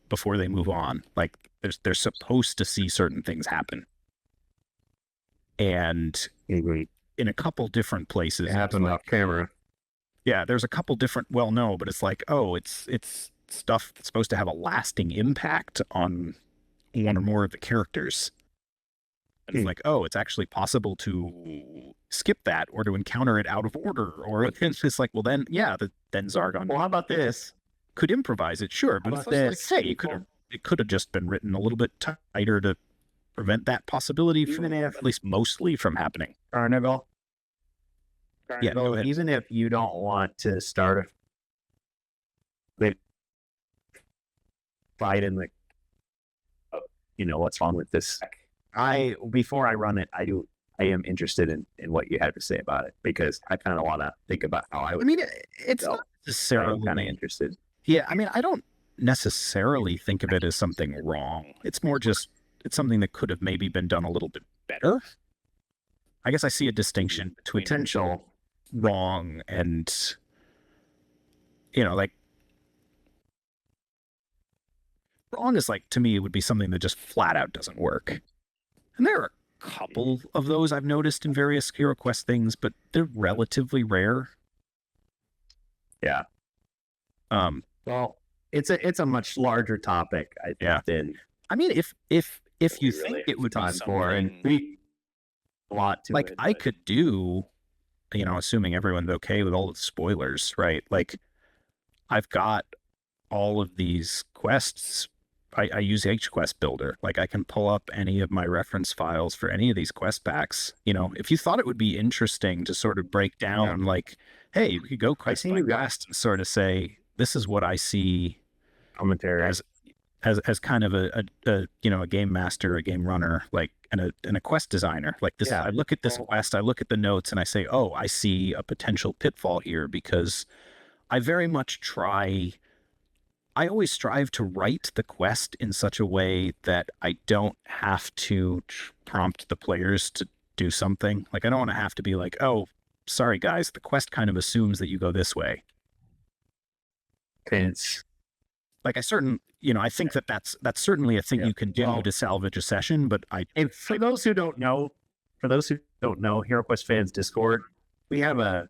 before they move on. Like they're supposed to see certain things happen, and in a couple different places. It happened off camera. Yeah, there's a couple different. Well, no, but it's like, oh, it's stuff that's supposed to have a lasting impact on one or more of the characters. And it's like, oh, it's actually possible to skip that or to encounter it out of order. Or it's just like, well, then, then Zargon. Well, how about this? Could improvise it, sure, but it's like, hey, it could have just been written a little bit tighter to prevent that possibility from, at least mostly, from happening. Carnival. Yeah, go ahead. Even if you don't want to start a fight in the, what's wrong with this? Before I run it, I am interested in what you had to say about it, because I kind of want to think about how I would. I mean, it's not necessarily kind of interested. Yeah, I mean, I don't necessarily think of it as something wrong. It's more just it's something that could have maybe been done a little bit better. I guess I see a distinction between potential wrong and, like, wrong is like, to me, it would be something that just flat out doesn't work. And there are a couple of those I've noticed in various Hero Quest things, but they're relatively rare. Yeah. Well, it's a much larger topic, I think, than. I mean, if you really think it would be time for, and something a lot to like it, I but- could do, assuming everyone's okay with all the spoilers, right? Like, I've got all of these quests. I use HQuest Builder. Like, I can pull up any of my reference files for any of these quest packs. If you thought it would be interesting to sort of break down, like, hey, we could go quest by quest and sort of say, this is what I see commentary as kind of a game master, a game runner, like, and a quest designer. Like this, I look at this quest, I look at the notes, and I say, oh, I see a potential pitfall here, because I very much I always strive to write the quest in such a way that I don't have to prompt the players to do something. Like, I don't want to have to be like, oh, sorry guys, the quest kind of assumes that you go this way. It's Like, I think that's certainly a thing you can do to salvage a session, but and for those who don't know, HeroQuest fans Discord, we have a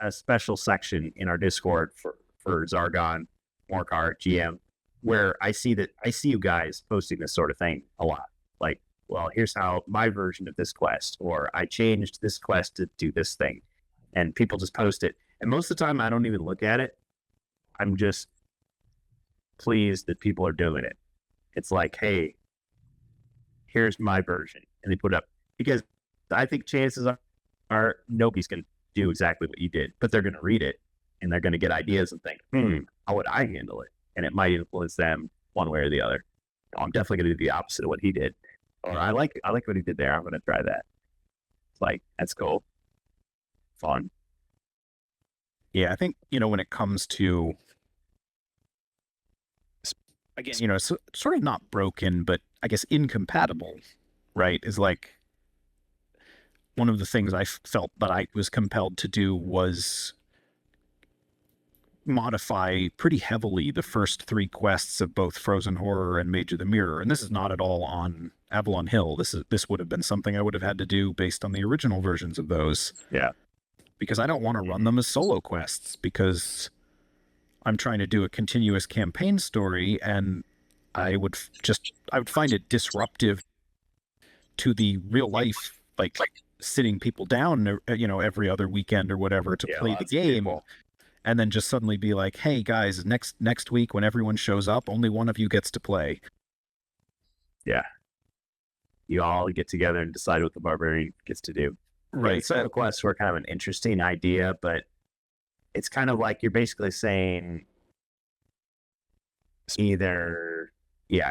special section in our Discord for Zargon, Morkar, GM, where I see you guys posting this sort of thing a lot. Like, well, here's how my version of this quest, or I changed this quest to do this thing, and people just post it. And most of the time, I don't even look at it. I'm just pleased that people are doing it. It's like, hey, here's my version, and they put it up, because I think chances are nobody's going to do exactly what you did, but they're going to read it and they're going to get ideas and think, how would I handle it? And it might influence them one way or the other. I'm definitely going to do the opposite of what he did, or I like what he did there. I'm going to try that. It's like, that's cool, fun. Yeah, I think, when it comes to, again, sort of not broken, but I guess incompatible, right, is like one of the things I felt that I was compelled to do was modify pretty heavily the first 3 quests of both Frozen Horror and Mage of the Mirror. And this is not at all on Avalon Hill. This would have been something I would have had to do based on the original versions of those. Yeah. Because I don't want to run them as solo quests, because I'm trying to do a continuous campaign story, and I would find it disruptive to the real life, like sitting people down, every other weekend or whatever to play the game, and then just suddenly be like, hey guys, next week when everyone shows up, only one of you gets to play. Yeah. You all get together and decide what the barbarian gets to do. Right. Solo quests were kind of an interesting idea, but it's kind of like you're basically saying either, I don't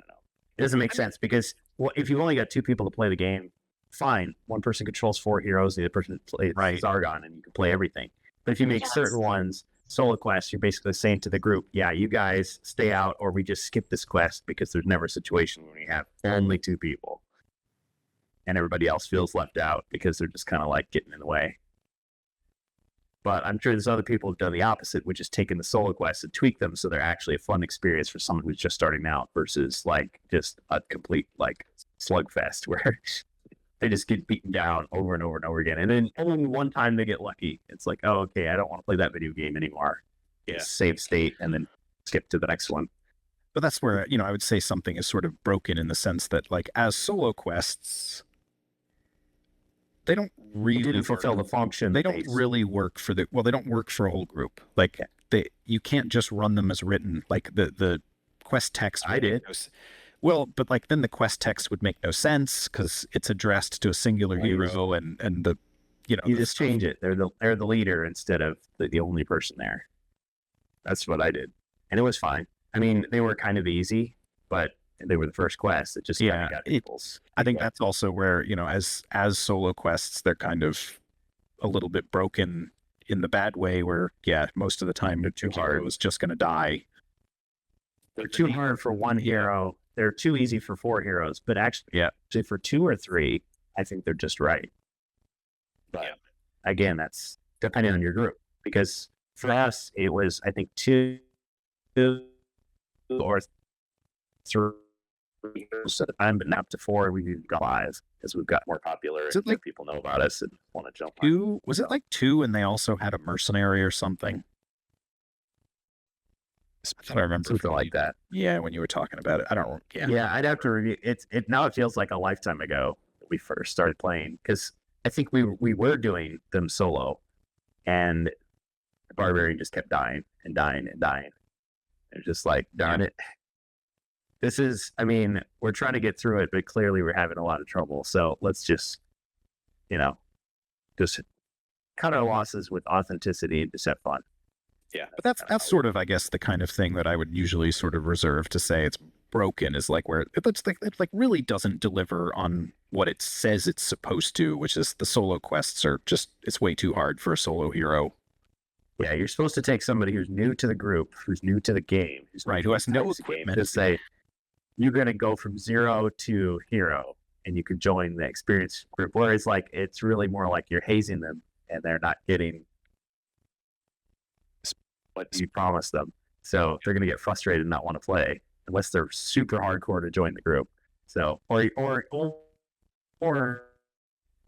know. It doesn't make sense, because if you've only got 2 people to play the game, fine. One person controls 4 heroes, the other person plays Zargon, and you can play everything. But if you make certain ones solo quests, you're basically saying to the group, you guys stay out, or we just skip this quest, because there's never a situation when we have only 2 people. And everybody else feels left out because they're just kind of like getting in the way. But I'm sure there's other people who've done the opposite, which is taking the solo quests and tweak them so they're actually a fun experience for someone who's just starting out, versus like just a complete like slugfest where they just get beaten down over and over and over again. And then only one time they get lucky. It's like, oh, okay, I don't want to play that video game anymore. Save state and then skip to the next one. But that's where, I would say something is sort of broken, in the sense that, like, as solo quests, they don't really fulfill the function. They don't really work for they don't work for a whole group. Like, you can't just run them as written. Like, the quest text. I did. Well, but like then the quest text would make no sense, because it's addressed to a singular hero, and the you just change it. They're the leader instead of the only person there. That's what I did, and it was fine. I mean, they were kind of easy, but they were the first quest. It just got people's. I think that's also where, as solo quests, they're kind of a little bit broken in the bad way, where most of the time they're too hard. Was just going to die. They're too hard for one hero. They're too easy for 4 heroes, but actually for 2 or 3, I think they're just right. But again, that's depending on your group, because for us, it was, I think, 2 or 3 heroes at the time, but now up to 4, we've got 5 because we've got more popular and like people know about us and want to jump on. Was it like 2 and they also had a mercenary or something? I thought I remember something like that. Yeah, when you were talking about it, I don't. Yeah, I'd have to review it. Now it feels like a lifetime ago that we first started playing, because I think we were doing them solo, and the barbarian just kept dying and dying and dying. It's just like, darn it. This is, I mean, we're trying to get through it, but clearly we're having a lot of trouble. So let's just, just cut our losses with authenticity and just have fun. Yeah, but that's sort of, I guess, the kind of thing that I would usually sort of reserve to say it's broken, is like where it really doesn't deliver on what it says it's supposed to, which is the solo quests are just, it's way too hard for a solo hero. Yeah, you're supposed to take somebody who's new to the group, who's new to the game, who has no equipment, to say, you're going to go from 0 to hero, and you can join the experience group. Whereas like it's really more like you're hazing them and they're not getting what you promised them. So they're going to get frustrated and not want to play unless they're super hardcore to join the group. So, or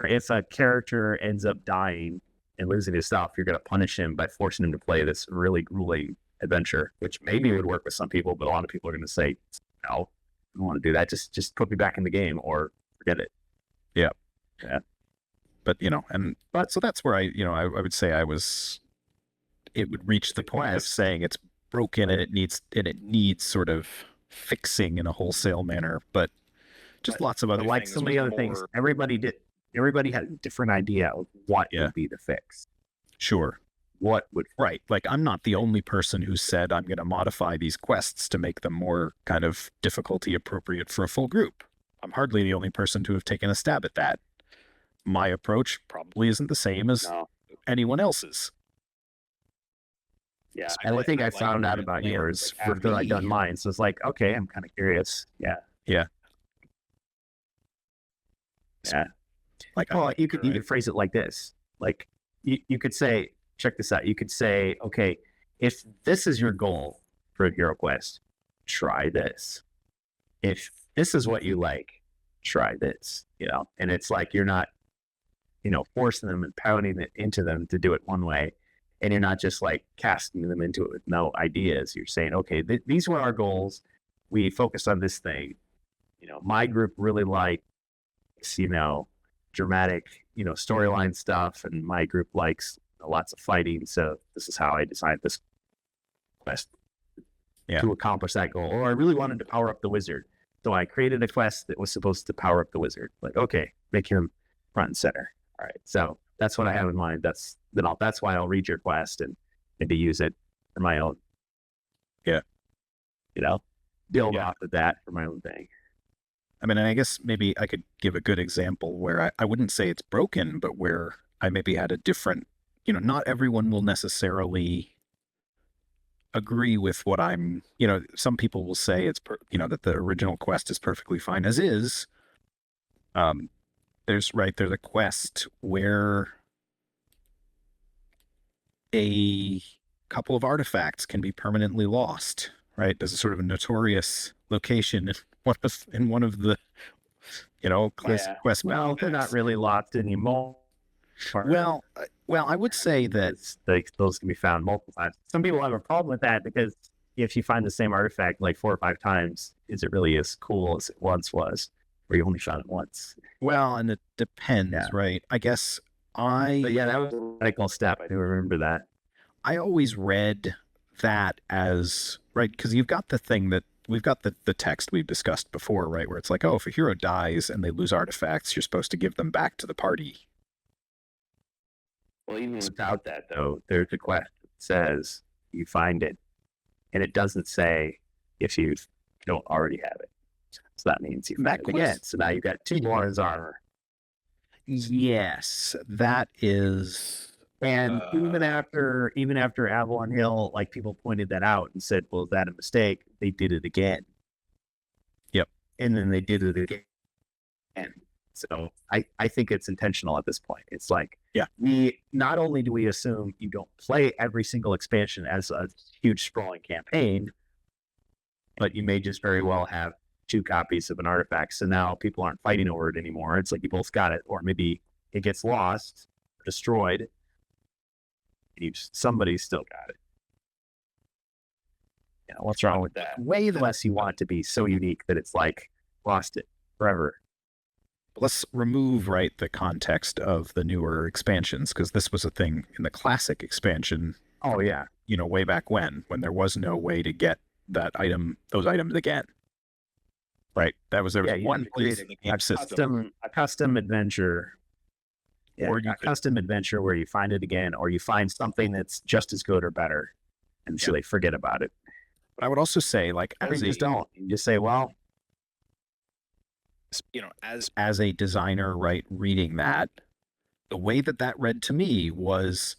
if a character ends up dying and losing his stuff, you're going to punish him by forcing him to play this really grueling adventure, which maybe would work with some people, but a lot of people are going to say, no, I don't want to do that. Just put me back in the game or forget it. Yeah. Yeah. But, but so that's where I would say it would reach the point of saying it's broken and it needs sort of fixing in a wholesale manner, but just lots of other like things. So many other things. Everybody had a different idea of what would be the fix. Sure. What would right. Like I'm not the only person who said I'm going to modify these quests to make them more kind of difficulty appropriate for a full group. I'm hardly the only person to have taken a stab at that. My approach probably isn't the same as anyone else's. Yeah, and I think I found out about yours after I'd done mine. So it's like, okay, I'm kind of curious. Yeah. Yeah. Yeah. Like, you could phrase it like this. Like, you could say, check this out. You could say, okay, if this is your goal for a hero quest, try this. If this is what you like, try this. And it's like you're not, forcing them and pounding it into them to do it one way. And you're not just like casting them into it with no ideas. You're saying, okay, these were our goals. We focused on this thing. My group really likes, dramatic, storyline stuff. And my group likes lots of fighting. So this is how I designed this quest to accomplish that goal. Or I really wanted to power up the wizard. So I created a quest that was supposed to power up the wizard. Like, okay, make him front and center. All right. So that's what I have in mind. That's why I'll read your quest and maybe use it for my own. Yeah. Build off of that for my own thing. I mean, and I guess maybe I could give a good example where I wouldn't say it's broken, but where I maybe had a different, not everyone will necessarily agree with what I'm, some people will say it's, that the original quest is perfectly fine as is. There's a quest where a couple of artifacts can be permanently lost, right? There's a sort of a notorious location in one of the, quest. Well, they're not really lost anymore. Well, I would say that those can be found multiple times. Some people have a problem with that because if you find the same artifact like 4 or 5 times, is it really as cool as it once was, where you only found it once? Well, and it depends, right? I guess But yeah, that was a radical step. I do remember that. I always read that as, right, because you've got the thing that we've got the text we've discussed before, right, where it's like, oh, if a hero dies and they lose artifacts, you're supposed to give them back to the party. Well, even without that, though, there's a quest that says you find it, and it doesn't say if you don't already have it. So that means you find it again. So now you've got 2 more as armor. Yes, that is. And even after Avalon Hill, like people pointed that out and said, well, is that a mistake? They did it again. Yep. And then they did it again. So I think it's intentional at this point. It's like, we not only do we assume you don't play every single expansion as a huge sprawling campaign, but you may just very well have 2 copies of an artifact. So now people aren't fighting over it anymore. It's like you both got it, or maybe it gets lost, destroyed, and somebody's still got it. What's wrong with that? Way less you want it to be so unique that it's like lost it forever. Let's remove, the context of the newer expansions, because this was a thing in the classic expansion. Oh, yeah. Way back when there was no way to get those items again. Right. There was one place in the game system. A custom adventure. Yeah, or a custom adventure where you find it again, or you find something that's just as good or better, and so they forget about it. But I would also say, you just say, well, as a designer, reading that, the way that read to me was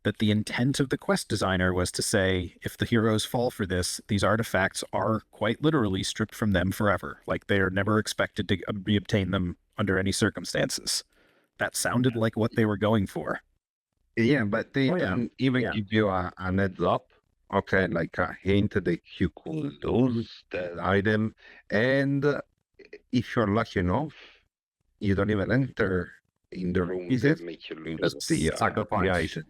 that the intent of the quest designer was to say, if the heroes fall for this, these artifacts are quite literally stripped from them forever. Like they are never expected to reobtain them under any circumstances. That sounded like what they were going for. Yeah, but they even Yeah. give you an heads up, okay, like a hint that you could lose the item, and if you're lucky enough, you don't even enter in the room that make you lose the item.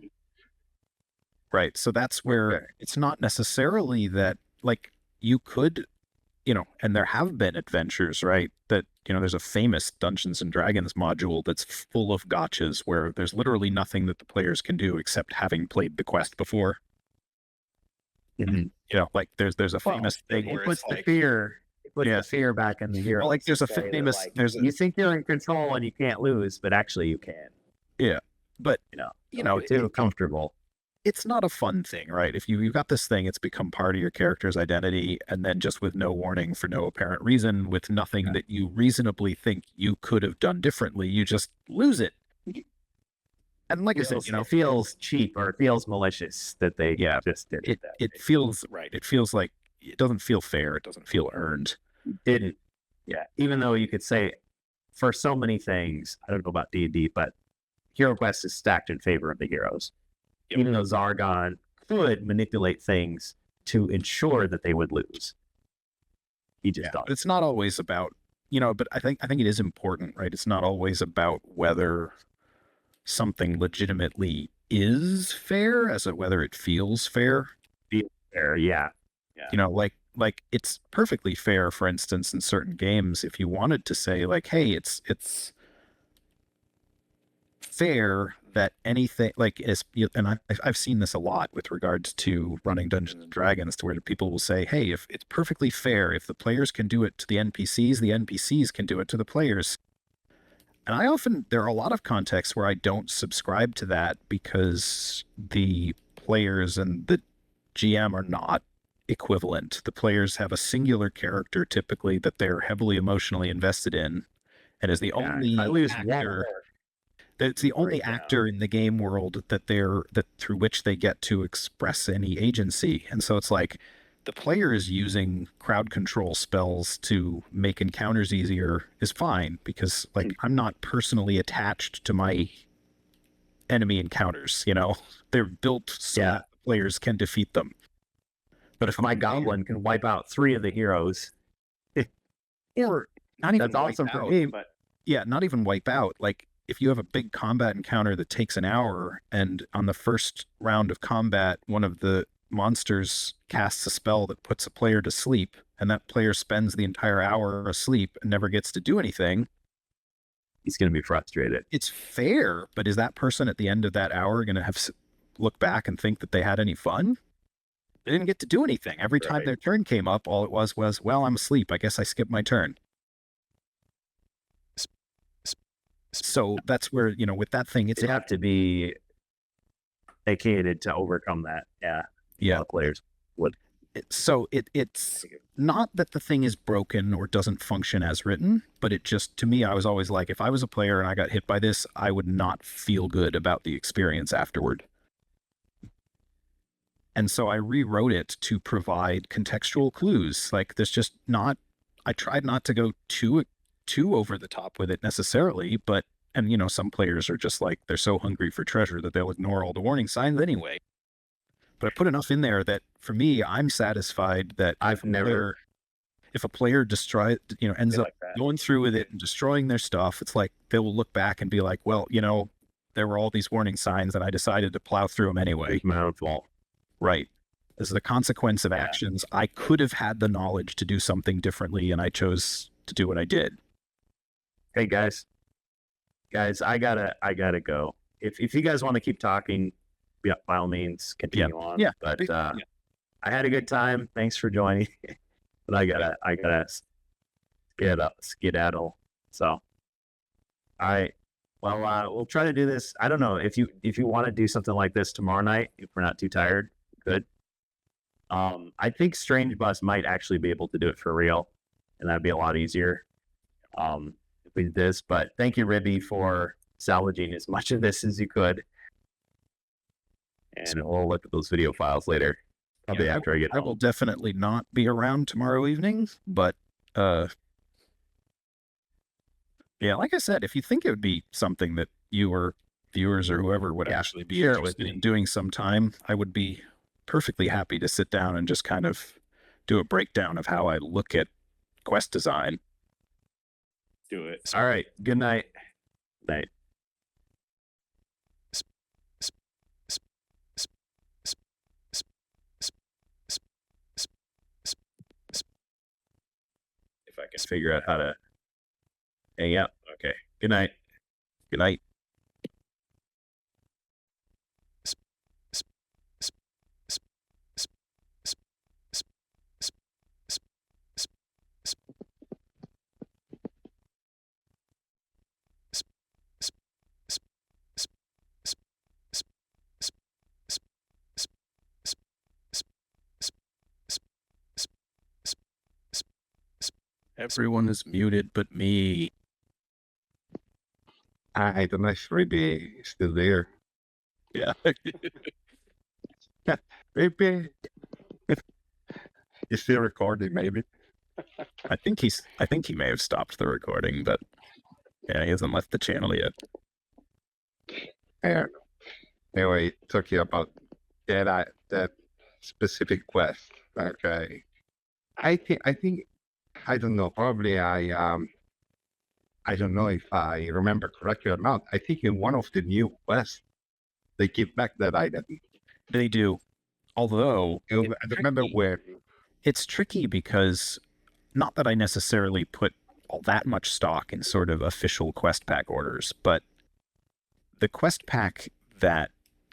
Right. So that's where it's not necessarily that, like, you could, and there have been adventures, right? That, there's a famous Dungeons and Dragons module that's full of gotchas where there's literally nothing that the players can do except having played the quest before. Like there's a famous thing It where puts it's the like, fear. It puts the fear back in the hero. like there's a famous, you think you're in control and you can't lose, but actually you can. but Don't get too comfortable. it's not a fun thing, right? If you've got this thing, it's become part of your character's identity, and then just with no warning for no apparent reason, with nothing that you reasonably think you could have done differently, you just lose it. And like I said, It feels cheap or it feels malicious that they just did it. It feels right. It feels like it doesn't feel fair. It doesn't feel earned. Didn't. Yeah. Even though you could say for so many things, I don't know about D&D, but Hero Quest is stacked in favor of the heroes. Even though Zargon could manipulate things to ensure that they would lose. He just doesn't. It's not always about, but I think it is important, right? It's not always about whether something legitimately is fair as to whether it feels fair. Fair, yeah. Like it's perfectly fair, for instance, in certain games, if you wanted to say like, hey, it's fair that anything like is, and I've seen this a lot with regards to running Dungeons and Dragons, to where people will say, hey, if it's perfectly fair, if the players can do it to the NPCs can do it to the players. And there are a lot of contexts where I don't subscribe to that because the players and the GM are not equivalent. The players have a singular character typically that they're heavily emotionally invested in, and is the only actor. It's the only actor in the game world that through which they get to express any agency. And so it's like the players using crowd control spells to make encounters easier is fine because like I'm not personally attached to my enemy encounters, they're built so that players can defeat them. But if my goblin can wipe out 3 of the heroes, or not even that's awesome for me, but not even wipe out. Like if you have a big combat encounter that takes an hour, and on the first round of combat, one of the monsters casts a spell that puts a player to sleep, and that player spends the entire hour asleep and never gets to do anything, he's going to be frustrated. It's fair, but is that person at the end of that hour going to look back and think that they had any fun? They didn't get to do anything. Every time their turn came up, all it was, well, I'm asleep. I guess I skipped my turn. So that's where, with that thing, it's have to be dedicated to overcome that. Yeah. Players would. So it's not that the thing is broken or doesn't function as written, but it just, to me, I was always like, if I was a player and I got hit by this, I would not feel good about the experience afterward. And so I rewrote it to provide contextual clues. Like there's just not, I tried not to go too over the top with it necessarily, but, and some players are just like, they're so hungry for treasure that they'll ignore all the warning signs anyway. But I put enough in there that for me, I'm satisfied that if a player ends up going through with it and destroying their stuff, it's like they will look back and be like, well, there were all these warning signs and I decided to plow through them anyway. It's my own fault. Right. As the consequence of actions, I could have had the knowledge to do something differently, and I chose to do what I did. Hey guys, I gotta go. If you guys want to keep talking, by all means, continue on. Yeah. But I had a good time. Thanks for joining. But I gotta skedaddle. So, we'll try to do this. I don't know if you want to do something like this tomorrow night, if we're not too tired. Good. I think Strange Bus might actually be able to do it for real, and that'd be a lot easier. If we did this, but thank you, Ribby, for salvaging as much of this as you could. and we'll look at those video files later. Probably after I get I home. will definitely not be around tomorrow evening, but yeah, like I said, if you think it would be something that you or viewers or whoever would actually be share it interested with in me. doing some time, I would be perfectly happy to sit down and just kind of do a breakdown of how I look at quest design. Do it. All right. Good night. Night. If I can Figure out how to hang out. Okay. Good night. Good night. Everyone is muted but me. I don't know if Ruby is still there. Yeah. Ruby. He's still recording, maybe. I think he may have stopped the recording, but yeah, he hasn't left the channel yet. Yeah. Anyway, talking about that specific quest. Okay. I think I don't know. Probably I don't know if I remember correctly or not. I think in one of the new quests they give back that item. They do. Although I don't remember where. it's tricky because not that I necessarily put all that much stock in sort of official quest pack orders, but the quest pack that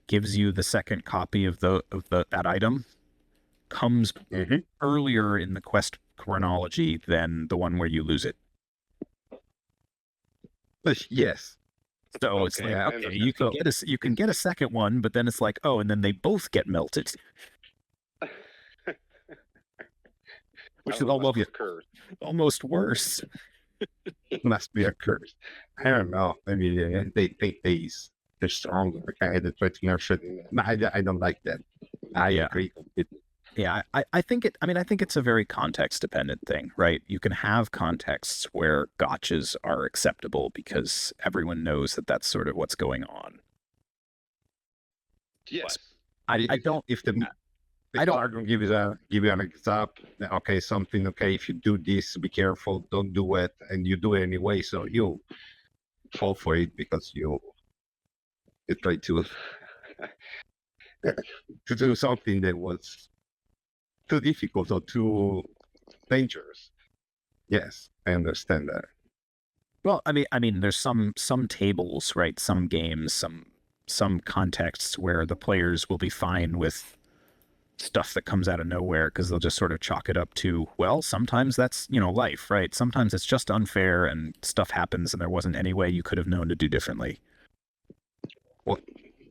gives you the second copy of that item comes earlier in the quest chronology than the one where you lose it. But yes. So it's Okay, like, I okay, you can get a second one, but then it's like, oh, and then they both get melted. Which is almost worse. Must be a curse. I don't know. Maybe they think they're stronger. Okay, they try to nurture. I don't like that. I agree completely. Yeah, I think it's a very context dependent thing, right? You can have contexts where gotchas are acceptable because everyone knows that that's sort of what's going on. Yes. I don't. If the I don't give you an example. Okay, something. Okay, if you do this, be careful. Don't do it, and you do it anyway. So you fall for it because you try to do something that was too difficult or too dangerous. Yes, I understand that. Well, I mean, there's some tables, right? Some games, some contexts where the players will be fine with stuff that comes out of nowhere because they'll just sort of chalk it up to, well, sometimes that's, life, right? Sometimes it's just unfair and stuff happens and there wasn't any way you could have known to do differently. Well,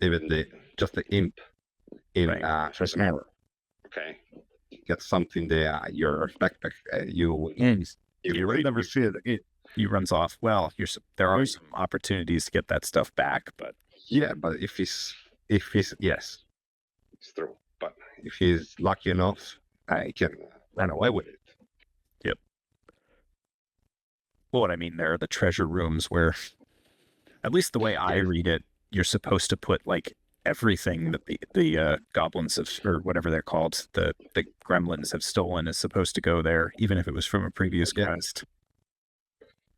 even just the imp in Right. first error. Okay, you get something there. Your backpack, you never see it again. He runs off. Well, there are some opportunities to get that stuff back, but yeah, but if he's yes, it's true. But if he's lucky enough, I can run away with it. Yep. Well, what I mean, there are the treasure rooms where, at least the way I read it, you're supposed to put like everything that the goblins have, or whatever they're called, the gremlins have stolen is supposed to go there, even if it was from a previous quest.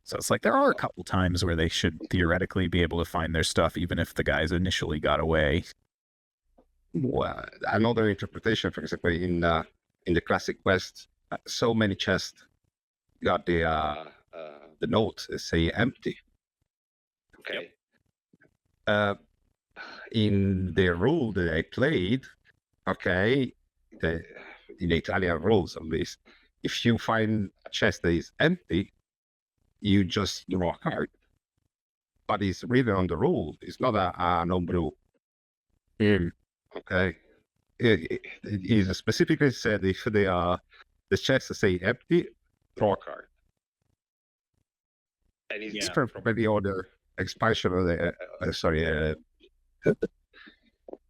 So it's like there are a couple times where they should theoretically be able to find their stuff, even if the guys initially got away. Well, another interpretation, for example, in the classic quest, so many chests got the notes that say empty. Okay. In the rule that I played, okay, in the Italian rules at least, if you find a chest that is empty, you just draw a card. But it's written on the rule. It's not a no-brew. Okay. It is specifically said if the chests say empty, draw a card. And it's different from any other expansion of the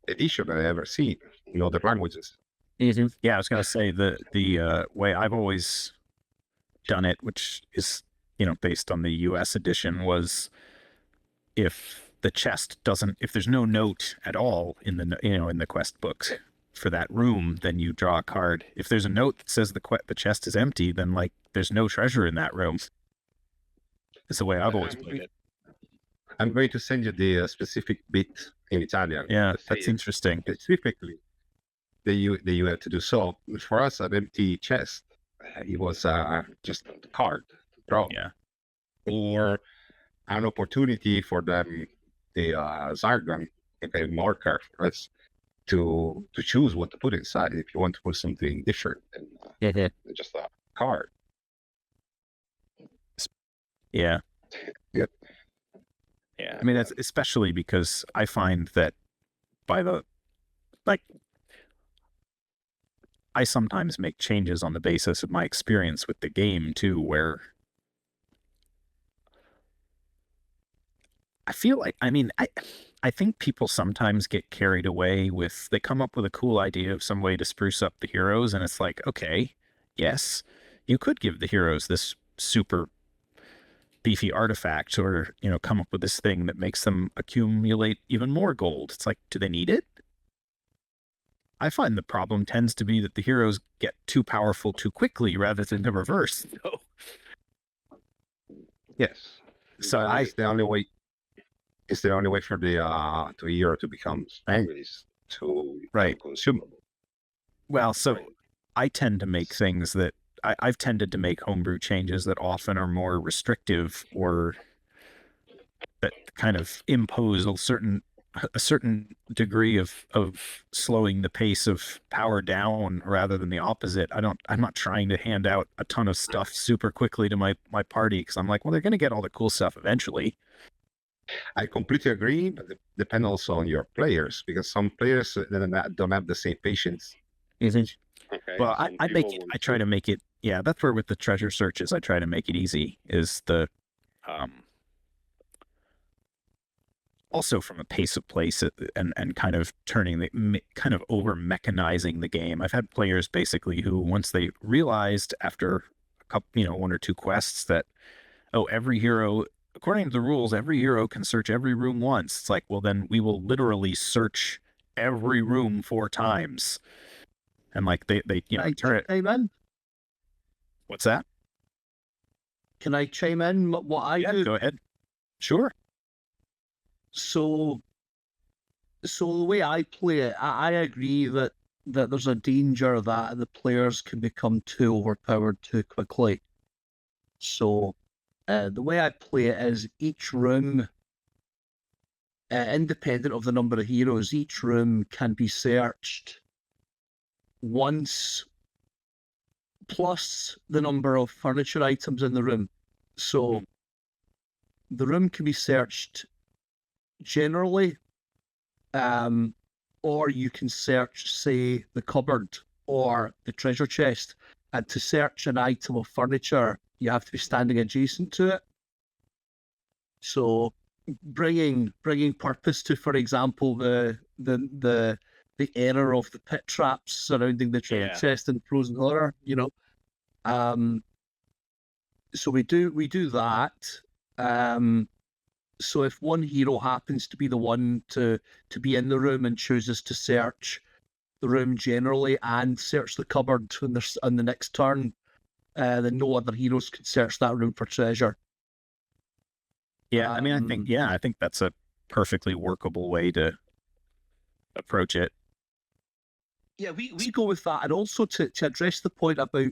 edition I ever seen in other languages. Yeah, I was gonna say the way I've always done it, which is based on the U.S. edition, was if the chest doesn't, if there's no note at all in the in the quest books for that room, then you draw a card. If there's a note that says the chest is empty, then like there's no treasure in that room. That's the way I've always played it. I'm going to send you the specific bit in Italian. Yeah, to that's say interesting. specifically that you have to do. So for us, an empty chest, it was just a card to draw. Yeah. Or an opportunity for them, the Zargon, a marker for us to choose what to put inside. If you want to put something different than just a card. Yeah. Yep. Yeah. I mean, that's especially because I find that I sometimes make changes on the basis of my experience with the game too, where I feel like, I think people sometimes get carried away with, they come up with a cool idea of some way to spruce up the heroes, and it's like, okay, yes, you could give the heroes this super beefy artifact, or come up with this thing that makes them accumulate even more gold. It's like, do they need it? I find the problem tends to be that the heroes get too powerful too quickly rather than the reverse. Yes. So it's the only way. It's the only way for the hero to become stronger is to consumable. Well, so I tend to make things that I've tended to make homebrew changes that often are more restrictive, or that kind of impose a certain degree of slowing the pace of power down rather than the opposite. I'm not trying to hand out a ton of stuff super quickly to my party, because I'm like, well, they're going to get all the cool stuff eventually. I completely agree, but it depends also on your players, because some players don't have the same patience. Okay. Well, I try to make it, yeah, that's where with the treasure searches, I try to make it easy, is the, also from a pace of place and kind of kind of over mechanizing the game. I've had players basically who, once they realized after a couple, one or two quests that, every hero, according to the rules, every hero can search every room once. It's like, well, then we will literally search every room 4 times. And like they turn it. Chime in? What's that? Can I chime in? What I do? Go ahead. Sure. So the way I play it, I agree that there's a danger that the players can become too overpowered too quickly. So the way I play it is each room, independent of the number of heroes, each room can be searched once, plus the number of furniture items in the room. So the room can be searched generally, or you can search, say, the cupboard or the treasure chest. And to search an item of furniture, you have to be standing adjacent to it. So bringing purpose to, for example, the error of the pit traps surrounding the treasure chest in Frozen Horror, So we do that. So if one hero happens to be the one to be in the room and chooses to search the room generally and search the cupboard on the next turn, then no other heroes can search that room for treasure. Yeah, I think that's a perfectly workable way to approach it. Yeah, we go with that, and also to address the point about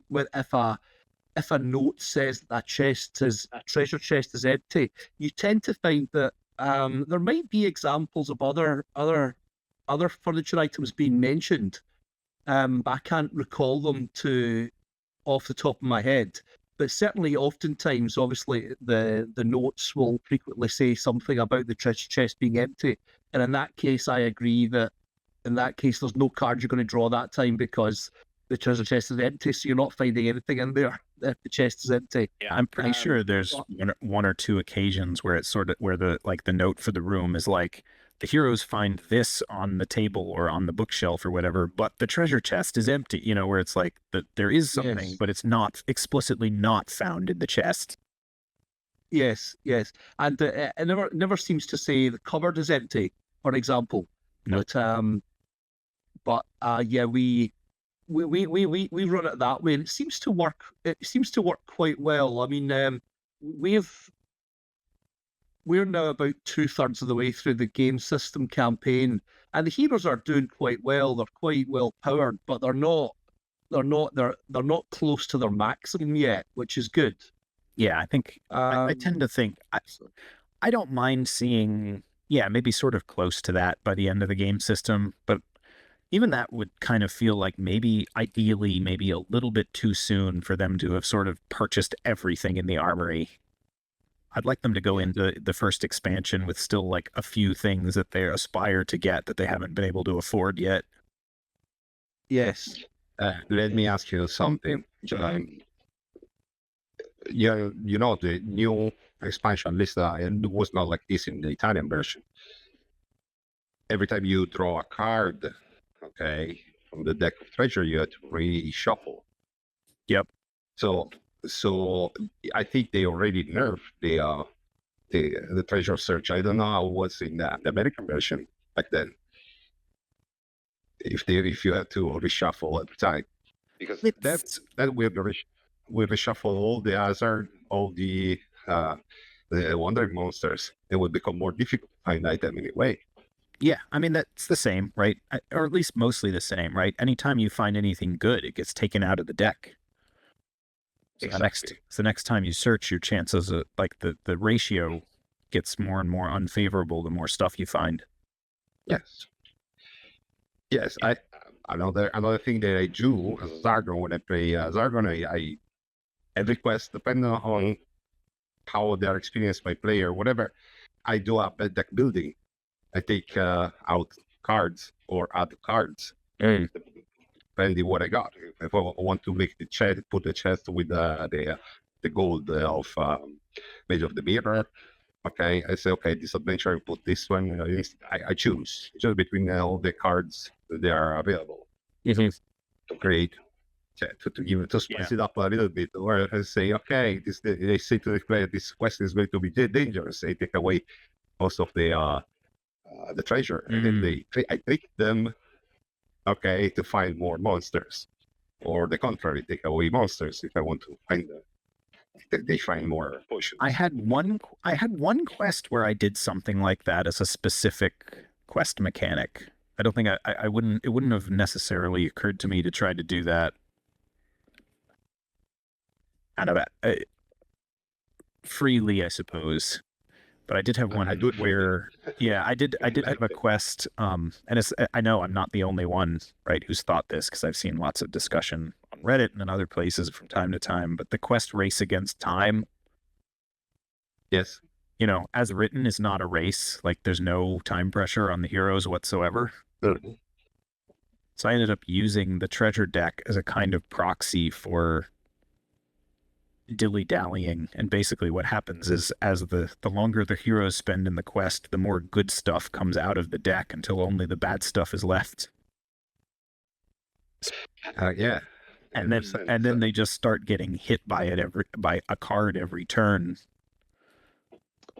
if a note says that a treasure chest is empty, you tend to find that there might be examples of other furniture items being mentioned, but I can't recall them off the top of my head. But certainly, oftentimes, obviously, the notes will frequently say something about the treasure chest being empty, and in that case, I agree that in that case, there's no card you're going to draw that time because the treasure chest is empty, so you're not finding anything in there if the chest is empty. Yeah, I'm pretty sure there's one or two occasions where it's sort of where the note for the room is like, the heroes find this on the table or on the bookshelf or whatever, but the treasure chest is empty, you know, where it's like that there is something, Yes. but it's not explicitly not found in the chest. Yes, yes, and it never seems to say the cupboard is empty, for example. No. But yeah, we run it that way, and it seems to work. It seems to work quite well. I mean, we're now about 2/3 of the way through the game system campaign, and the heroes are doing quite well. They're quite well powered, but they're not close to their maximum yet, which is good. Yeah, I think I tend to think I don't mind seeing, yeah, maybe sort of close to that by the end of the game system, but even that would kind of feel like maybe ideally, maybe a little bit too soon for them to have sort of purchased everything in the armory. I'd like them to go into the first expansion with still like a few things that they aspire to get that they haven't been able to afford yet. Yes. Let me ask you something. You know, the new expansion list was not like this in the Italian version. Every time you draw a card, okay, from the deck of treasure, you have to reshuffle. Yep. So I think they already nerfed the treasure search. I don't know how it was in the American version back then. If you have to reshuffle every time, because that will reshuffle all the hazard, all the wandering monsters. It would become more difficult to find item anyway. Yeah, I mean, that's the same, right? Or at least mostly the same, right? Anytime you find anything good, it gets taken out of the deck. So Exactly. the next time you search, your chances of like the ratio gets more and more unfavorable the more stuff you find. Yes. Yes, another thing that I do as Zargon when I play Zargon, I every quest, depending on how they are experienced by player, whatever, I do a deck building. I take out cards or add cards, depending what I got. If I want to make the chest, put the chest with the gold of Mage of the Mirror. Okay, I say, okay, this adventure, I put this one. I choose between all the cards that they are available to create, to spice it up a little bit. Or I say, okay, they say to the player, this quest is going to be dangerous. They take away most of the treasure, and then I trick them, okay, to find more monsters, or the contrary, take away monsters if I want to find them. They find more potions. I had one quest where I did something like that as a specific quest mechanic. I don't think I wouldn't. It wouldn't have necessarily occurred to me to try to do that. Kind of freely, I suppose. But I did have one where, yeah, I did have a quest. And I know I'm not the only one, right, who's thought this, because I've seen lots of discussion on Reddit and in other places from time to time. But the quest Race Against Time, yes, you know, as written, is not a race. Like, there's no time pressure on the heroes whatsoever. So I ended up using the treasure deck as a kind of proxy for dilly-dallying, and basically what happens is as the longer the heroes spend in the quest, the more good stuff comes out of the deck until only the bad stuff is left. Yeah, and then they just start getting hit by a card every turn.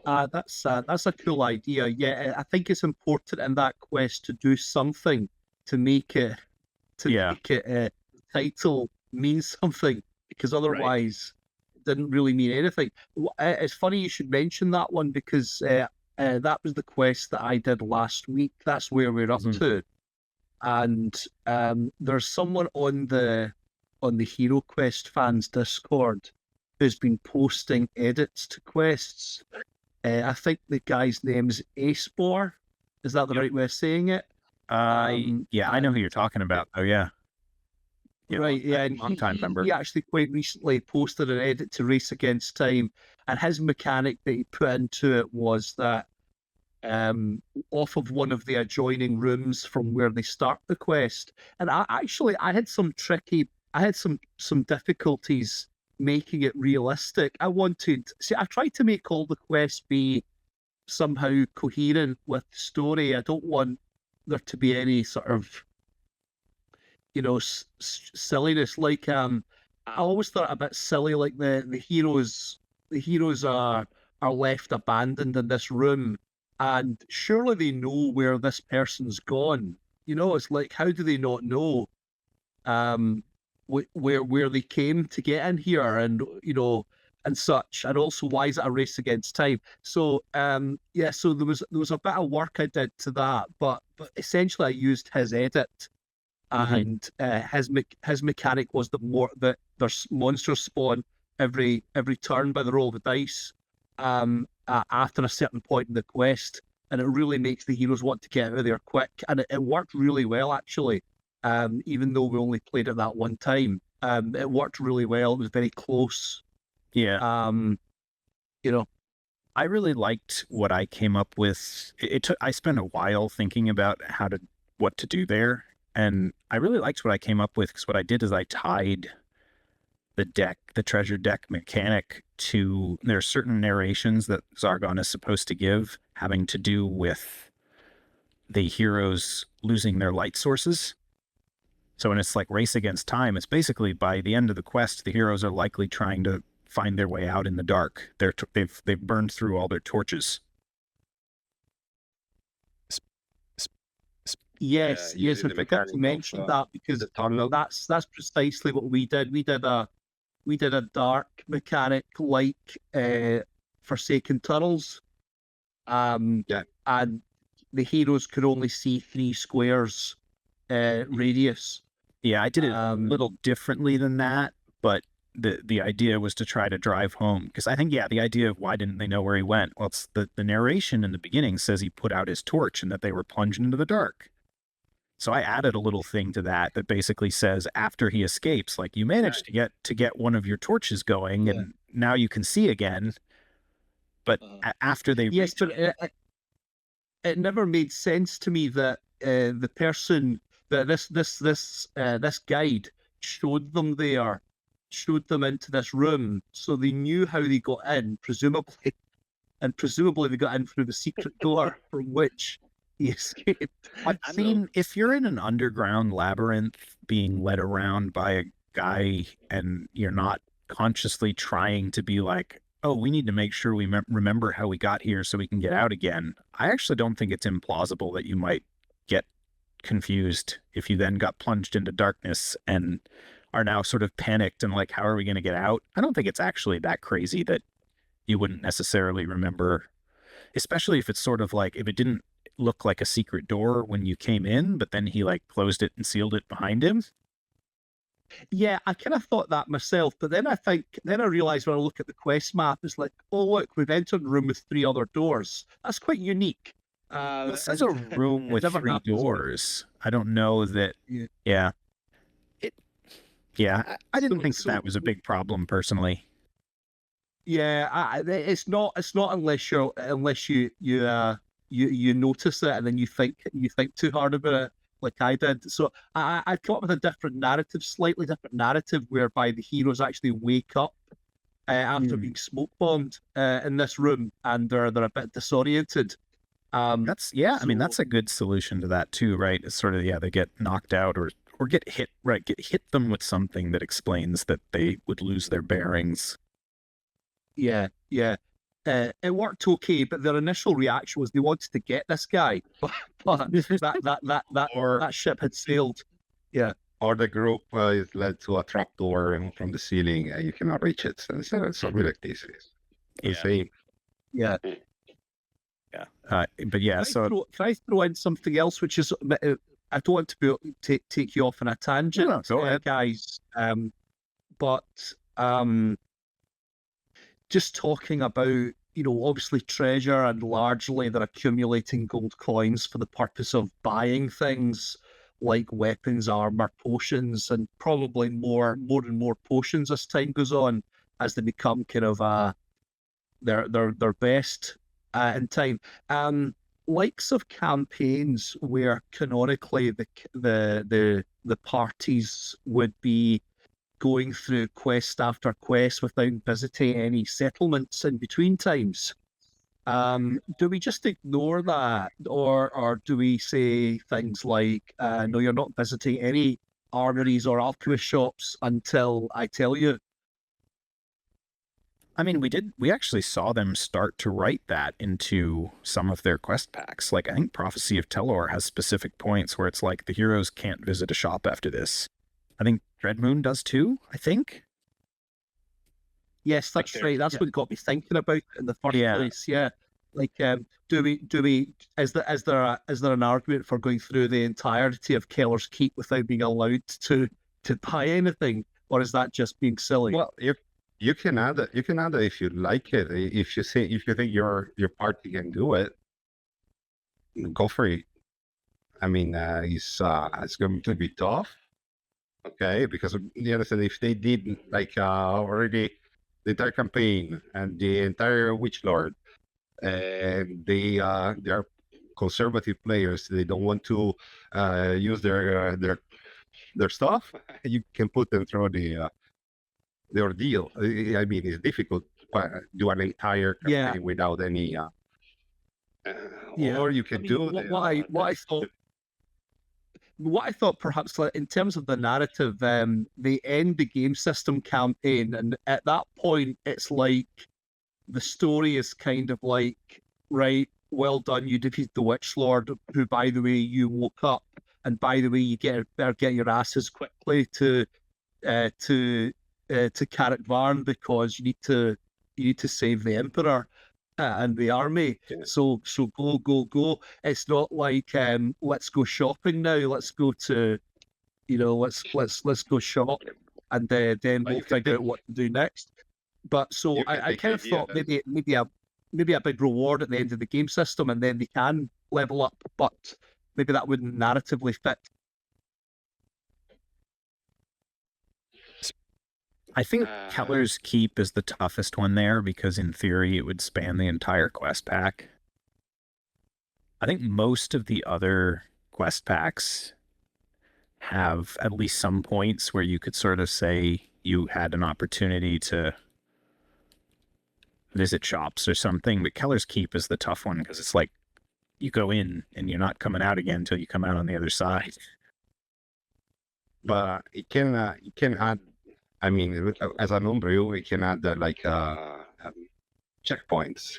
That's a cool idea. Yeah, I think it's important in that quest to do something to make it title mean something, because otherwise didn't really mean anything. It's funny you should mention that one, because that was the quest that I did last week. That's where we're up to, and there's someone on the Hero Quest fans Discord who's been posting edits to quests. I think the guy's name's Acebor. Is that the right way of saying it? Yeah, I know who you're talking about. Oh yeah. Yeah, right, yeah, and he actually quite recently posted an edit to Race Against Time, and his mechanic that he put into it was that off of one of the adjoining rooms from where they start the quest, and I had some difficulties making it realistic. I tried to make all the quests be somehow coherent with the story. I don't want there to be any sort of, silliness. Like, I always thought a bit silly, like the heroes are left abandoned in this room, and surely they know where this person's gone. It's like, how do they not know where they came to get in here, and and such, and also why is it a race against time? So so there was a bit of work I did to that, but essentially I used his edit, and his mechanic was that there's monsters spawn every turn by the roll of the dice, after a certain point in the quest, and it really makes the heroes want to get out of there quick, and it worked really well actually. Even though we only played it that one time, it worked really well. It was very close. Yeah. You know, I really liked what I came up with. I spent a while thinking about what to do there, and I really liked what I came up with, because what I did is I tied the treasure deck mechanic to, there are certain narrations that Zargon is supposed to give having to do with the heroes losing their light sources. So when it's like race against time, it's basically by the end of the quest, the heroes are likely trying to find their way out in the dark. They've burned through all their torches. yes, I using the forgot to mechanic mention of, that, because the tunnel. that's precisely what we did. We did a dark mechanic like Forsaken Tunnels. And the heroes could only see 3 squares radius. Yeah, I did it a little differently than that, but the idea was to try to drive home, because I think, the idea of why didn't they know where he went? Well, it's the narration in the beginning says he put out his torch and that they were plunged into the dark. So I added a little thing to that basically says after he escapes, like, you managed to get one of your torches going, and now you can see again. But after they but it never made sense to me that the person that this guide showed them into this room, so they knew how they got in, presumably they got in through the secret door from which he escaped. I mean, if you're in an underground labyrinth being led around by a guy and you're not consciously trying to be like, oh, we need to make sure we remember how we got here so we can get out again, I actually don't think it's implausible that you might get confused if you then got plunged into darkness and are now sort of panicked and like, how are we going to get out? I don't think it's actually that crazy that you wouldn't necessarily remember, especially if it's sort of like, if it didn't look like a secret door when you came in, but then he like closed it and sealed it behind him. Yeah, I kind of thought that myself, but then I realized when I look at the quest map, it's like, oh look, we've entered a room with 3 other doors. That's quite unique. This is a room with 3 doors. I don't know that. Yeah. I didn't think that was a big problem personally. Yeah, it's not unless you notice it and then you think too hard about it, like I did. So I come up with a slightly different narrative, whereby the heroes actually wake up after being smoke bombed in this room, and they're a bit disoriented. I mean, that's a good solution to that too, right? It's sort of, they get knocked out or get hit, right? Hit them with something that explains that they would lose their bearings. Yeah. It worked okay, but their initial reaction was they wanted to get this guy, but that ship had sailed. Yeah. Or the group is led to a trapdoor from the ceiling, and you cannot reach it. And so something like this is the same. Yeah. But yeah, can I throw in something else, which is, I don't want to take you off on a tangent, go ahead, guys. But just talking about, obviously treasure, and largely they're accumulating gold coins for the purpose of buying things like weapons, armor, potions, and probably more and more potions as time goes on, as they become kind of their best in time. Likes of campaigns where canonically the parties would be going through quest after quest without visiting any settlements in between times. Do we just ignore that, or do we say things like, "No, you're not visiting any armories or alchemist shops until I tell you"? I mean, we actually saw them start to write that into some of their quest packs. Like, I think Prophecy of Telor has specific points where it's like the heroes can't visit a shop after this. I think Dreadmoon does too, I think. Yes, that's right. That's what got me thinking about it in the first place. Yeah, like, do we? Is there an argument for going through the entirety of Keller's Keep without being allowed to buy anything, or is that just being silly? Well, you can add it. You can add it if you like it. If you think your party can do it, go for it. I mean, it's going to be tough. Okay, because the other thing, if they did like already the entire campaign and the entire Witch Lord, and they are conservative players, they don't want to use their stuff. You can put them through the ordeal. I mean, it's difficult to do an entire campaign without any. Or you can what I thought perhaps, like, in terms of the narrative, they end the game system campaign, and at that point, it's like the story is kind of like, right, well done, you defeated the Witch Lord, who, by the way, you woke up, and by the way, you better get your asses quickly to Carrick Varn, because you need to save the Emperor and the army. Yeah. So go. It's not like, let's go shopping now. Let's go to, let's go shop, and then we'll figure out what to do next. But so I kind of thought maybe a big reward at the end of the game system, and then they can level up. But maybe that wouldn't narratively fit. I think Keller's Keep is the toughest one there, because in theory it would span the entire quest pack. I think most of the other quest packs have at least some points where you could sort of say you had an opportunity to visit shops or something, but Keller's Keep is the tough one, because it's like you go in and you're not coming out again until you come out on the other side. But it can add. I mean, as an homebrew, we can add checkpoints.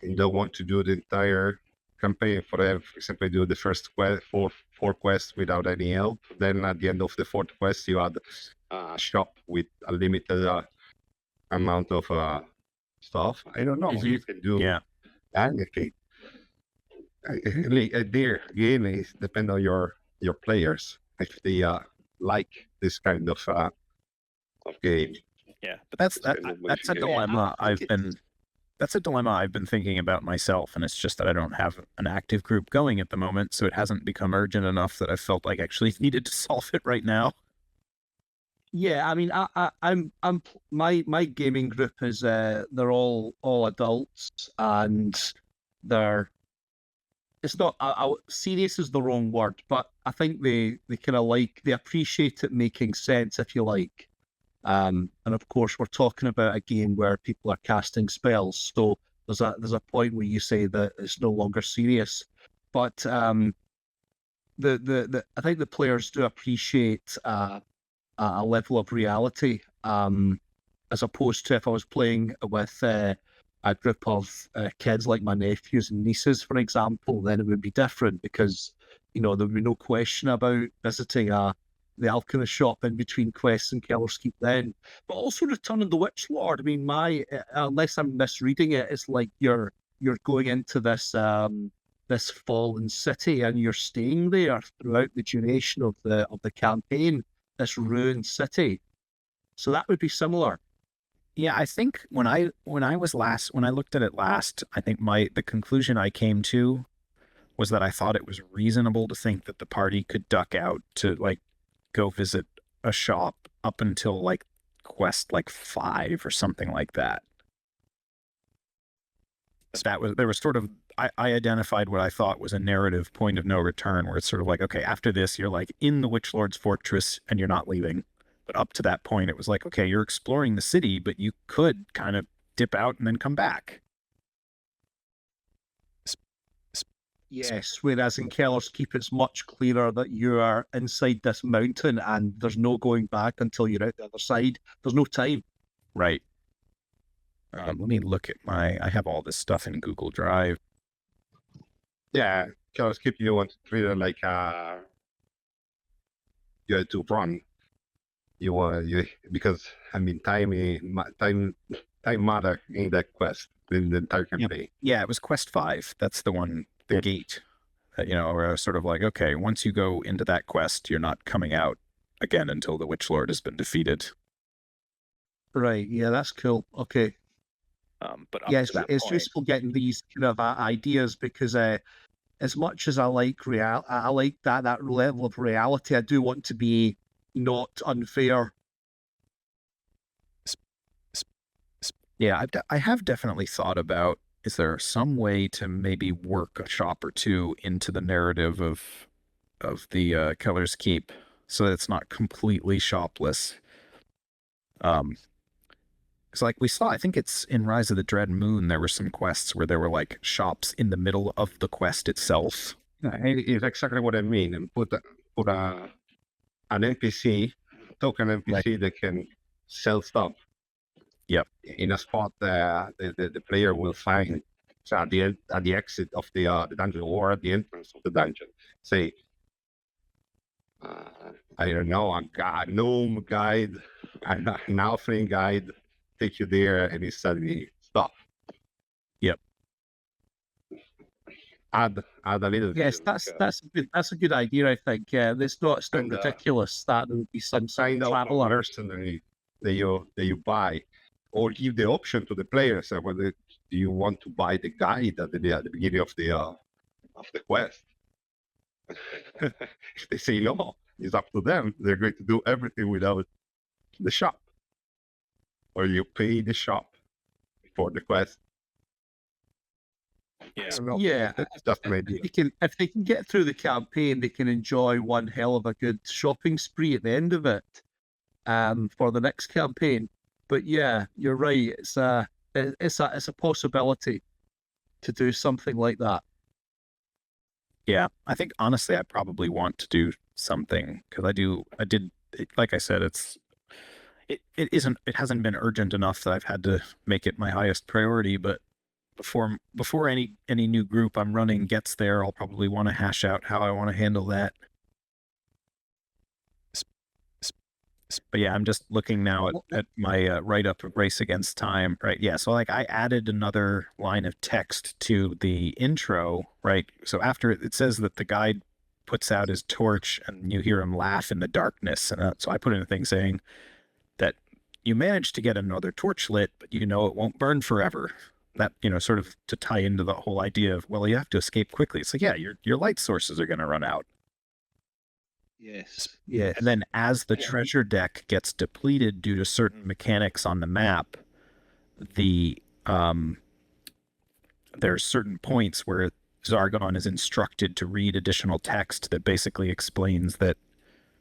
You don't want to do the entire campaign for example, do the first four quests without any help. Then at the end of the fourth quest, you add a shop with a limited amount of stuff. I don't know. You can do anything. There again, it depends on your players if they like this kind of game. Yeah, but that's a dilemma that's a dilemma I've been thinking about myself, and it's just that I don't have an active group going at the moment, so it hasn't become urgent enough that I felt like I actually needed to solve it right now. Yeah, I mean, I'm my gaming group is they're all adults, and it's not serious is the wrong word, but I think they kind of they appreciate it making sense, if you like. And of course, we're talking about a game where people are casting spells, so there's a point where you say that it's no longer serious. But I think the players do appreciate a level of reality, as opposed to if I was playing with a group of kids like my nephews and nieces, for example, then it would be different, because there would be no question about visiting the alchemist shop in between quests and Keller's Keep then. But also returning the Witch Lord. I mean, unless I'm misreading it, it's like you're going into this this fallen city, and you're staying there throughout the duration of the campaign, this ruined city. So that would be similar. Yeah, I think when I looked at it last, I think the conclusion I came to was that I thought it was reasonable to think that the party could duck out to go visit a shop up until quest 5 or something like that. So there was sort of, I identified what I thought was a narrative point of no return, where it's sort of like, okay, after this you're in the Witch Lord's fortress and you're not leaving. But up to that point it was like, okay, you're exploring the city, but you could kind of dip out and then come back. Yes, whereas in Keller's Keep, it's much clearer that you are inside this mountain and there's no going back until you're out the other side. There's no time. Right. Let me look at I have all this stuff in Google Drive. Yeah, Carlos Keep, you want to treat it like you had to run. You because I mean time matter in that quest in the entire campaign. Yeah, it was Quest 5. That's the one, the gate. That, where I was sort of like, okay, once you go into that quest, you're not coming out again until the Witch Lord has been defeated. Right. Yeah, that's cool. Okay. But up Yes, to that it's point, useful getting these kind of ideas because as much as I like I like that level of reality. I do want to be not unfair. yeah, I have definitely thought about, is there some way to maybe work a shop or two into the narrative of the Keller's Keep so that it's not completely shopless? Because like we saw, I think it's in Rise of the Dread Moon, there were some quests where there were like shops in the middle of the quest itself. It's exactly what I mean. And put an NPC, token NPC that can sell stuff. Yep. In a spot that the player will find. So at the exit of the dungeon or at the entrance of the dungeon, say, I don't know, a gnome guide, an halfling guide, take you there and he's selling stuff. Yep. Add a little. Yes, that's a good idea. I think. Yeah, it's not ridiculous. That there would be some Sign up traveler mercenary that you buy, or give the option to the players whether do you want to buy the guide at the beginning of the quest. If they say no, it's up to them. They're going to do everything without the shop, or you pay the shop for the quest. Yeah, That's just an idea. if they can get through the campaign, they can enjoy one hell of a good shopping spree at the end of it, for the next campaign. But yeah, you're right. It's a possibility to do something like that. Yeah, I think honestly, I probably want to do something because like I said, it hasn't been urgent enough that I've had to make it my highest priority, but before any new group I'm running gets there, I'll probably want to hash out how I want to handle that. But yeah, I'm just looking now at my write-up of Race Against Time, right? Yeah, so like I added another line of text to the intro, right? So after it says that the guide puts out his torch and you hear him laugh in the darkness. And so I put in a thing saying that you managed to get another torch lit, but it won't burn forever. That, sort of to tie into the whole idea of, well, you have to escape quickly. It's like, yeah, your light sources are going to run out. Yes. And then as the treasure deck gets depleted due to certain mechanics on the map, there's certain points where Zargon is instructed to read additional text that basically explains that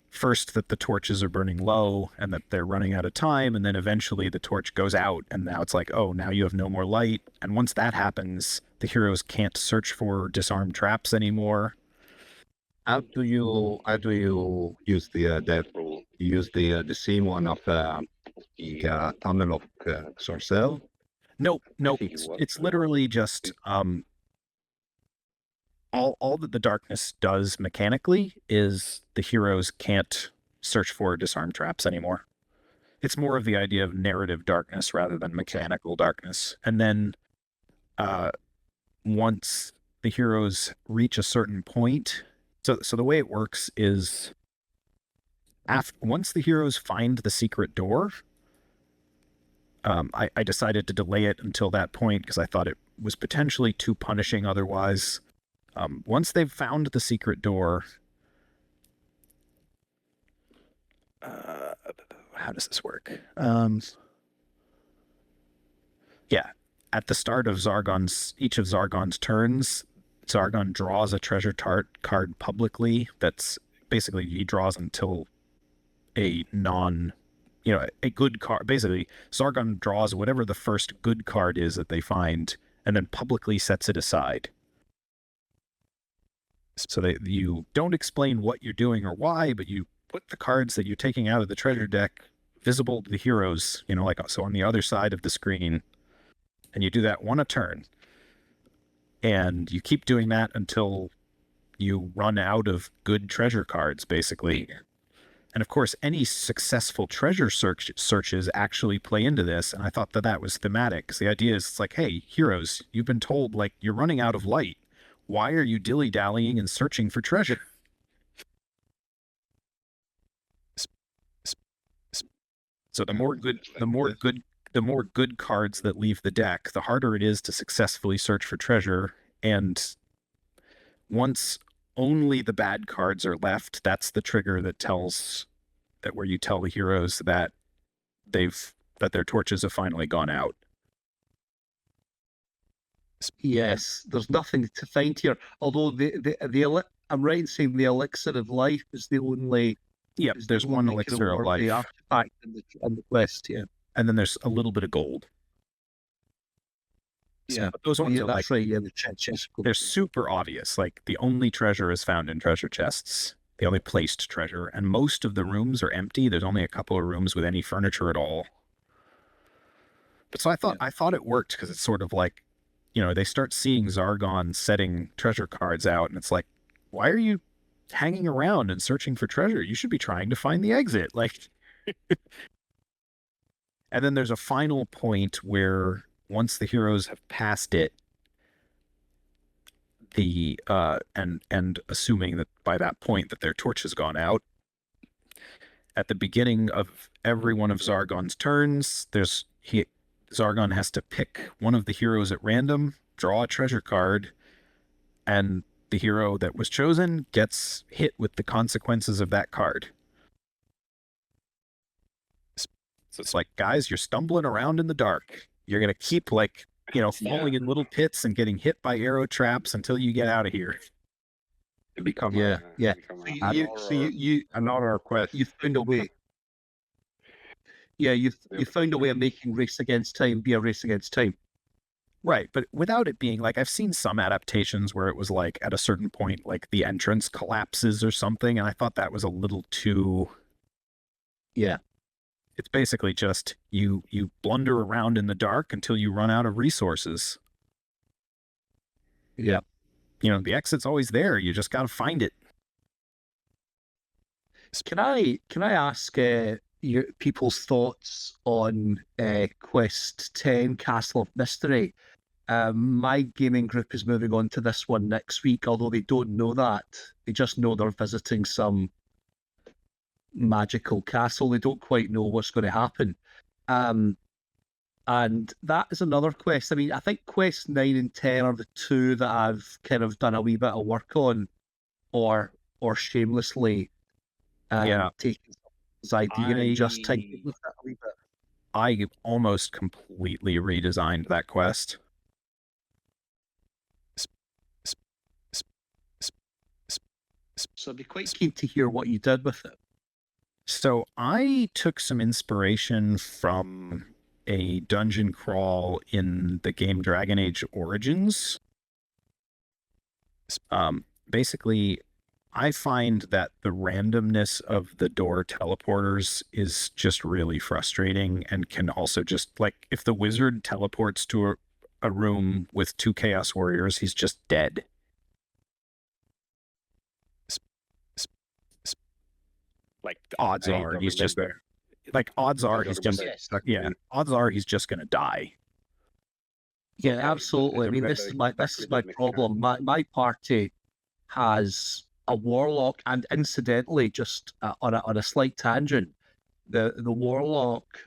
first that the torches are burning low and that they're running out of time, and then eventually the torch goes out and now it's like, oh, now you have no more light. And once that happens, the heroes can't search for disarmed traps anymore. How do you use the death rule? You use the same one of the tunnel of Sorcel? No, it's literally just all that the darkness does mechanically is the heroes can't search for disarmed traps anymore. It's more of the idea of narrative darkness rather than mechanical darkness. And then once the heroes reach a certain point, so the way it works is once the heroes find the secret door, I decided to delay it until that point because I thought it was potentially too punishing otherwise. Once they've found the secret door, how does this work? Yeah, at the start of each of Zargon's turns, Zargon draws a treasure card publicly. That's basically he draws until a good card. Basically, Zargon draws whatever the first good card is that they find, and then publicly sets it aside. So that you don't explain what you're doing or why, but you put the cards that you're taking out of the treasure deck visible to the heroes, like so on the other side of the screen. And you do that one a turn. And you keep doing that until you run out of good treasure cards, basically. And of course, any successful treasure searches actually play into this. And I thought that was thematic. Because the idea is, it's like, hey, heroes, you've been told, like, you're running out of light. Why are you dilly-dallying and searching for treasure? So the more good cards that leave the deck, the harder it is to successfully search for treasure. And once only the bad cards are left, that's the trigger where you tell the heroes that their torches have finally gone out. Yes, there's nothing to find here. Although I'm right in saying the elixir of life is the only. Yeah, there's one elixir of life. The artifact in the quest, yeah. And then there's a little bit of gold. Yeah, but those ones are that's right. Yeah, the chest. They're super obvious. Like, the only treasure is found in treasure chests. The only placed treasure, and most of the rooms are empty. There's only a couple of rooms with any furniture at all. But so I thought it worked, because it's sort of like, they start seeing Zargon setting treasure cards out, and it's like, why are you hanging around and searching for treasure? You should be trying to find the exit. Like, and then there's a final point where once the heroes have passed it, and assuming that by that point that their torch has gone out, at the beginning of every one of Zargon's turns, Zargon has to pick one of the heroes at random, draw a treasure card, and the hero that was chosen gets hit with the consequences of that card. So it's like, guys, you're stumbling around in the dark. You're going to keep, like, falling in little pits and getting hit by arrow traps until you get out of here. To become another quest. You found a way. Yeah, you found a way of making race against time be a race against time. Right, but without it being like, I've seen some adaptations where it was like at a certain point, like the entrance collapses or something, and I thought that was a little too. Yeah. It's basically just you blunder around in the dark until you run out of resources. Yeah. The exit's always there. You just got to find it. Can I ask your people's thoughts on Quest 10 Castle of Mystery? My gaming group is moving on to this one next week, although they don't know that. They just know they're visiting some magical castle. They don't quite know what's going to happen. And that is another quest. I mean, I think Quest 9 and 10 are the two that I've kind of done a wee bit of work on, or shamelessly taken this idea and just tinkered with it a wee bit. I almost completely redesigned that quest. So I'd be quite keen to hear what you did with it. So I took some inspiration from a dungeon crawl in the game Dragon Age Origins. Basically, I find that the randomness of the door teleporters is just really frustrating, and can also just, like, if the wizard teleports to a room with 2 Chaos Warriors, he's just dead. Like, odds are he's just there. Like, odds are he's just gonna die. Yeah, absolutely. I mean, this is my problem. My party has a warlock, and incidentally, just on a slight tangent, the warlock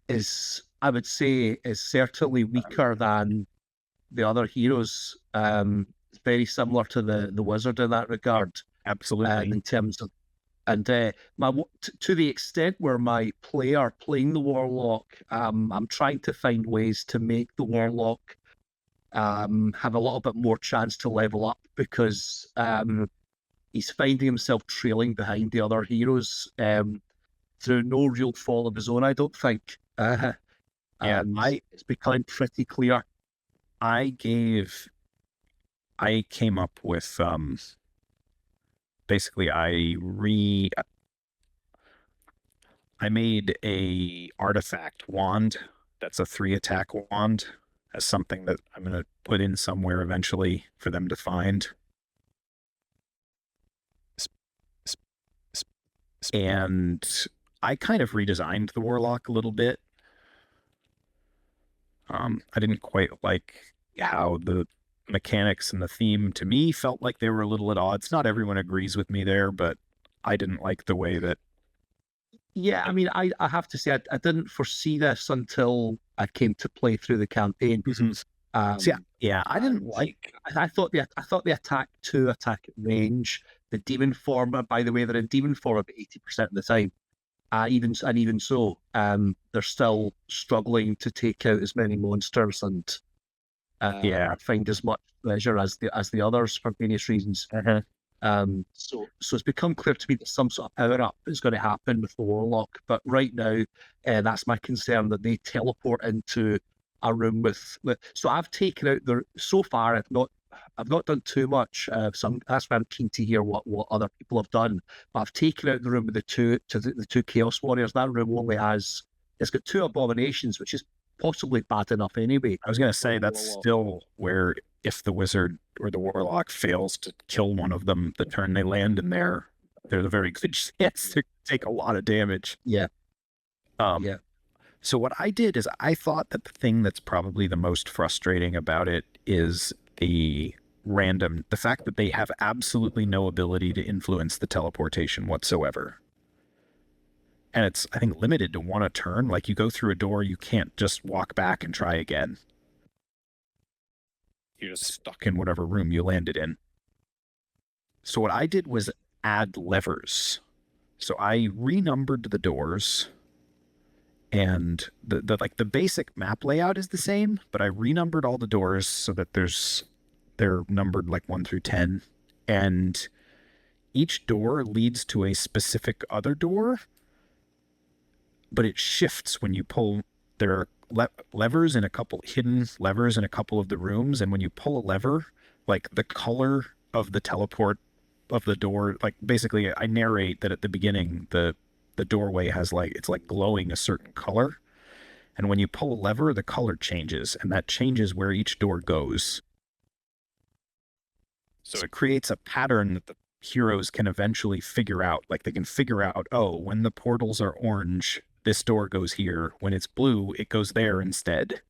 is, I would say, is certainly weaker than the other heroes. It's very similar to the wizard in that regard. Absolutely. In terms of, and to the extent where my player playing the warlock, I'm trying to find ways to make the warlock have a little bit more chance to level up, because he's finding himself trailing behind the other heroes through no real fault of his own, I don't think. It's becoming pretty clear. I gave I came up with basically I made a artifact wand that's a 3-attack wand as something that I'm going to put in somewhere eventually for them to find. And I kind of redesigned the warlock a little bit. I didn't quite like how the mechanics and the theme to me felt like they were a little at odds. Not everyone agrees with me there, but I didn't like the way that. Yeah, I mean, I have to say, I didn't foresee this until I came to play through the campaign. See, yeah, I didn't like. I thought the attack at range, the demon form. By the way, they're in demon form about 80% of the time. Even so, they're still struggling to take out as many monsters and find as much pleasure as the others for various reasons. So it's become clear to me that some sort of power up is going to happen with the warlock. But right now, that's my concern, that they teleport into a room with. So I've taken out the. So far, I've not done too much. That's why I'm keen to hear what other people have done. But I've taken out the room with the two Chaos Warriors. That room only it's got 2 abominations, which is possibly bad enough anyway. I was going to say that's still where if the wizard or the warlock fails to kill one of them the turn they land in there, there's a very good chance to take a lot of damage. Yeah. So what I did is I thought that the thing that's probably the most frustrating about it is the fact that they have absolutely no ability to influence the teleportation whatsoever. And it's, I think, limited to 1 a turn. Like, you go through a door, you can't just walk back and try again. You're just stuck in whatever room you landed in. So what I did was add levers. So I renumbered the doors, and the basic map layout is the same, but I renumbered all the doors so that they're numbered like 1 through 10, and each door leads to a specific other door, but it shifts when you pull. There are levers in hidden levers in a couple of the rooms, and when you pull a lever, like the color of the teleport of the door, like basically I narrate that at the beginning the doorway has it's like glowing a certain color, and when you pull a lever the color changes, and that changes where each door goes. So it creates a pattern that the heroes can eventually figure out. Like, they can figure out, oh, when the portals are orange, this door goes here. When it's blue, it goes there instead.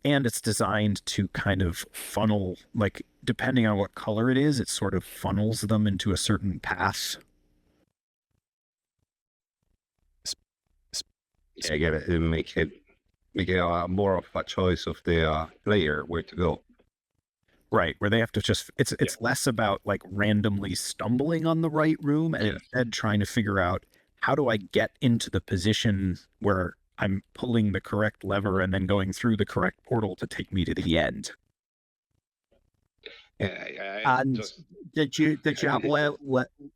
And it's designed to kind of funnel, like, depending on what color it is, it sort of funnels them into a certain path. Yeah, I get it. Make it more of a choice of the player where to go. Right, where they have to just, it's less about like randomly stumbling on the right room and instead trying to figure out, how do I get into the position where I'm pulling the correct lever and then going through the correct portal to take me to the end. And did you have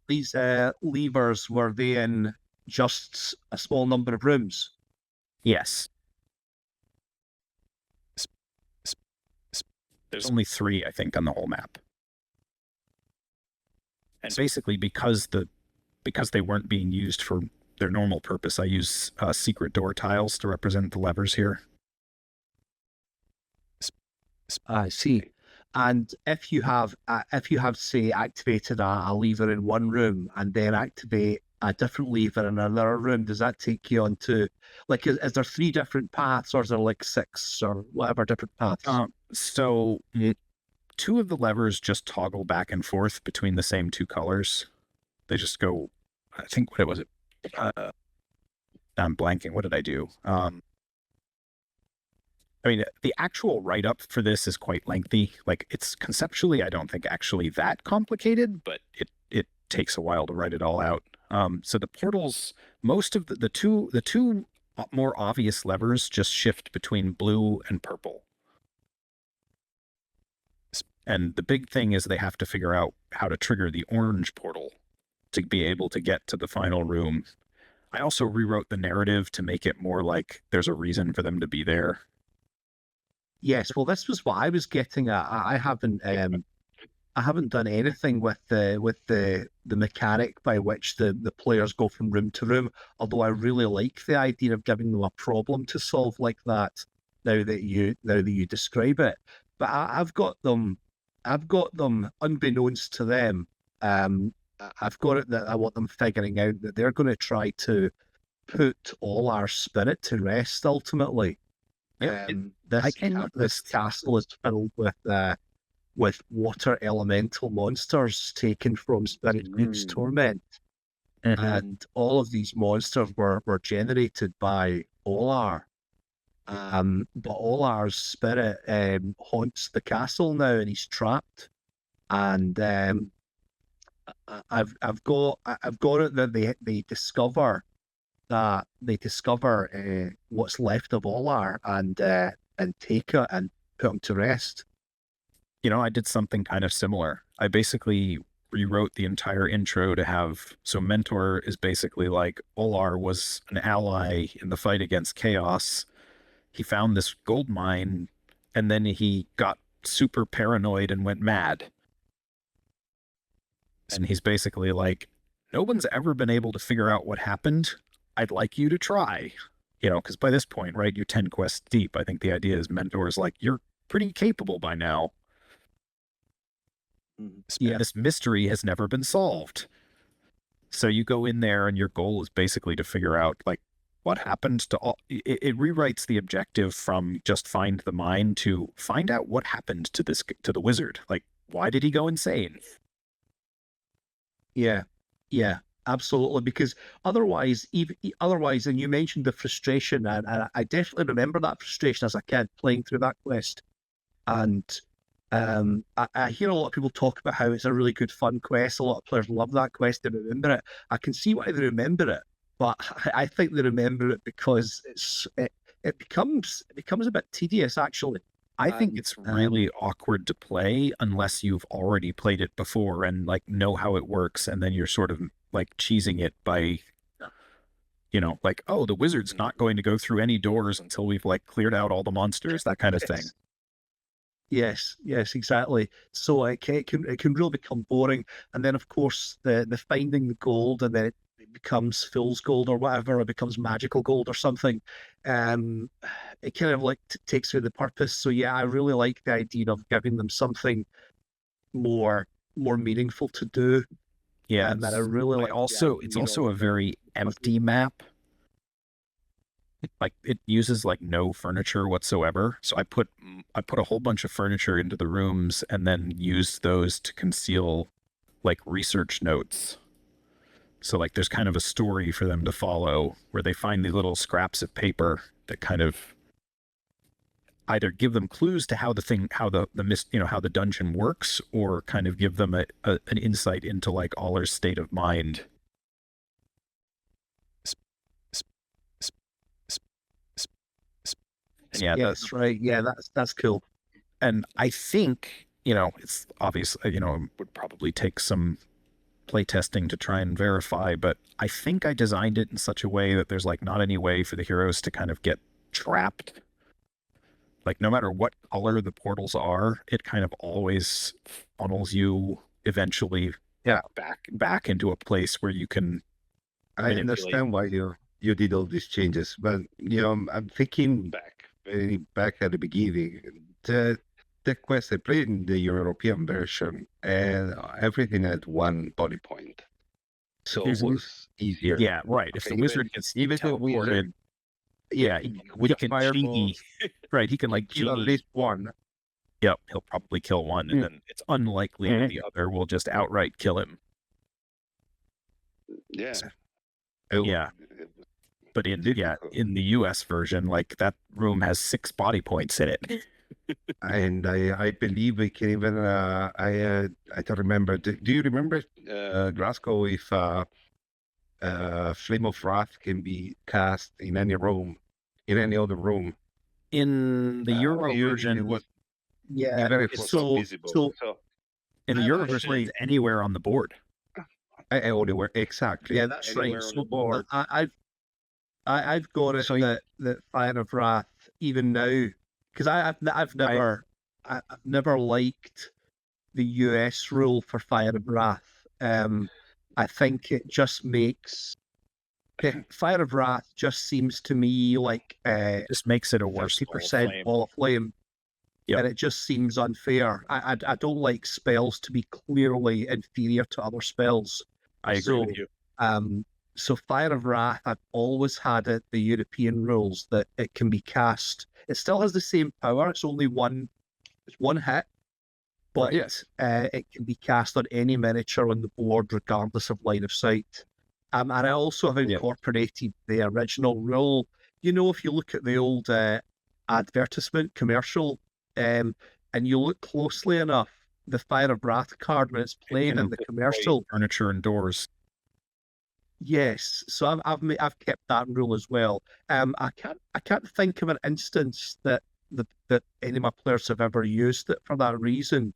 these levers? Were they in just a small number of rooms? Yes. There's only 3, I think, on the whole map. And basically, because they weren't being used for their normal purpose, I use secret door tiles to represent the levers here. I see. And if you have, say, activated a lever in one room and then activate a different lever in another room, does that take you on to, like, is there 3 different paths, or is there like 6 or whatever different paths? So 2 of the levers just toggle back and forth between the same 2 colors. They just go, I think, what was it? I'm blanking. What did I do? I mean, the actual write-up for this is quite lengthy. Like, it's conceptually, I don't think actually that complicated, but it takes a while to write it all out. So the portals, most of the two more obvious levers just shift between blue and purple. And the big thing is they have to figure out how to trigger the orange portal to be able to get to the final room. I also rewrote the narrative to make it more like there's a reason for them to be there. Yes, well, this was what I was getting at. I haven't done anything with the mechanic by which the players go from room to room. Although I really like the idea of giving them a problem to solve like that. Now that you describe it, but I've got them unbeknownst to them. I've got it that I want them figuring out that they're going to try to put all our spirit to rest ultimately. This castle is filled with water elemental monsters taken from Spirit Group's Torment. And all of these monsters were generated by Olar. But Olar's spirit haunts the castle now, and he's trapped. And I've got it that they discover what's left of Olar and take it and put him to rest. You know, I did something kind of similar. I basically rewrote the entire intro to have, so Mentor is basically like Olar was an ally in the fight against Chaos. He found this gold mine, and then he got super paranoid and went mad. And he's basically like, no one's ever been able to figure out what happened. I'd like you to try. You know, because by this point, right, you're 10 quests deep. I think the idea is Mentor is like, you're pretty capable by now. Yeah. This mystery has never been solved. So you go in there and your goal is basically to figure out, like, what happened to all... It rewrites the objective from just find the mine to find out what happened to the wizard. Like, why did he go insane? Yeah, absolutely. Because otherwise, and you mentioned the frustration, and I definitely remember that frustration as a kid playing through that quest. And I hear a lot of people talk about how it's a really good fun quest. A lot of players love that quest, they remember it. I can see why they remember it, but I think they remember it because it becomes a bit tedious, actually. I think it's really awkward to play unless you've already played it before and like know how it works, and then you're sort of like cheesing it by, you know, like, oh, the wizard's not going to go through any doors until we've like cleared out all the monsters, that kind of thing. Yes, exactly. So it can really become boring, and then of course the finding the gold, and then it becomes fool's gold or whatever, it becomes magical gold or something. It kind of like takes away the purpose. So yeah, I really like the idea of giving them something more meaningful to do. Yeah, and that I really like. It's also a very empty map. Like it uses like no furniture whatsoever. So I put a whole bunch of furniture into the rooms and then used those to conceal like research notes. So like there's kind of a story for them to follow where they find these little scraps of paper that kind of either give them clues to how the dungeon works, or kind of give them an insight into like Aller's state of mind. Yeah, that's right. Yeah, that's cool. And I think, you know, it's obvious, you know, it would probably take some playtesting to try and verify, but I think I designed it in such a way that there's like not any way for the heroes to kind of get trapped. Like no matter what color the portals are, it kind of always funnels you eventually back into a place where you can... I understand why you did all these changes, but you know, I'm thinking back at the beginning, the quest I played in the European version, and everything had one body point, so it was easier. Yeah, right. If the wizard gets even teleported, yeah, he can genie, right? He can like kill at least one. Yep, he'll probably kill one, and then it's unlikely that the other will just outright kill him. Yeah. Yeah. But in the US version, like that room has 6 body points in it. And I believe we can even I don't remember. Do you remember Glasgow, if Flame of Wrath can be cast in any room, in any other room? In the Euro version, it was so in the Euro version, it's anywhere on the board. Anywhere, exactly. Yeah, that's right. So I've got it that Fire of Wrath, even now, because I've never liked the US rule for Fire of Wrath. I think it just makes Fire of Wrath just seems to me like Just makes it a worse 30% Wall of Flame. Yep. And it just seems unfair. I don't like spells to be clearly inferior to other spells. I agree with you. So Fire of Wrath, I've always had it, the European rules, that it can be cast. It still has the same power. It's only one hit, but it can be cast on any miniature on the board, regardless of line of sight. And I also have incorporated the original rule. You know, if you look at the old advertisement commercial, and you look closely enough, the Fire of Wrath card when it's playing in the commercial, Furniture and doors. yes. So I've kept that rule as well. I can't think of an instance that any of my players have ever used it for that reason,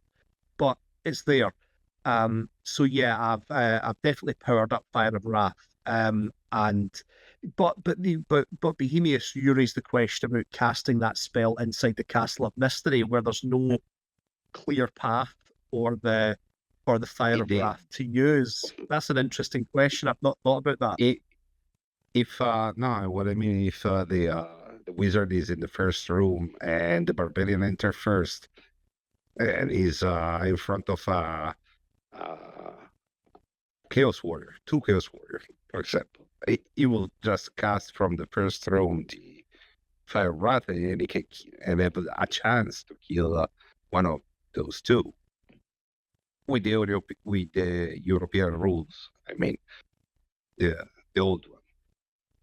but it's there. So yeah, I've definitely powered up Fire of Wrath. But Bohemius, you raised the question about casting that spell inside the Castle of Mystery, where there's no clear path for the Fire of Wrath to use. That's an interesting question. I've not thought about that. If the wizard is in the first room and the barbarian enter first, and is in front of Chaos Warrior, two Chaos Warriors, for example, he will just cast from the first room the Fire of Wrath, and he can and have a chance to kill one of those two with the European rules. I mean, the old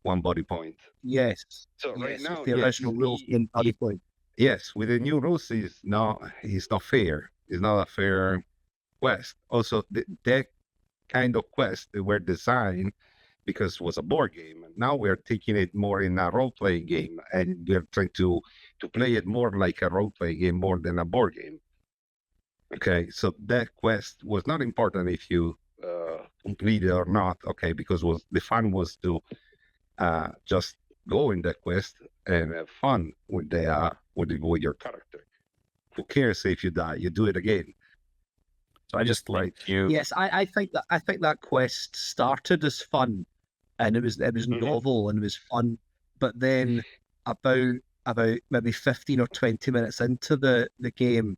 one body point. Yes. So right now, the original rules in body point. Yes, with the new rules, it's not fair. It's not a fair quest. Also, that kind of quest they were designed because it was a board game. And now we're taking it more in a role-playing game, and we're trying to play it more like a role-playing game more than a board game. Okay, so that quest was not important if you complete it or not. Okay, because the fun was to just go in that quest and have fun with your character. Who cares if you die? You do it again. So I just like you. Yes, I think that quest started as fun, and it was novel and it was fun. But then about maybe 15 or 20 minutes into the game,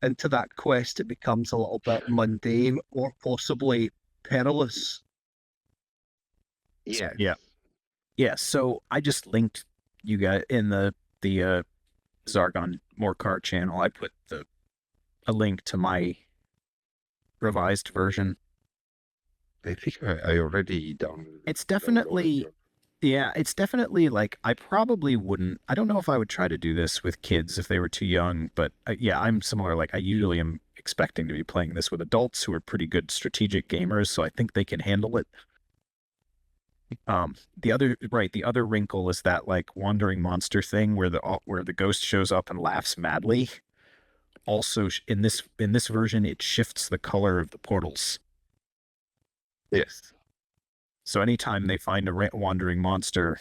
into that quest, it becomes a little bit mundane or possibly perilous. Yeah. So I just linked you guys in the Zargon Morcar channel. I put a link to my revised version. I think I already downloaded. It's definitely like, I probably wouldn't. I don't know if I would try to do this with kids if they were too young, but I'm similar. Like, I usually am expecting to be playing this with adults who are pretty good strategic gamers, so I think they can handle it. The other wrinkle is that, like, wandering monster thing where the ghost shows up and laughs madly. Also, in this version, it shifts the color of the portals. Yes. So anytime they find a wandering monster,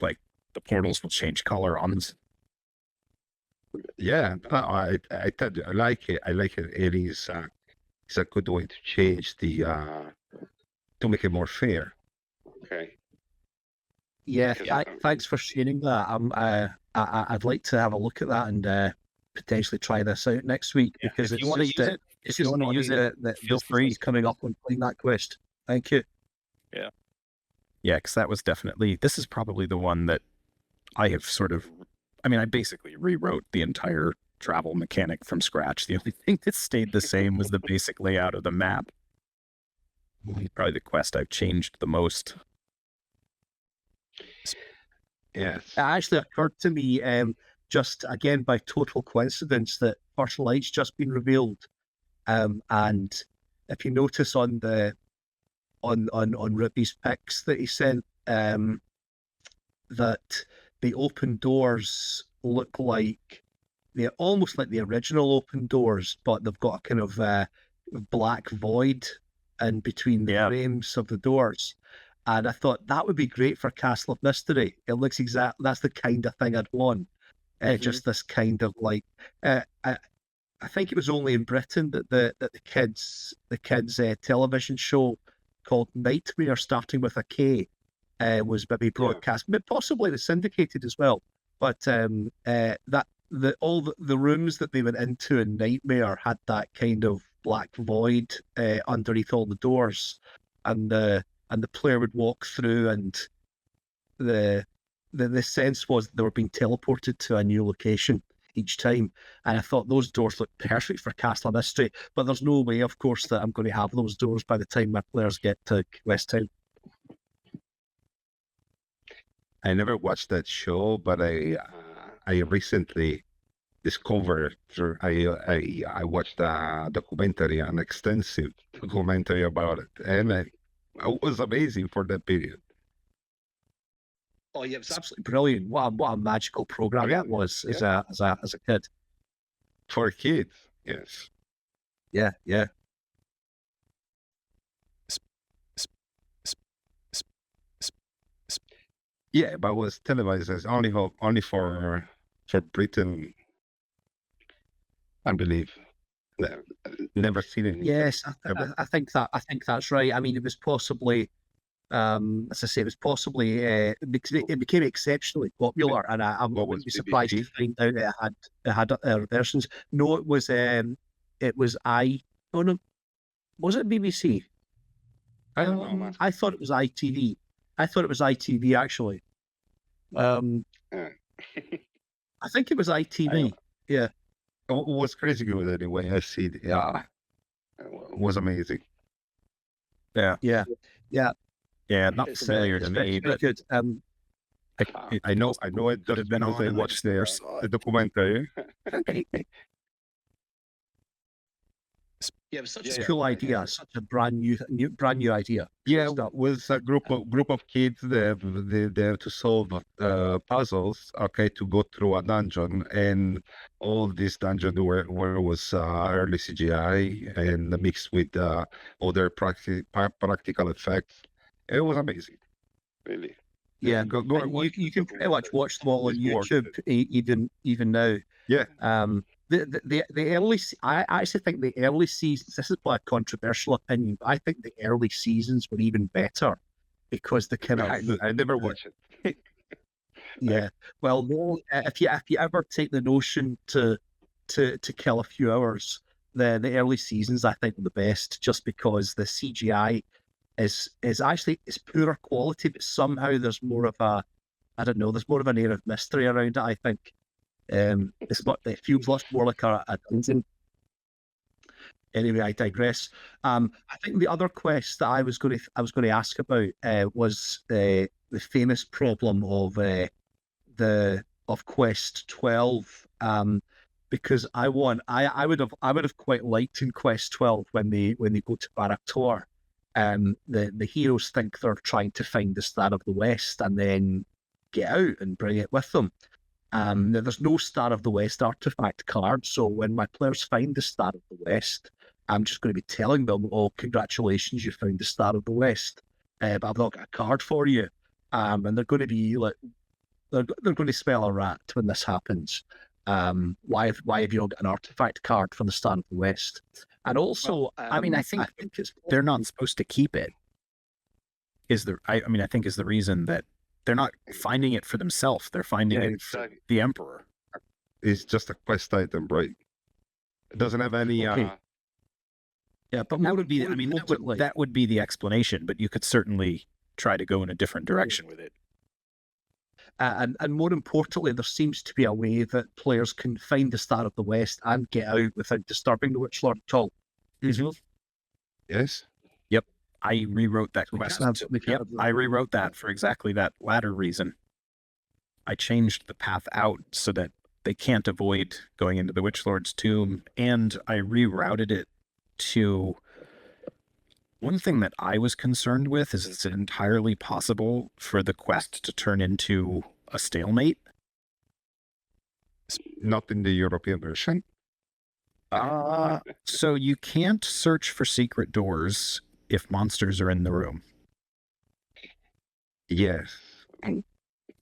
like, the portals will change color on them. Yeah, I like it. I like it. It is it's a good way to change the to make it more fair. Okay. Yeah, thanks for sharing that. I'd like to have a look at that and potentially try this out next week, because if you want to use it, if you want to use it, feel free. Coming up on playing that quest. Thank you. Yeah, because this is probably the one that I have I basically rewrote the entire travel mechanic from scratch. The only thing that stayed the same was the basic layout of the map. Probably the quest I've changed the most. Yes. It actually occurred to me, just again by total coincidence, that First Light's just been revealed. And if you notice on Ruby's pics that he sent, that the open doors look like they're almost like the original open doors, but they've got a kind of black void in between the frames of the doors. And I thought that would be great for Castle of Mystery. It looks that's the kind of thing I'd want. Just this kind of like, I think it was only in Britain that the kids television show called Nightmare, starting with a K, was maybe broadcast, but possibly the syndicated as well. But that all the rooms that they went into in Nightmare had that kind of black void underneath all the doors, and the player would walk through, and the sense was that they were being teleported to a new location each time. And I thought those doors looked perfect for Castle Mystery, but there's no way, of course, that I'm going to have those doors by the time my players get to Quest Town. I never watched that show, but I recently discovered through I watched a documentary, an extensive documentary about it, and it was amazing for that period. Oh yeah, it was absolutely brilliant. What a magical program that was as a kid. For kids, yes. Yeah. Yeah, but it was televised as only for Britain, I believe. Never seen it. Yes, I think that's right. I mean, it was possibly, as I say, it was possibly because it became exceptionally popular, and I wouldn't be surprised to find out it had other versions. No, it was oh no, was it BBC? I don't know, man. I thought it was ITV. I thought it was ITV actually. I think it was ITV. Yeah. It was crazy good anyway. I see it. Yeah. It was amazing. Yeah. Yeah, not familiar to me, but good. I know it could have been on. I watched the documentary. Yeah, it was such a cool idea, such a brand new idea. Yeah, with a group of kids, they have to solve puzzles. Okay, to go through a dungeon, and all this dungeon where was early CGI and mixed with other practical effects. It was amazing, really. Yeah, go you can pretty much watch them all on YouTube even now. Yeah. The early, I actually think the early seasons, this is quite a controversial opinion, but I think the early seasons were even better because the kind of... I never watched it. Yeah. Well, if you ever take the notion to kill a few hours, the early seasons I think are the best, just because the CGI is actually it's poorer quality, but somehow there's more of a, I don't know, there's more of an air of mystery around it, I think. It feels much more like a dungeon. Anyway, I digress. I think the other quest that I was going to ask about was the famous problem of Quest 12. Because I would have quite liked in Quest 12 when they go to Baraktor, the heroes think they're trying to find the Star of the West and then get out and bring it with them. Now, there's no Star of the West artifact card, so when my players find the Star of the West, I'm just going to be telling them, "Oh, congratulations, you found the Star of the West, but I've not got a card for you." And they're going to be like, they're going to smell a rat when this happens. Why have you not got an artifact card for the Star of the West? And also, I mean, I think they're not supposed to keep it. I think is the reason that they're not finding it for themselves. They're finding it for the Emperor. It's just a quest item, right? It doesn't have any... Yeah, but that would be... I mean, that would be the explanation, but you could certainly try to go in a different direction with it. And more importantly, there seems to be a way that players can find the Star of the West and get out without disturbing the Witch Lord at all. Mm-hmm. Yes. Yep. I rewrote that quest. Yep. I rewrote that for exactly that latter reason. I changed the path out so that they can't avoid going into the Witch Lord's tomb, and I rerouted it to... One thing that I was concerned with is it's entirely possible for the quest to turn into a stalemate. Not in the European version. So you can't search for secret doors if monsters are in the room. Yes.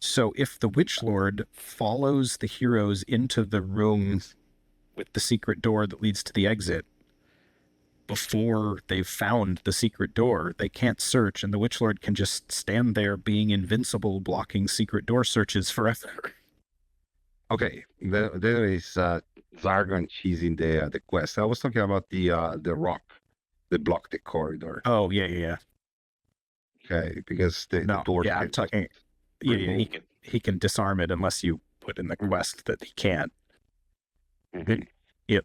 So if the Witch Lord follows the heroes into the room with the secret door that leads to the exit, before they've found the secret door, they can't search, and the Witch Lord can just stand there being invincible, blocking secret door searches forever. Okay, there is Zargon cheesing the quest. I was talking about the rock that blocked the corridor. Oh, yeah. Okay, because the No, door. yeah, I'm talking. Yeah, he can disarm it unless you put in the quest that he can't. Mhm. Yep.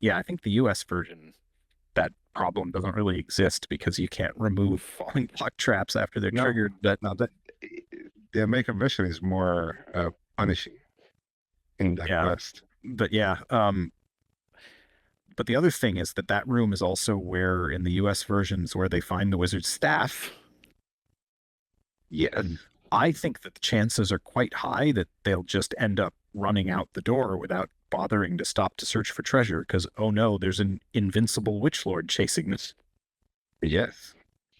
Yeah, I think the US version, that problem doesn't really exist because you can't remove falling block traps after they're triggered. That the American version is more punishing in that Yeah. quest. But yeah, but the other thing is that room is also where, in the US versions, where they find the wizard's staff. Yes. I think that the chances are quite high that they'll just end up running out the door without bothering to stop to search for treasure, because, oh no, there's an invincible witch lord chasing this. Yes.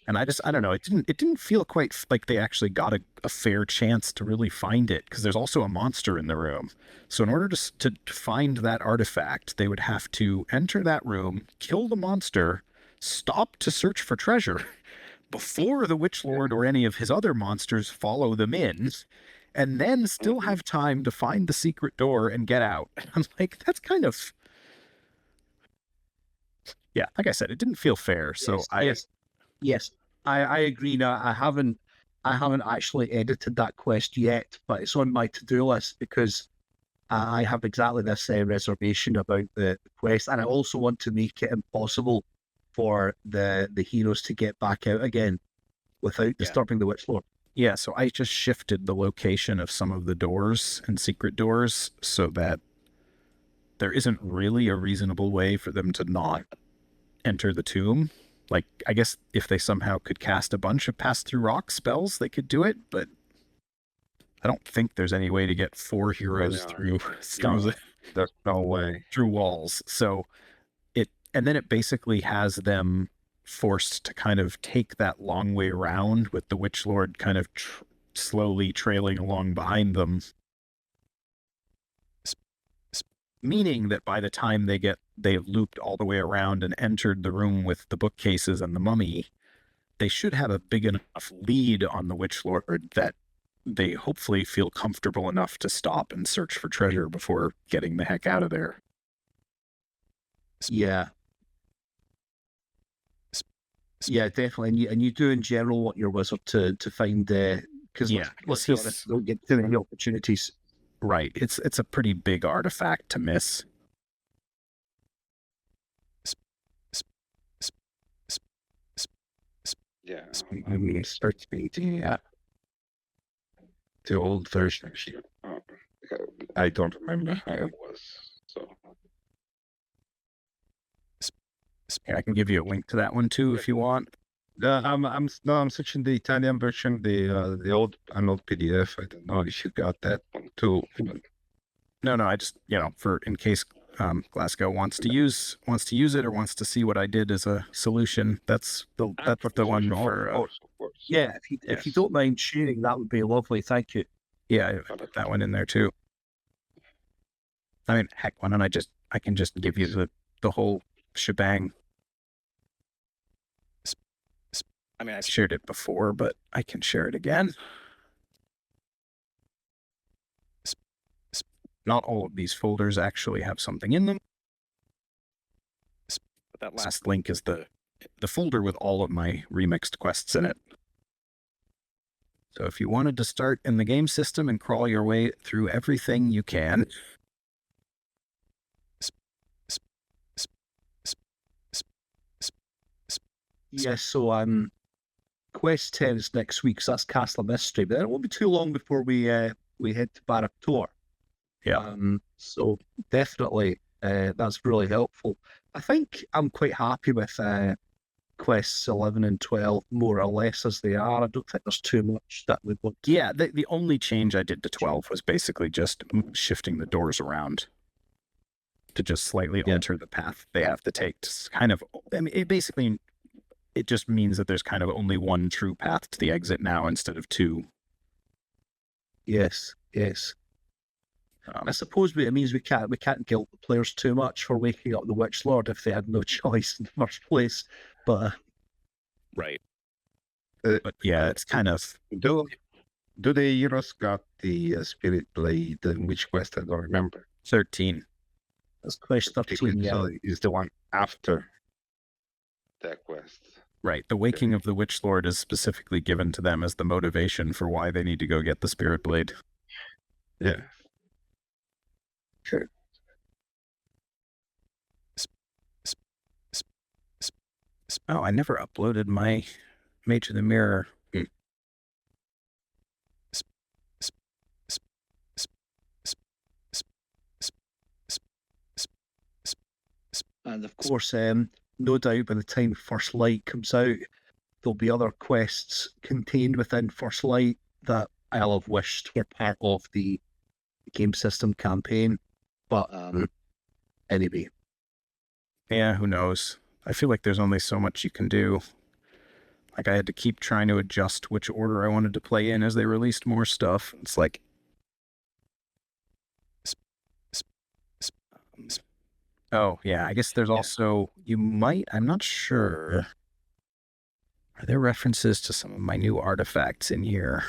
And I don't know, it didn't feel quite like they actually got a fair chance to really find it, because there's also a monster in the room. So in order to find that artifact, they would have to enter that room, kill the monster, stop to search for treasure before the Witch Lord or any of his other monsters follow them in, and then still have time to find the secret door and get out. I'm like, that's kind of... Yeah, like I said, it didn't feel fair. So Yes. I agree. Now, I haven't actually edited that quest yet, but it's on my to-do list because I have exactly this reservation about the quest, and I also want to make it impossible for the heroes to get back out again without disturbing the Witch Lord. Yeah, so I just shifted the location of some of the doors and secret doors so that there isn't really a reasonable way for them to not enter the tomb. Like, I guess if they somehow could cast a bunch of pass-through rock spells, they could do it, but I don't think there's any way to get 4 heroes through There's no way. through walls. So and then it basically has them forced to kind of take that long way around with the Witch Lord kind of slowly trailing along behind them. Meaning that by the time they've looped all the way around and entered the room with the bookcases and the mummy, they should have a big enough lead on the Witch Lord that they hopefully feel comfortable enough to stop and search for treasure before getting the heck out of there. Yeah. Yeah, definitely. And you do in general want your wizard to find because let's be honest, they don't get too many opportunities. Right. It's a pretty big artifact to miss. Yeah. I mean, start speaking. The old version. I don't remember how it was. So. I can give you a link to that one too if you want. I'm searching the Italian version, the old PDF. I don't know if you got that one too. No, I just for in case Glasgow wants to use it or wants to see what I did as a solution. That's the one for. Of course. Yeah, if you don't mind sharing, that would be lovely. Thank you. Yeah, I put that one in there too. I mean, heck, why don't I can just give you the whole shebang. I mean, I shared it before, but I can share it again. Not all of these folders actually have something in them. But that last link is the folder with all of my remixed quests in it. So if you wanted to start in the game system and crawl your way through everything, you can. Yes, so Quest 10 is next week, so that's Castle Mystery, but it won't be too long before we head to Baraptor. Yeah. So definitely, that's really helpful. I think I'm quite happy with Quests 11 and 12, more or less as they are. I don't think there's too much that would want. Yeah, the only change I did to 12 was basically just shifting the doors around to just slightly alter the path they have to take. To kind of, I mean, it just means that there's kind of only one true path to the exit now instead of 2. Yes, yes. I suppose it means we can't guilt the players too much for waking up the Witch Lord if they had no choice in the first place. But Right. Uh, But yeah, it's kind of Do the heroes got the Spirit Blade in which quest? I don't remember. 13. that's quest 13. Yeah, So is the one after that quest. Right. The waking of the Witch Lord is specifically given to them as the motivation for why they need to go get the Spirit Blade. Yeah. sure. Oh, I never uploaded my Mage of the Mirror. And of course, no doubt by the time First Light comes out, there'll be other quests contained within First Light that I'll have wished were part of the game system campaign. But anyway, Yeah, who knows? I feel like there's only so much you can do. Like, I had to keep trying to adjust which order I wanted to play in as they released more stuff. It's like... Oh, yeah, I guess there's also... You might... I'm not sure. Are there references to some of my new artifacts in here?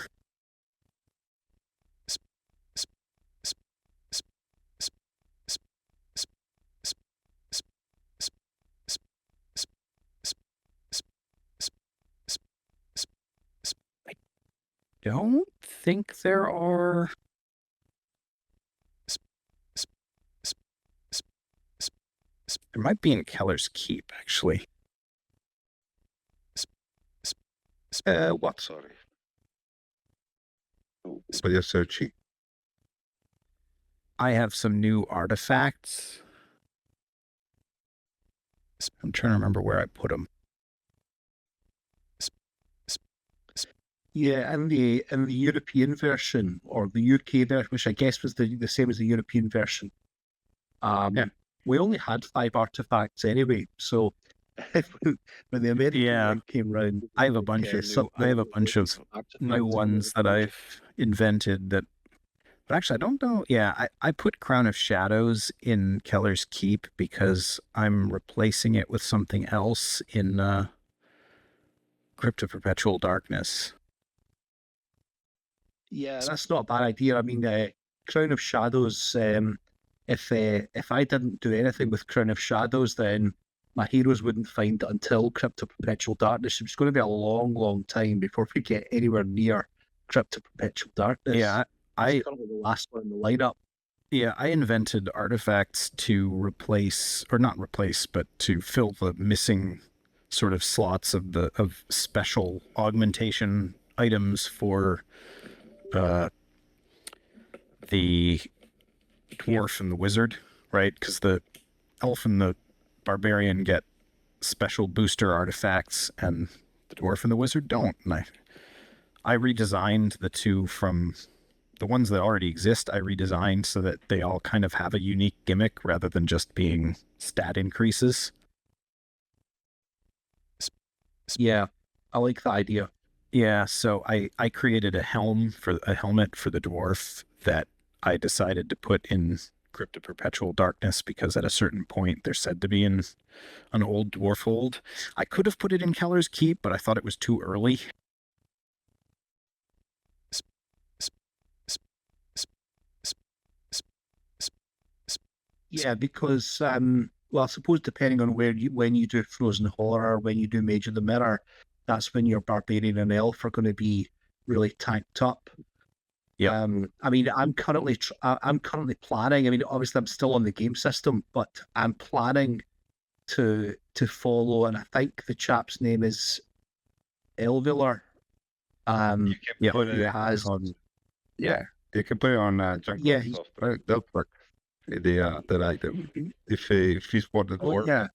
I don't think there are. There might be in Keller's Keep, actually. What? Sorry. But you're searching. I have some new artifacts. I'm trying to remember where I put them. yeah, in the European version or the UK version, which I guess was the same as the European version, we only had 5 artifacts anyway. So when the American one came round, I have a bunch of new ones that I've invented that. But actually, I don't know. Yeah, I put Crown of Shadows in Keller's Keep because I'm replacing it with something else in Crypt of Perpetual Darkness. Yeah, that's not a bad idea. I mean, Crown of Shadows. If I didn't do anything with Crown of Shadows, then my heroes wouldn't find it until Crypt of Perpetual Darkness. It's going to be a long, long time before we get anywhere near Crypt of Perpetual Darkness. Yeah, it's currently the last one in the lineup. Yeah, I invented artifacts to replace, or not replace, but to fill the missing sort of slots of special augmentation items for the dwarf and the wizard, right? Because the elf and the barbarian get special booster artifacts, and the dwarf and the wizard don't. And I redesigned the two from the ones that already exist. I redesigned so that they all kind of have a unique gimmick rather than just being stat increases. Yeah, I like the idea. Yeah, so I created a helmet for the dwarf that I decided to put in Crypt of Perpetual Darkness because at a certain point they're said to be in an old dwarf hold. I could have put it in Keller's Keep, but I thought it was too early. Yeah, because well, I suppose depending on when you do Frozen Horror, when you do Mage of the Mirror, that's when your barbarian and elf are going to be really tanked up. Yeah. I mean, I'm currently planning. I mean, obviously, I'm still on the game system, but I'm planning to follow, and I think the chap's name is Elvilar. You can put it has on. Yeah, you can put it on Jungle Yeah, Soft, right? That'll work. That item. If he's for the dwarf. yeah.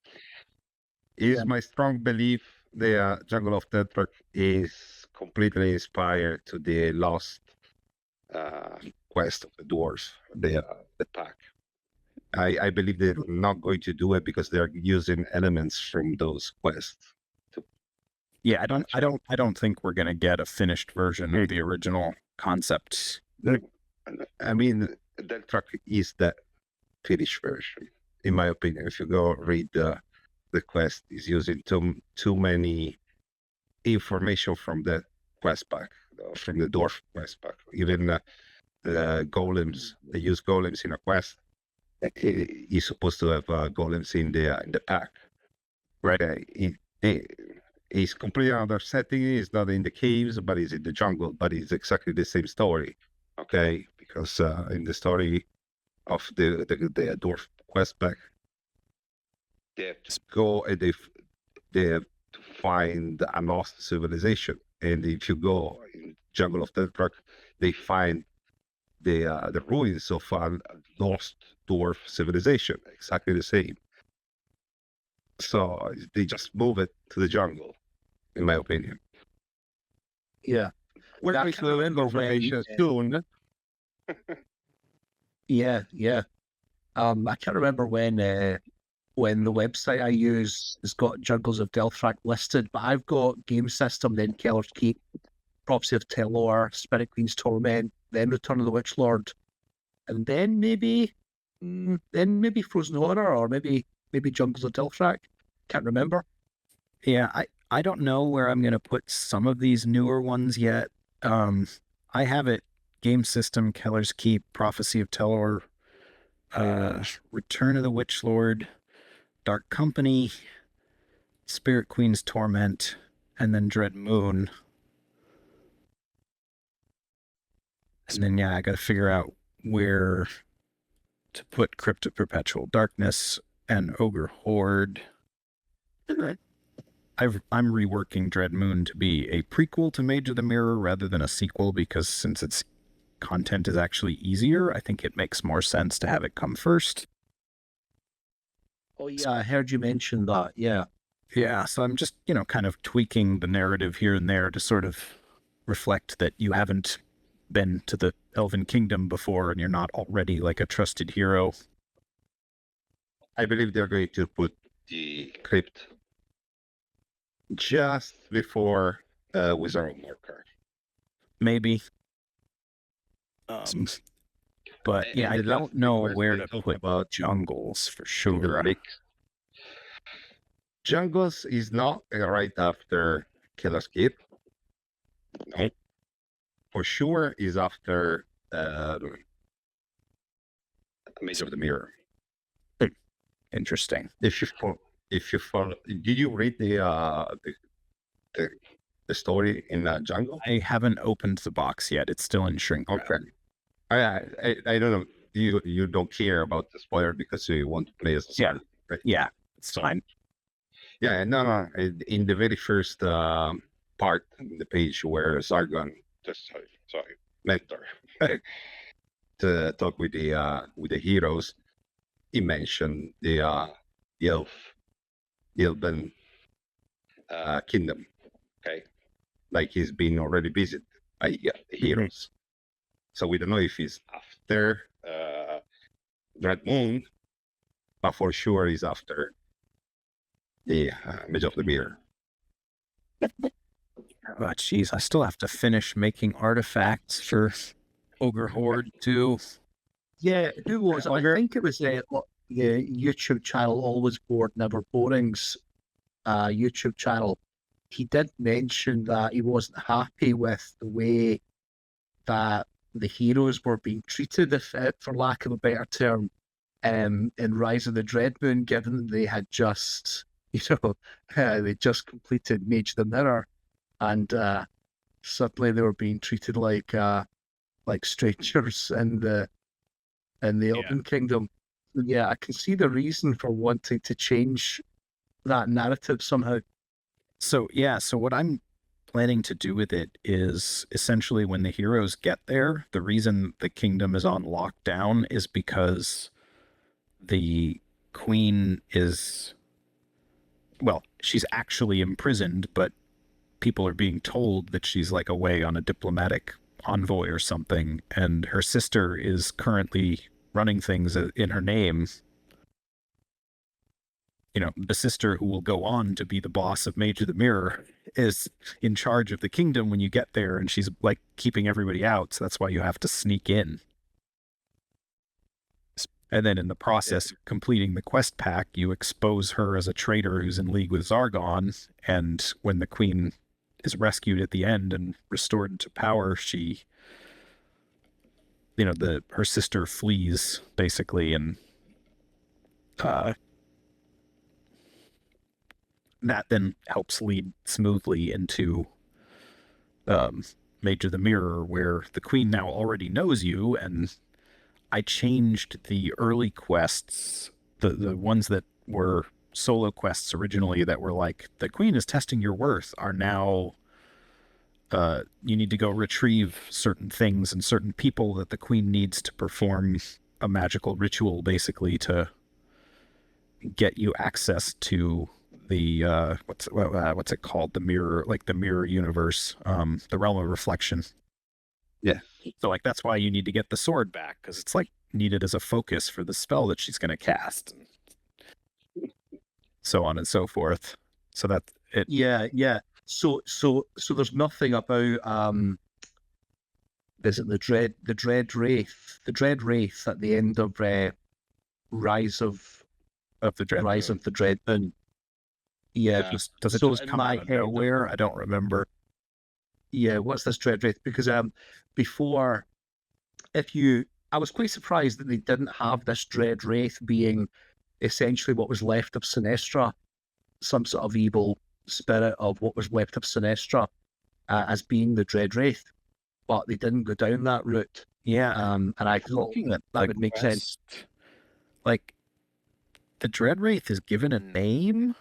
Is Yeah. my strong belief the Jungle of Deathwork is completely inspired to the Lost quest of the dwarves, the pack. I believe they're not going to do it because they're using elements from those quests. Yeah, I don't think we're gonna get a finished version of the original concept I mean, that track is the finished version, in my opinion. If you go read the quest, is using too many information from the quest pack, from the dwarf quest pack. Even golems, they use golems in a quest. You're supposed to have golems in the pack, right? It's completely another setting. It's not in the caves, but it's in the jungle. But it's exactly the same story, okay? Because in the story of the dwarf quest pack, they have to go and they have to find a lost civilization. And if you go in jungle of Deathrock, they find the ruins of a lost dwarf civilization, exactly the same. So they just move it to the jungle, in my opinion. Yeah. We're going to remember information soon. Yeah. I can't remember when the website I use has got Jungles of Delphrak listed, but I've got Game System, then Keller's Keep, Prophecy of Telor, Spirit Queen's Torment, then Return of the Witch Lord, and then maybe Frozen Horror, or maybe Jungles of Delphrak. Can't remember. Yeah, I don't know where I'm going to put some of these newer ones yet. I have it, Game System, Keller's Keep, Prophecy of Telor, Return of the Witch Lord, Dark Company, Spirit Queen's Torment, and then Dread Moon. And then, yeah, I got to figure out where to put Crypt of Perpetual Darkness and Ogre Horde. I'm reworking Dread Moon to be a prequel to Mage of the Mirror rather than a sequel, because since its content is actually easier, I think it makes more sense to have it come first. Oh yeah, I heard you mention that. Yeah. Yeah, so I'm just, kind of tweaking the narrative here and there to sort of reflect that you haven't been to the Elven Kingdom before and you're not already like a trusted hero. I believe they're going to put the crypt just before Wizard of Morcar. Maybe. But yeah, I don't know where to put about jungles for sure. Jungles is not right after Keller's Keep. No. For sure is after Mage of the Mirror. Interesting. If you follow, did you read the story in Jungle? I haven't opened the box yet. It's still in shrink wrap. Okay. I don't know. You don't care about the spoiler because you want to play as a Yeah. right? Yeah, it's fine. Yeah, no. In the very first part, in the page where Sargon, mentor, to talk with the heroes, he mentioned the Elven kingdom. Okay, like he's been already visited by the heroes. So we don't know if it's after Dread Moon, but for sure it's after the Mage of the Mirror. Oh, jeez, I still have to finish making artifacts for Ogre Horde too. Yeah, who was it? I think it was the YouTube channel Always Bored Never Boring's YouTube channel. He did mention that he wasn't happy with the way that the heroes were being treated, if for lack of a better term, in Rise of the Dread Moon, given they had just, they just completed Mage the Mirror, and suddenly they were being treated like strangers in the Elven Kingdom. Yeah, I can see the reason for wanting to change that narrative somehow. So what I'm planning to do with it is essentially when the heroes get there, the reason the kingdom is on lockdown is because the queen is, well, she's actually imprisoned, but people are being told that she's like away on a diplomatic envoy or something, and her sister is currently running things in her name. The sister who will go on to be the boss of Mage of the Mirror, is in charge of the kingdom when you get there, and she's like keeping everybody out. So that's why you have to sneak in. And then in the process of completing the quest pack, you expose her as a traitor who's in league with Zargon. And when the queen is rescued at the end and restored to power, she, her sister flees basically, and that then helps lead smoothly into Major the Mirror, where the queen now already knows you, and I changed the early quests, the ones that were solo quests originally that were like, the queen is testing your worth, are now you need to go retrieve certain things and certain people that the queen needs to perform a magical ritual, basically, to get you access to the what's it called, the mirror, like the mirror universe, the realm of reflection. Yeah. So like that's why you need to get the sword back, because it's like needed as a focus for the spell that she's going to cast, so on and so forth. So that it. Yeah. So there's nothing about is it the dread wraith at the end of Rise of the Dread Rise Moon. of the Dread Moon. Yeah. Does it So just in come my out of head, nowhere? I don't remember. Yeah, what's this dread wraith? Because before, I was quite surprised that they didn't have this dread wraith being essentially what was left of Sinestra, some sort of evil spirit of what was left of Sinestra, as being the dread wraith, but they didn't go down that route. Yeah. And I thought that would make sense. Like, the Dread Wraith is given a name,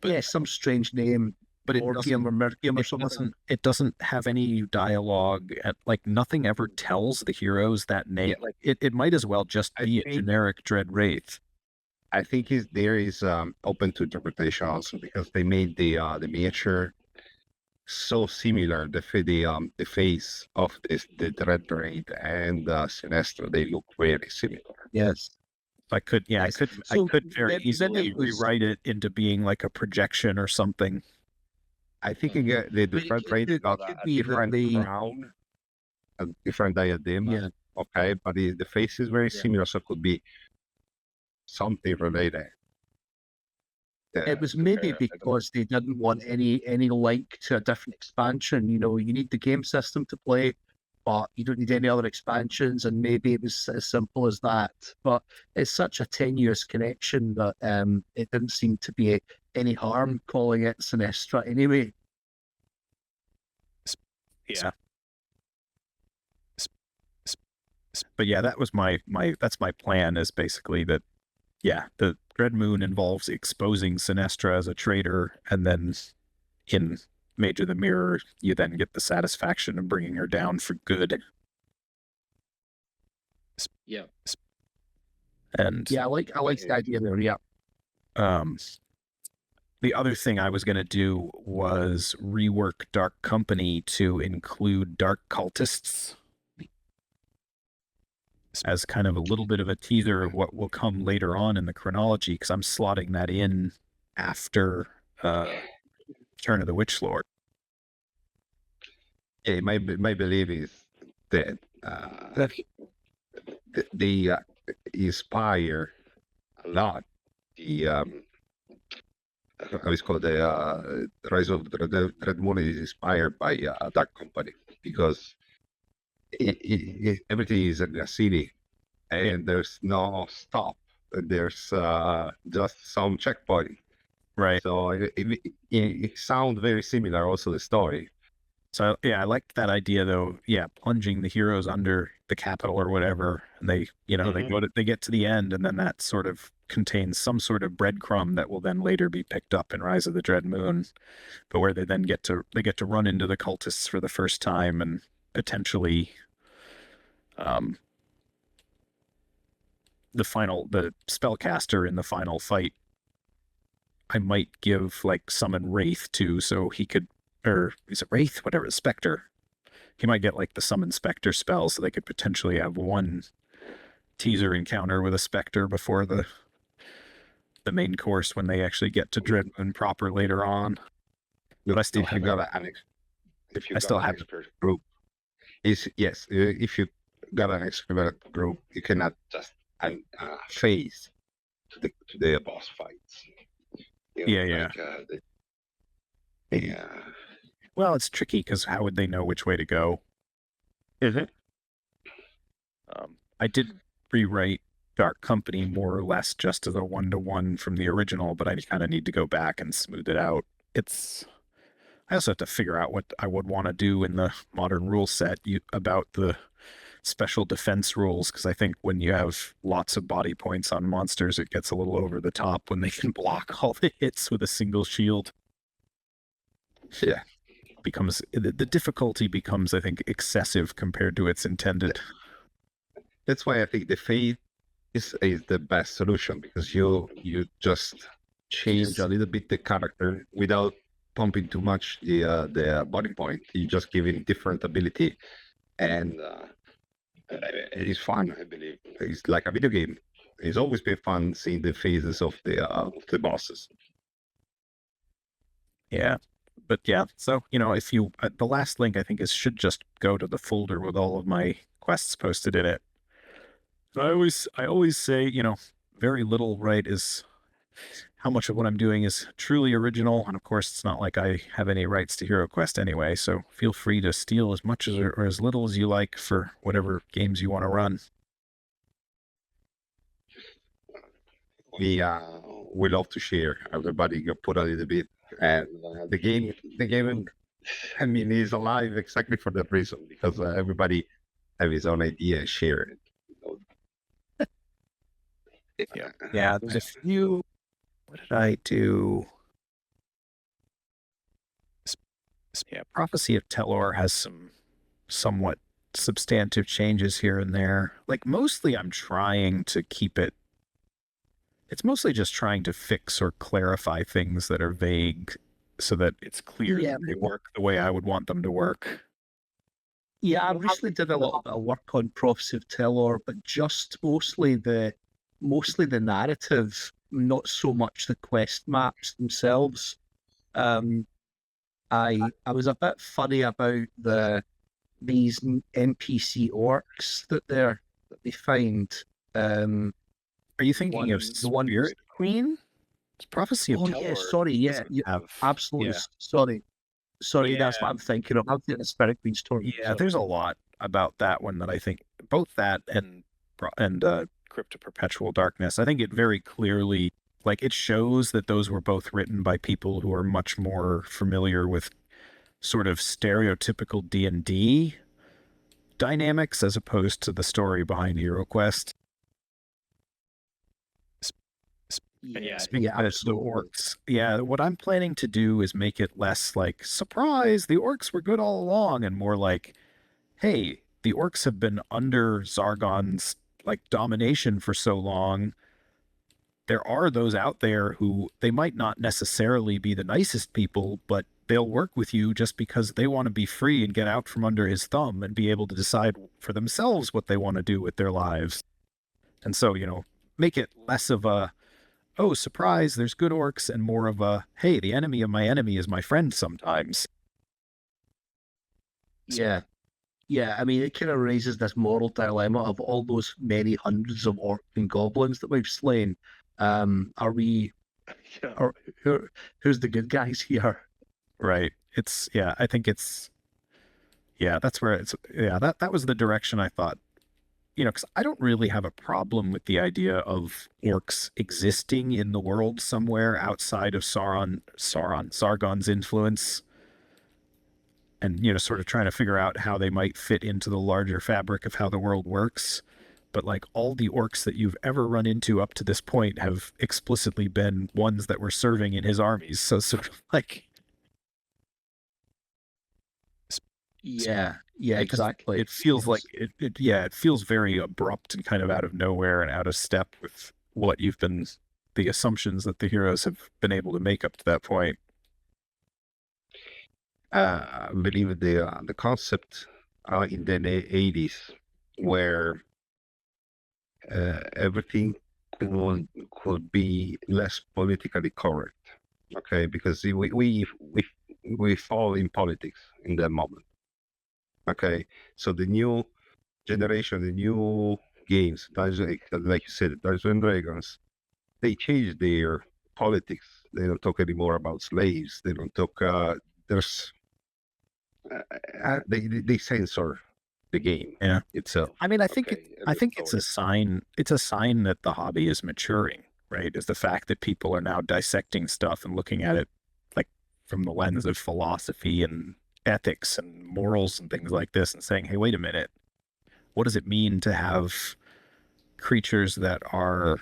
Yeah, some strange name, but it Orpheum or Mercium or something. it doesn't have any dialogue. Like, nothing ever tells the heroes that name. Yeah. Like, it might as well just be a generic Dread Wraith. I think there is open to interpretation also, because they made the miniature so similar. The face of the Dread Raid and Sinestro, they look very similar. Yes. I could Yes. I could very then easily it was- rewrite it into being like a projection or something. I think the But Dread it Raid could- got it could a be that different they- crown, a different diadem. Yeah. Okay, but the face is very similar, so it could be something related. It was maybe because they didn't want any link to a different expansion. You need the game system to play, but you don't need any other expansions, and maybe it was as simple as that. But it's such a tenuous connection that it didn't seem to be any harm calling it Sinestra anyway. Yeah. But yeah, that was that's my plan, is basically that, yeah, the Dread Moon involves exposing Sinestra as a traitor, and then in Major the Mirror, you then get the satisfaction of bringing her down for good. Yeah. And Yeah, I like the idea there. Yeah. The other thing I was going to do was rework Dark Company to include dark cultists as kind of a little bit of a teaser of what will come later on in the chronology, because I'm slotting that in after Turn of the Witch Lord. Yeah, my belief is that they inspire a lot the how it's called, the Rise of the Red Moon is inspired by Dark Company, because everything is in a city and there's no stop. There's just some checkpoint. Right. So it sounds very similar. Also, the story. So yeah, I liked that idea though. Yeah, plunging the heroes under the capital or whatever, and they they get to the end, and then that sort of contains some sort of breadcrumb that will then later be picked up in Rise of the Dread Moon, but where they then get to run into the cultists for the first time, and potentially the spellcaster in the final fight, I might give like summon Wraith to, so he could, or is it Wraith? Whatever, Spectre. He might get like the summon Spectre spell, so they could potentially have one teaser encounter with a Spectre before the main course when they actually get to Dread Moon proper later on. Look, I still if you have got an if you I got still an have expert group, is yes. If you got an expert group, you cannot just phase to the boss fights. You know, Yeah. like, yeah. Well, it's tricky because how would they know which way to go? I did rewrite Dark Company more or less just as a 1-to-1 from the original, but I kind of need to go back and smooth it out. I also have to figure out what I would want to do in the modern rule set about the special defense rules, because I think when you have lots of body points on monsters, it gets a little over the top when they can block all the hits with a single shield. Yeah. The difficulty becomes, I think, excessive compared to its intended. That's why I think the fade is the best solution, because you just change a little bit the character without pumping too much the body point. You just give it different ability, and it is fun. I believe it's like a video game. It's always been fun seeing the phases of the bosses. Yeah. But yeah, so, if you, the last link I think should just go to the folder with all of my quests posted in it. I always say, very little, right, is how much of what I'm doing is truly original. And of course, it's not like I have any rights to Hero Quest anyway. So feel free to steal as much or as little as you like for whatever games you want to run. We love to share. Everybody can put a little bit, and the game, I mean, is alive exactly for that reason, because everybody have his own idea and share it. Yeah. There's a few. What did I do? Yeah, Prophecy of Telor has some somewhat substantive changes here and there. Like, mostly I'm trying to keep it. It's mostly just trying to fix or clarify things that are vague so that it's clear that they work the way I would want them to work. Yeah, I recently did a little bit of work on Prophecy of Telor, but just mostly the narrative, not so much the quest maps themselves. I was a bit funny about these NPC orcs that they find. Are you thinking of the one Spirit Queen? It's Prophecy of Oh Telor. yeah, sorry, yeah, absolutely. Yeah. Sorry, that's what I'm thinking of. I'm thinking of Spirit Queen story. Yeah, there's a lot about that one that I think, both that and Crypt of Perpetual Darkness, I think it very clearly, like, it shows that those were both written by people who are much more familiar with sort of stereotypical D&D dynamics as opposed to the story behind HeroQuest. Speaking of the orcs, what I'm planning to do is make it less like, surprise, the orcs were good all along, and more like, hey, the orcs have been under Zargon's like domination for so long. There are those out there who, they might not necessarily be the nicest people, but they'll work with you just because they want to be free and get out from under his thumb and be able to decide for themselves what they want to do with their lives. And so, make it less of a, oh, surprise, there's good orcs, and more of a, hey, the enemy of my enemy is my friend sometimes. Yeah. Yeah, I mean, it kind of raises this moral dilemma of all those many hundreds of orcs and goblins that we've slain. Are we, who's the good guys here? Right. I think it's, that's where it's, that was the direction I thought, because I don't really have a problem with the idea of orcs existing in the world somewhere outside of Sargon's influence. And, sort of trying to figure out how they might fit into the larger fabric of how the world works. But like, all the orcs that you've ever run into up to this point have explicitly been ones that were serving in his armies. So sort of like... Yeah, exactly. It feels like, it feels very abrupt and kind of out of nowhere and out of step with what the assumptions that the heroes have been able to make up to that point. I believe the concept in the 80s where everything could be less politically correct. Okay, because we we fall in politics in that moment. Okay, so the new generation, the new games, like you said, Dungeons and Dragons, they change their politics. They don't talk anymore about slaves. They don't talk. There's they censor the game Yeah. itself. I mean, I think Okay, and I the think it's a story. sign. It's a sign that the hobby is maturing, right? Is the fact that people are now dissecting stuff and looking at it like from the lens of philosophy and ethics and morals and things like this, and saying, "Hey, wait a minute, what does it mean to have creatures that are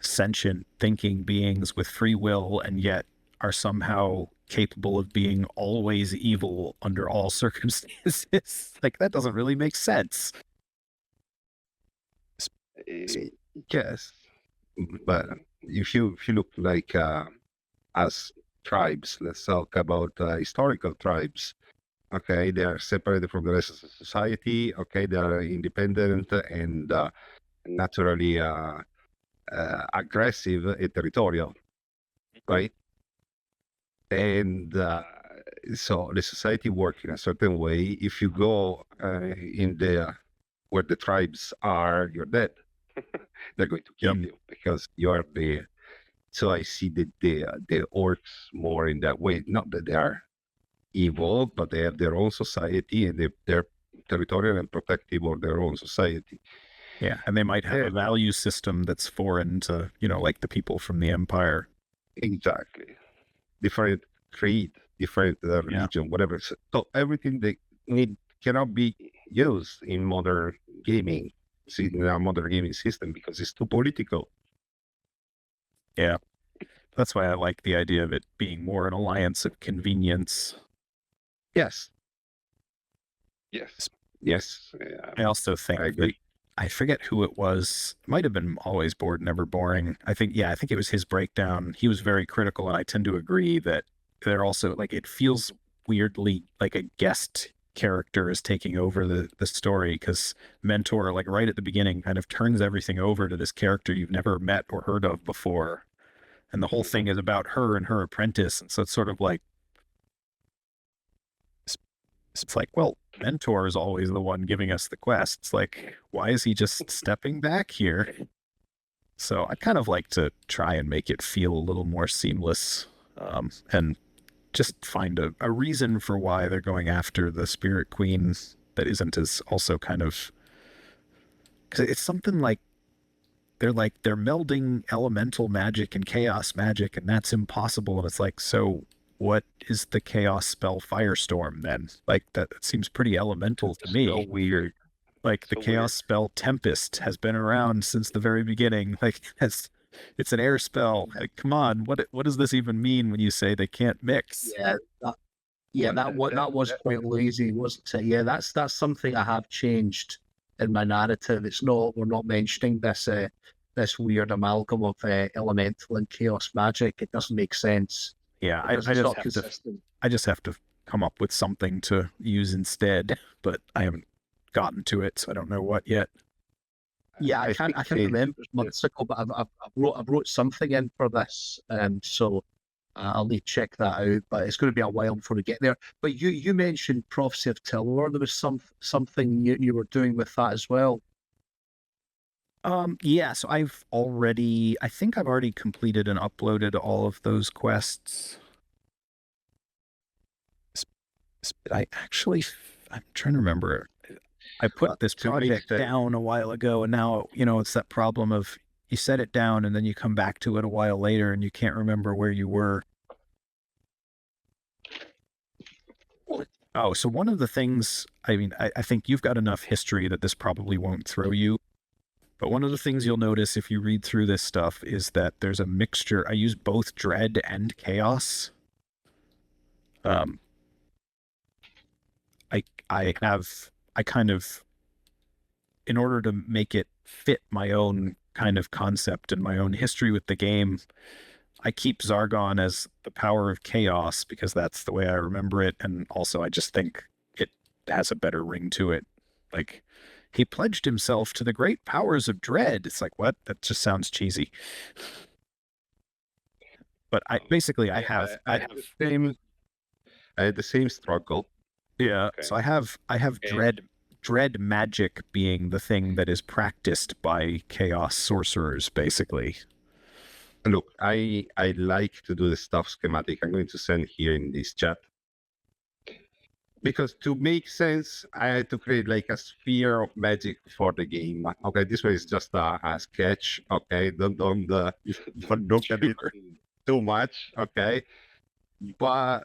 sentient, thinking beings with free will, and yet are somehow capable of being always evil under all circumstances?" Like that doesn't really make sense. Yes, but if you look like as tribes, let's talk about historical tribes. Okay, they are separated from the rest of the society. Okay, they are independent and naturally aggressive and territorial, right? And so the society works in a certain way. If you go in the where the tribes are, you're dead. They're going to kill you because you are the. So I see the orcs more in that way. Not that they are evil, but they have their own society and they're territorial and protective of their own society. Yeah, and they might have Yeah. a value system that's foreign to, like the people from the empire. Exactly. Different creed, different religion, whatever. So everything they need cannot be used in modern gaming, in our modern gaming system because it's too political. Yeah. That's why I like the idea of it being more an alliance of convenience. Yes. Yes. Yes. I also think I agree. I forget who it was. It might have been Always Bored, Never Boring. I think it was his breakdown. He was very critical, and I tend to agree that they're also like it feels weirdly like a guest character is taking over the story because Mentor, like right at the beginning, kind of turns everything over to this character you've never met or heard of before. And the whole thing is about her and her apprentice. And so it's sort of like, it's like, well, Mentor is always the one giving us the quests. Like, why is he just stepping back here? So I kind of like to try and make it feel a little more seamless, and just find a reason for why they're going after the Spirit Queen that isn't as also kind of, because it's something like they're melding elemental magic and chaos magic, and that's impossible. And it's like, so what is the chaos spell Firestorm then? Like that seems pretty elemental to me. So weird. Like the chaos spell Tempest has been around since the very beginning. Like it's an air spell. Like, come on, what does this even mean when you say they can't mix? That was quite lazy, wasn't it? Yeah, that's something I have changed in my narrative. We're not mentioning this weird amalgam of elemental and chaos magic. It doesn't make sense. Yeah, I just have to come up with something to use instead, but I haven't gotten to it, so I don't know what yet. Yeah, I can't remember months ago, but I wrote something in for this, so I'll need to check that out. But it's going to be a while before we get there. But you mentioned Prophecy of Tilor. There was something you were doing with that as well. Yeah, so I think I've already completed and uploaded all of those quests. I'm trying to remember. I put this project down a while ago, and now, it's that problem of you set it down and then you come back to it a while later and you can't remember where you were. Oh, so one of the things, I think you've got enough history that this probably won't throw you. But one of the things you'll notice if you read through this stuff is that there's a mixture. I use both dread and chaos. I kind of, in order to make it fit my own kind of concept and my own history with the game, I keep Zargon as the power of chaos because that's the way I remember it. And also I just think it has a better ring to it. Like, he pledged himself to the great powers of dread. It's like, what? That just sounds cheesy. But I have the same. I had the same struggle. Yeah. Okay. So I have Okay. dread magic being the thing that is practiced by chaos sorcerers, basically. Look, I like to do the stuff schematic. I'm going to send here in this chat. Because to make sense, I had to create like a sphere of magic for the game. Okay, this one is just a sketch. Okay, don't look at it too much. Okay, but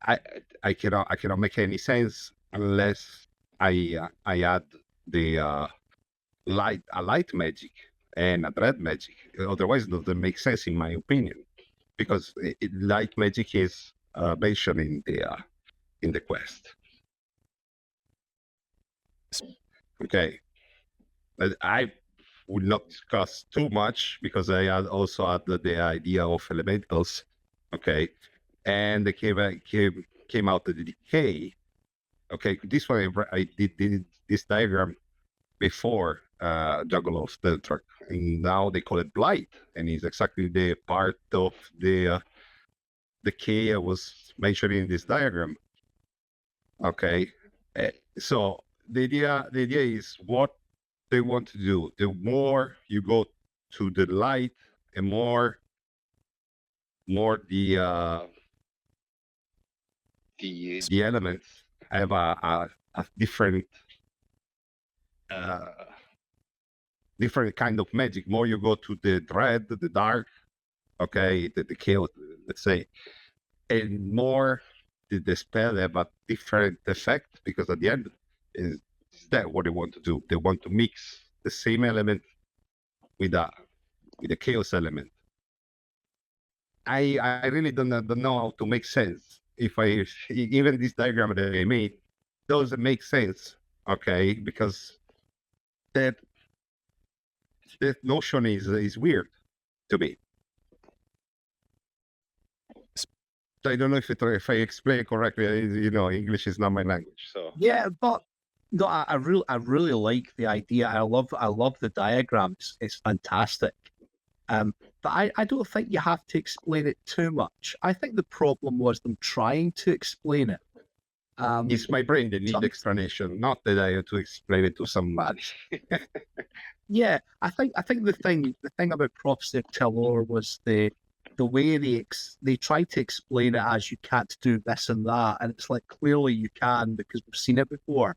I I cannot make any sense unless I add the light magic and a dread magic. Otherwise, it doesn't make sense in my opinion, because light magic is mentioned in the quest. Okay, but I would not discuss too much because I had also had the idea of elementals. Okay, and they came out of the decay. Okay, this one I did this diagram before Juggle of the Truck, and now they call it Blight, and it's exactly the part of the decay I was mentioning in this diagram. Okay, so the idea is what they want to do. The more you go to the light, and more the elements have a different different kind of magic. More you go to the dread, the dark, okay, the chaos, let's say, and more the spell have a different effect, because at the end is that what they want to do. They want to mix the same element with a chaos element. I really don't know how to make sense. If I even this diagram that I made doesn't make sense, okay, because that notion is weird to me. So I don't know if I explain correctly. You know, English is not my language, so Yeah, but no, I really like the idea. I love the diagrams. It's fantastic. But I don't think you have to explain it too much. I think the problem was them trying to explain it. it's my brain that needs some- explanation, not that I have to explain it to somebody. Yeah, I think the thing about Prophecy of Telor was the way they tried to explain it as you can't do this and that, and it's like clearly you can because we've seen it before.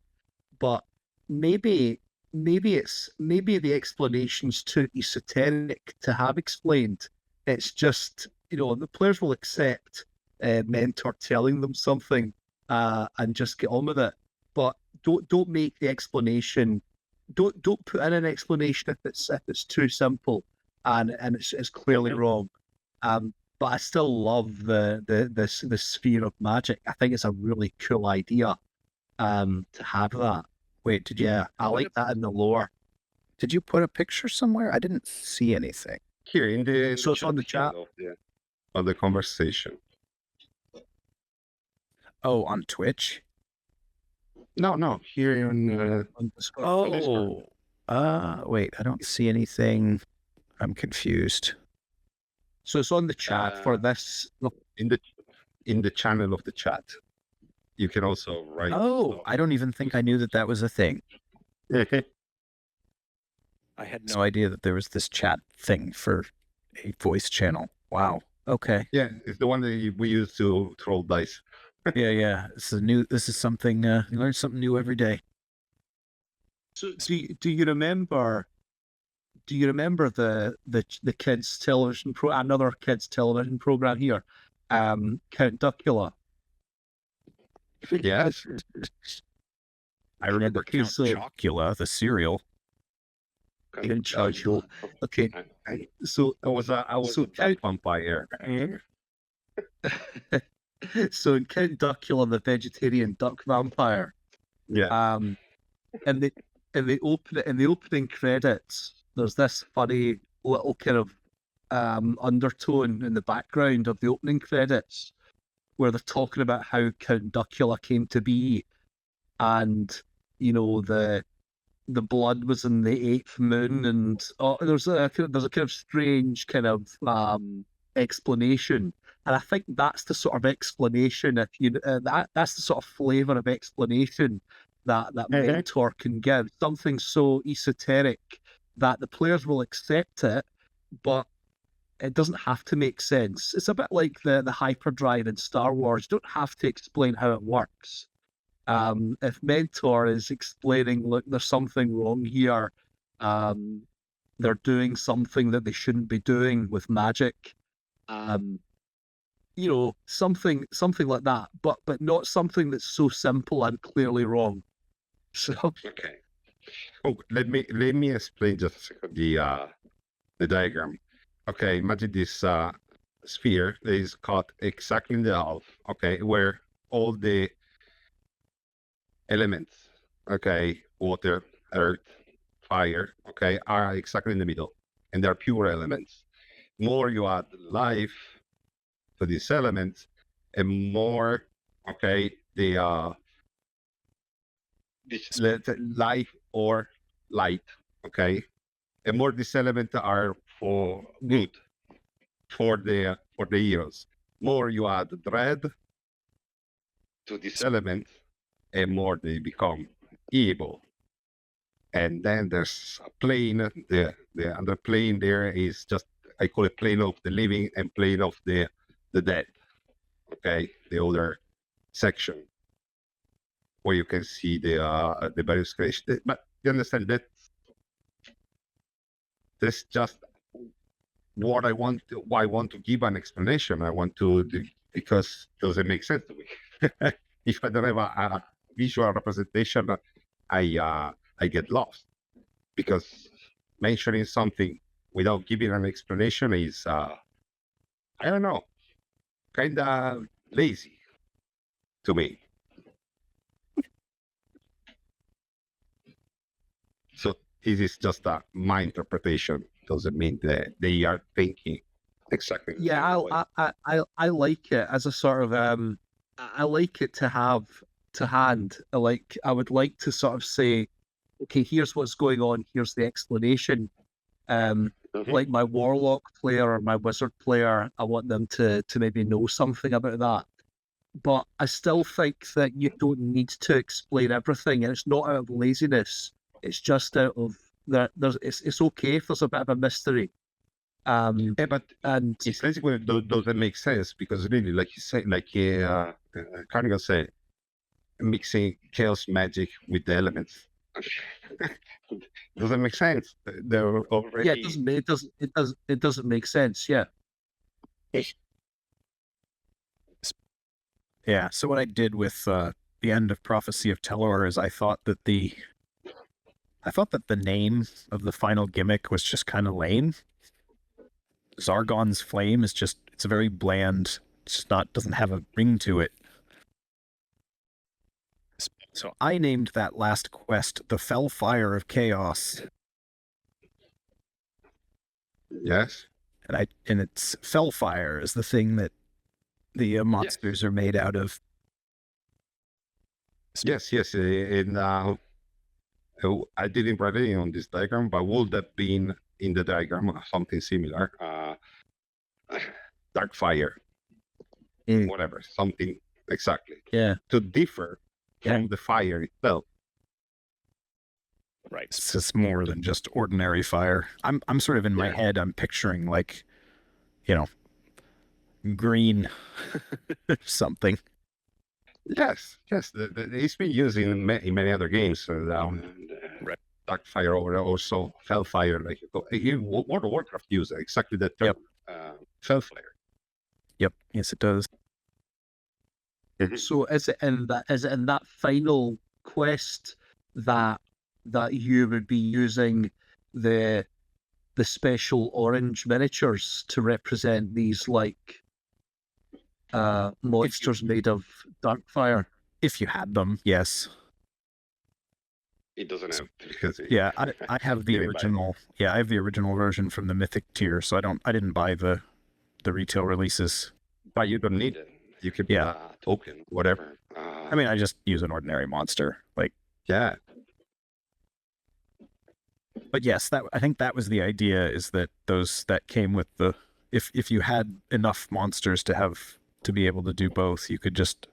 But maybe the explanation's too esoteric to have explained. It's just, you know, the players will accept mentor telling them something and just get on with it. But don't make the explanation. Don't put in an explanation if it's too simple and it's clearly wrong. But I still love the sphere of magic. I think it's a really cool idea. To have that. Wait, did you? Yeah, I like that in the lore. Did you put a picture somewhere? I didn't see anything. Here in the So it's on the chat. of the conversation. Oh, on Twitch. No, here in On Discord. Wait, I don't see anything. I'm confused. So it's on the chat for this. Look, in the channel of the chat. You can also write. Oh, I don't even think I knew that was a thing. I had no idea that there was this chat thing for a voice channel. Wow. Okay. Yeah, it's the one that we use to troll dice. Yeah. This is something. You learn something new every day. so do you remember? Do you remember the kids television another kids television program here, Count Duckula? Yes. I remember Okay, Count so- Chocula, the cereal. Count Chocula. Okay, so I was So a duck vampire. so in Count Duckula, the vegetarian duck vampire, Yeah. in the opening credits, there's this funny little kind of undertone in the background of the opening credits where they're talking about how Count Duckula came to be, and you know the blood was in the eighth moon, and there's a kind of strange kind of explanation. And I think that's the sort of explanation, if you that's the sort of flavour of explanation that Mentor can give. Something so esoteric that the players will accept it, but it doesn't have to make sense. It's a bit like the hyperdrive in Star Wars. You don't have to explain how it works. If Mentor is explaining, look, there's something wrong here, they're doing something that they shouldn't be doing with magic, you know, something like that, but not something that's so simple and clearly wrong. So Okay. Oh, let me explain just a second the diagram. Okay, imagine this sphere that is cut exactly in the half. Okay, where all the elements, okay, water, earth, fire, okay, are exactly in the middle, and they're pure elements. More you add life to these elements, and more, okay, life or light, okay, and more these elements are for good, for the heroes. More you add dread to these elements, and more they become evil. And then there's a plane. The other plane there is just, I call it plane of the living and plane of the dead. Okay, the other section where you can see the various creations. But you understand that that's just what I want. Why I want to give an explanation. I want to because it doesn't make sense to me. If I don't have a visual representation, I get lost, because mentioning something without giving an explanation is, I don't know, kind of lazy to me. So this is just my interpretation. Doesn't mean that they are thinking exactly. yeah, I like it as a sort of I like it to have to hand. I would like to sort of say, okay, here's what's going on, here's the explanation. Like my warlock player or my wizard player, I want them to maybe know something about that. But I still think that you don't need to explain everything, and it's not out of laziness. It's just out of it's okay if there's a bit of a mystery. Yeah, but And it's basically doesn't make sense, because really, like you say, like Carnival said, mixing chaos magic with the elements doesn't make sense. They're already. yeah, it doesn't make sense. Yeah. Yeah. So what I did with the end of Prophecy of Telor is I thought that the name of the final gimmick was just kind of lame. Zargon's Flame is just, it's a very bland, it's just not, doesn't have a ring to it. So I named that last quest the Fell Fire of Chaos. Yes. And it's Fell Fire is the thing that the monsters are made out of. Yes. And I didn't write it on this diagram, but would have been in the diagram something similar. Dark fire, whatever, something exactly. Yeah. To differ from the fire itself. Right. It's just more than just ordinary fire. I'm sort of in my head, I'm picturing like, you know, green something. Yes. It's been used in many other games. Dark fire, or also fell fire, like World of Warcraft used exactly that term. Fell fire. Yep. Yes, it does. So is it in that final quest that you would be using the special orange miniatures to represent these like monsters made of dark fire? If you had them, yes. It doesn't have, because Yeah, I have the original. Yeah, I have the original version from the Mythic tier, so I didn't buy the retail releases. But you don't need it. You can put a token, whatever. I mean, I just use an ordinary monster, like. Yeah. But yes, I think that was the idea, is that that came with the if you had enough monsters to be able to do both, you could just.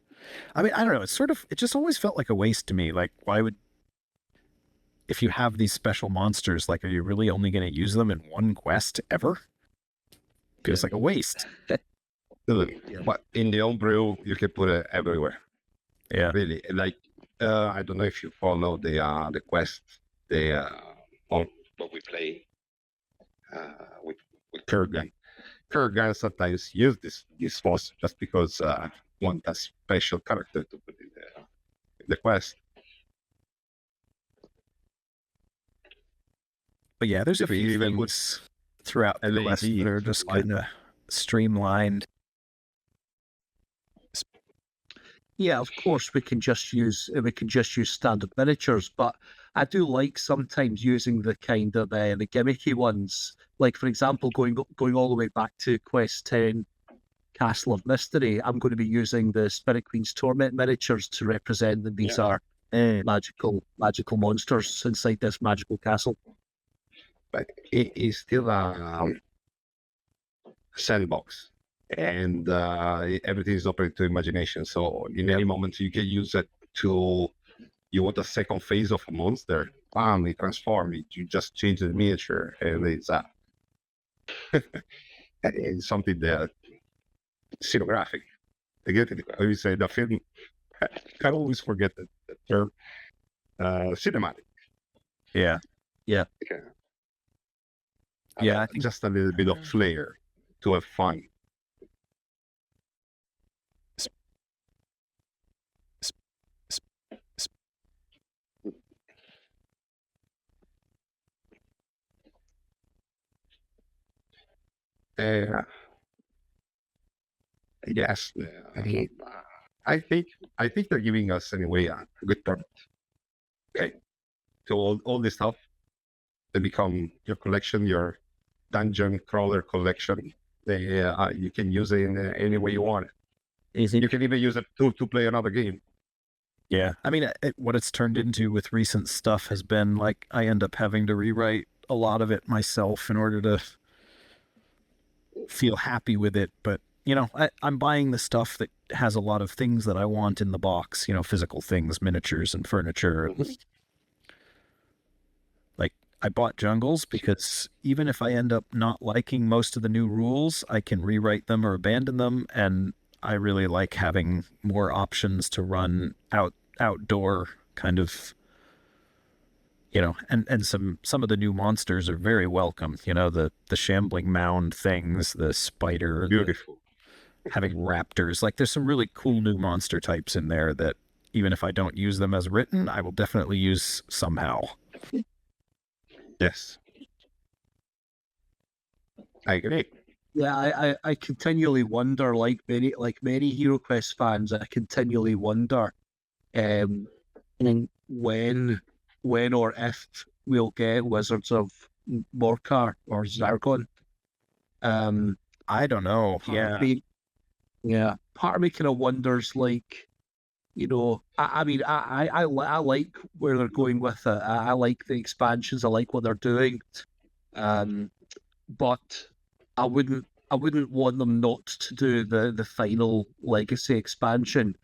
I mean, I don't know. It just always felt like a waste to me. Like, why would, if you have these special monsters, like, are you really only going to use them in one quest ever? Feels like a waste. But in the homebrew, you can put it everywhere. Yeah. Really. Like, I don't know if you follow the quest, on what we play with Kurgan. Kurgan sometimes use this force just because want a special character to put in the quest. But yeah, there's a If you few even things throughout the LED quest that are just light. kind of streamlined. Yeah, of course we can just use standard miniatures, but I do like sometimes using the kind of the gimmicky ones. Like for example, going all the way back to Quest 10, Castle of Mystery. I'm going to be using the Spirit Queen's Torment miniatures to represent that these are magical monsters inside this magical castle. But it is still a sandbox, and everything is open to imagination. So in any moment you can use it to. You want a second phase of a monster, bam, it transform it. You just change the miniature, and it's something that scenographic. Again, I always say the film. I always forget the term. Cinematic. Yeah. Yeah. Yeah, I think just a little bit of flair to have fun. Yes, I think they're giving us anyway a good product. Okay, so all this stuff, they become your collection, your dungeon crawler collection. You can use it in any way you want it. You can even use it to play another game. Yeah, I mean, what it's turned into with recent stuff has been like I end up having to rewrite a lot of it myself in order to feel happy with it. But you know, I'm buying the stuff that has a lot of things that I want in the box. You know, physical things, miniatures and furniture. Like I bought Jungles because even if I end up not liking most of the new rules, I can rewrite them or abandon them, and I really like having more options to run outdoor kind of, you know, and some of the new monsters are very welcome. You know, the shambling mound things, the spider, Beautiful. having raptors. Like there's some really cool new monster types in there that even if I don't use them as written, I will definitely use somehow. Yes. I agree. Yeah, I continually wonder, like many HeroQuest fans, I continually wonder when or if we'll get Wizards of Morcar or Zargon. I don't know. Yeah. Part of me kind of wonders, like, you know, I mean, I like where they're going with it. I like the expansions. I like what they're doing. But I wouldn't want them not to do the final legacy expansion.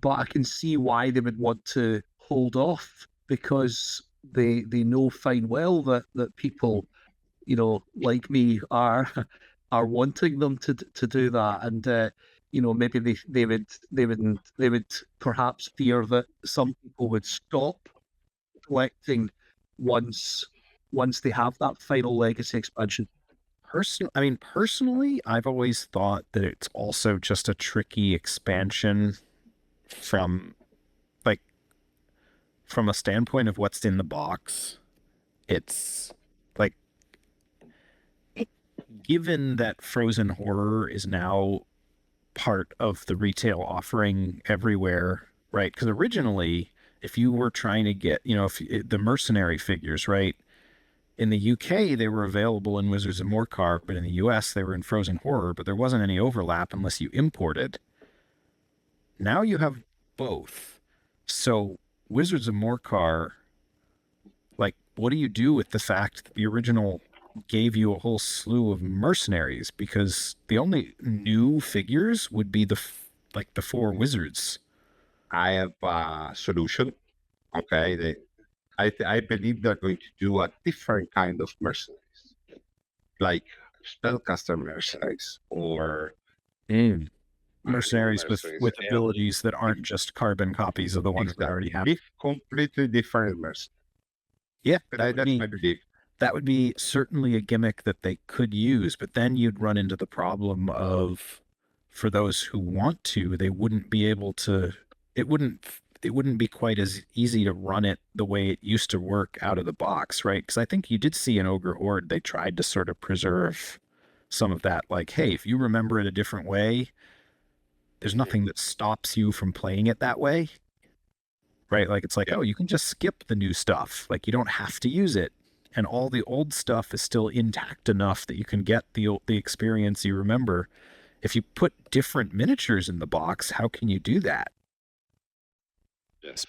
But I can see why they would want to hold off, because they know fine well that people, you know, like me are wanting them to do that, and you know, maybe they would perhaps fear that some people would stop collecting once they have that final legacy expansion. Personally, I've always thought that it's also just a tricky expansion from a standpoint of what's in the box. It's like, given that Frozen Horror is now part of the retail offering everywhere, right? Because originally, if you were trying to get, you know, the mercenary figures, right? In the UK, they were available in Wizards of Morcar, but in the US, they were in Frozen Horror, but there wasn't any overlap unless you imported. Now you have both. So Wizards of Morcar, like, what do you do with the fact that the original gave you a whole slew of mercenaries, because the only new figures would be like the 4 wizards. I have a solution. Okay, I believe they're going to do a different kind of mercenaries, like spellcaster mercenaries or Mercenaries with abilities that aren't just carbon copies of the ones that already have. Completely different mercenaries. Yeah, That's my belief. that would be certainly a gimmick that they could use, but then you'd run into the problem of, for those who want to, they wouldn't be able to, it wouldn't be quite as easy to run it the way it used to work out of the box, right? Because I think you did see in Ogre Horde, they tried to sort of preserve some of that. Like, hey, if you remember it a different way, there's nothing that stops you from playing it that way, right? Like, it's like, oh, you can just skip the new stuff. Like, you don't have to use it. And all the old stuff is still intact enough that you can get the experience you remember. If you put different miniatures in the box, how can you do that? Yes.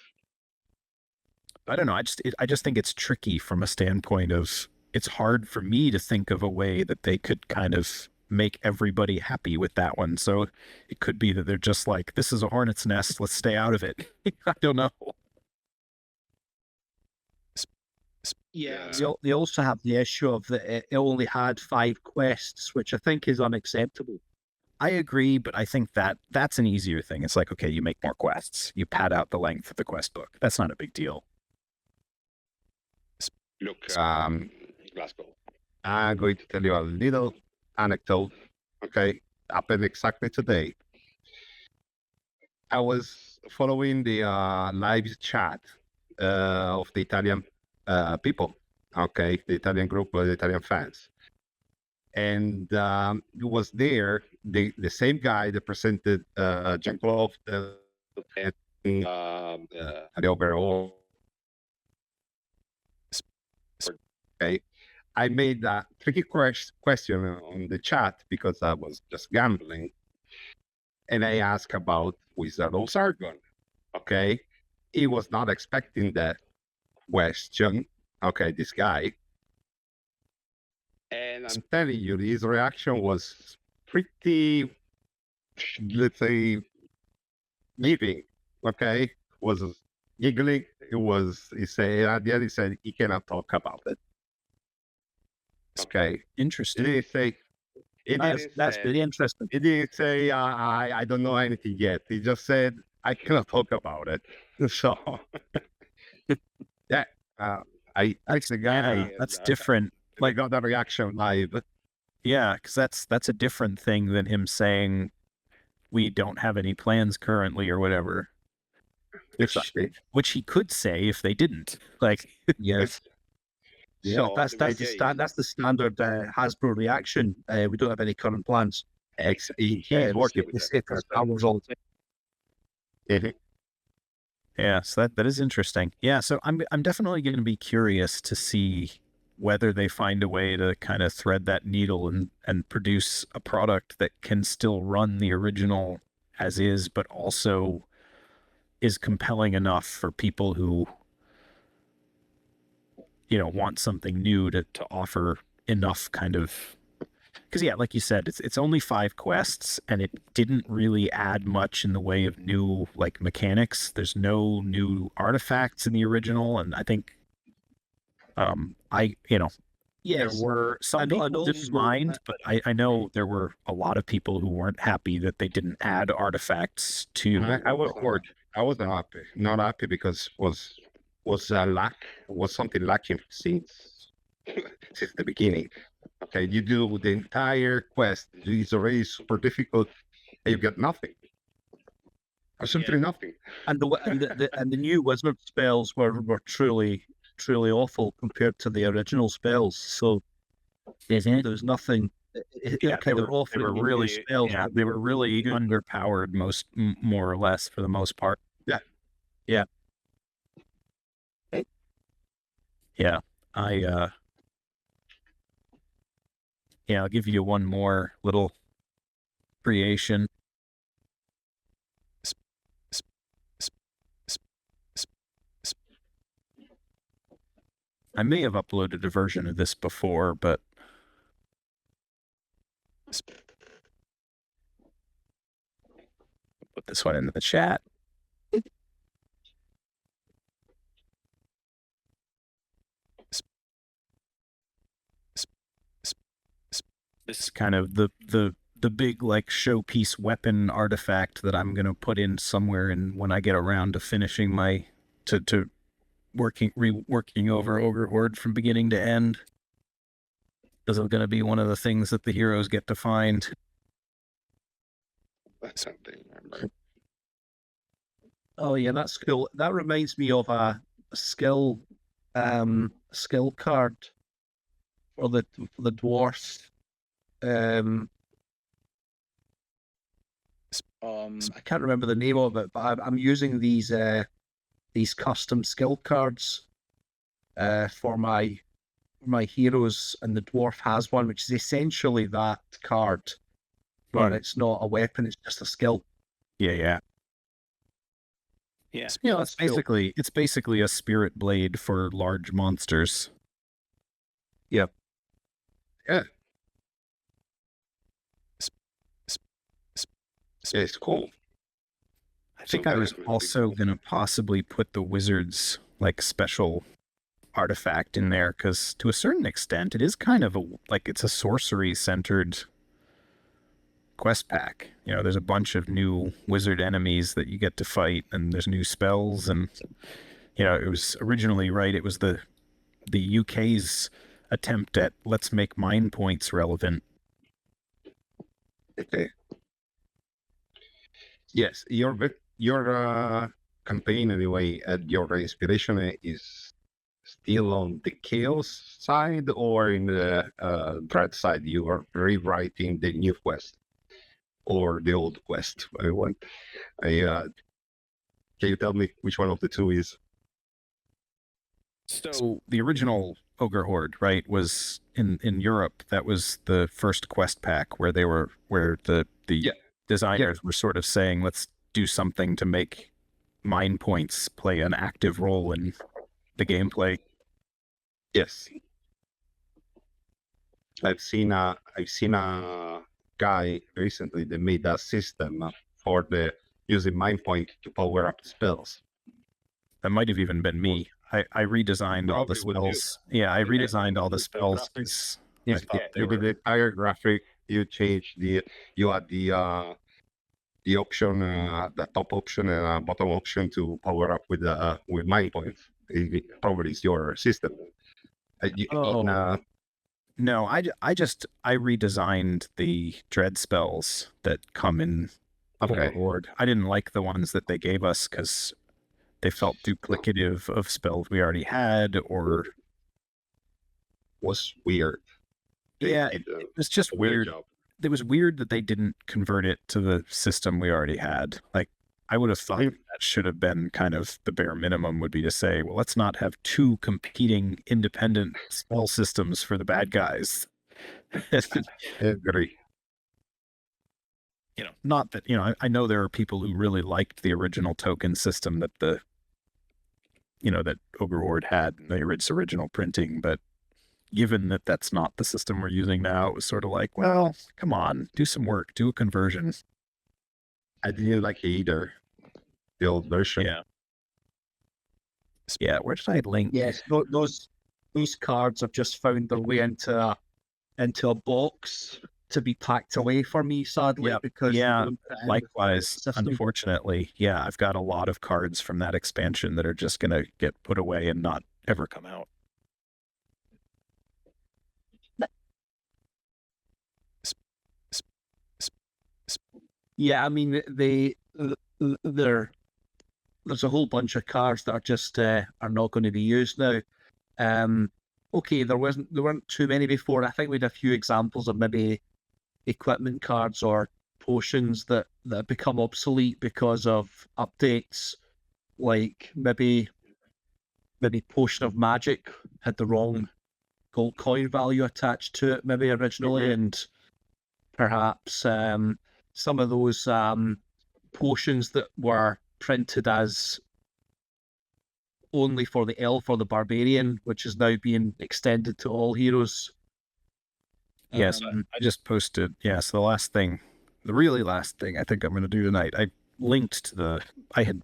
I don't know. I just think it's tricky from a standpoint of, it's hard for me to think of a way that they could kind of make everybody happy with that one. So it could be that they're just like, this is a hornet's nest, let's stay out of it. I don't know. Yeah, they also have the issue of that it only had 5 quests, which I think is unacceptable. I agree, but I think that that's an easier thing. It's like, okay, you make more quests. You pad out the length of the quest book. That's not a big deal. Look, Glasgow, I'm going to tell you a little anecdote. Okay, happened exactly today. I was following the live chat of the Italian people. Okay, the Italian group, the Italian fans. And it was there the same guy that presented Jean-Claude the overall. Okay, I made a tricky question on the chat because I was just gambling, and I asked about Wizard of Sargon. Okay, he was not expecting that question. Okay, this guy. And I'm telling you, his reaction was pretty, let's say, leaving. Okay, was giggling. He said, at the end, he said he cannot talk about it. Okay, Interesting. he didn't say. That's very interesting. He didn't say I don't know anything yet. He just said I cannot talk about it. So yeah, that's the guy. That's different. Like got that reaction live. Yeah, because that's a different thing than him saying we don't have any plans currently or whatever. Exactly. Which he could say if they didn't. Like, Yes. Yeah, So that's the standard Hasbro reaction. We don't have any current plans. He's working with It's hours all the time. it. yeah, so that is interesting. Yeah, so I'm definitely going to be curious to see whether they find a way to kind of thread that needle and produce a product that can still run the original as is, but also is compelling enough for people who, you know, want something new to offer enough kind of, because yeah, like you said, it's only 5 quests and it didn't really add much in the way of new like mechanics. There's no new artifacts in the original, and I think Yes. there were some people didn't mind, but I know there were a lot of people who weren't happy that they didn't add artifacts to. I was bored. I wasn't happy. Not happy because was something lacking since the beginning. Okay, you do the entire quest. It's already super difficult, and you get nothing. Absolutely nothing. And the new wizard spells were truly awful compared to the original spells. So there was nothing. They were really spells. Yeah, they were really underpowered, more or less, for the most part. Yeah. Yeah. Yeah, I'll give you one more little creation. I may have uploaded a version of this before, but Put this one into the chat. This is kind of the big like showpiece weapon artifact that I'm gonna put in somewhere, and when I get around to finishing my to reworking over Ogre Horde from beginning to end, this is gonna be one of the things that the heroes get to find. That's something. Remember. Oh yeah, that's cool. That reminds me of a skill card for the dwarfs. I can't remember the name of it, but I'm using these custom skill cards for my heroes, and the dwarf has one, which is essentially that card, but it's not a weapon; it's just a skill. Yeah. You know, That's cool. it's basically a spirit blade for large monsters. Yep. Yeah, it's cool. I think I was also gonna possibly put the wizard's like special artifact in there, because to a certain extent it is kind of it's a sorcery centered quest pack. You know, there's a bunch of new wizard enemies that you get to fight, and there's new spells, and you know, it was originally it was the UK's attempt at let's make mind points relevant. Okay. Yes, your campaign anyway, your inspiration is still on the chaos side, or in the dread side? You are rewriting the new quest or the old quest. Can you tell me which one of the two is? So the original Ogre Horde, right, was in Europe. That was the first quest pack where the designers were sort of saying, let's do something to make mind points play an active role in the gameplay. Yes. I've seen a guy recently that made a system for the using mind point to power up spells. That might have even been me. I redesigned all the Probably would spells. Yeah, I redesigned all the spells. Yeah, I thought they you did were... the entire graphic. You changed you add the option, the top option and bottom option to power up with mind points. It probably is your system. No, I redesigned the dread spells that come in Okay. Horde. I didn't like the ones that they gave us because they felt duplicative of spells we already had, or Was weird. Yeah, it was just weird. Job. It was weird that they didn't convert it to the system we already had. Like, I would have thought that should have been kind of the bare minimum, would be to say, well, let's not have two competing independent spell systems for the bad guys. Agree. You know, not that, you know, I know there are people who really liked the original token system that that Ogre Horde had in the original printing, but given that that's not the system we're using now, it was sort of like, well, come on, do some work, do a conversion. I didn't like it either. The old version. Yeah, where did I link? Yes, those cards have just found their way into a box to be packed away for me, sadly. Because likewise, unfortunately, I've got a lot of cards from that expansion that are just gonna get put away and not ever come out. Yeah, I mean, there's a whole bunch of cards that are just are not going to be used now. Okay, there weren't too many before. I think we had a few examples of maybe equipment cards or potions that have become obsolete because of updates. Like maybe Potion of Magic had the wrong gold coin value attached to it, maybe originally, and perhaps some of those potions that were printed as only for the elf or the barbarian, which is now being extended to all heroes. Yes, I just posted. Yes, the really last thing I think I'm going to do tonight. I linked to I had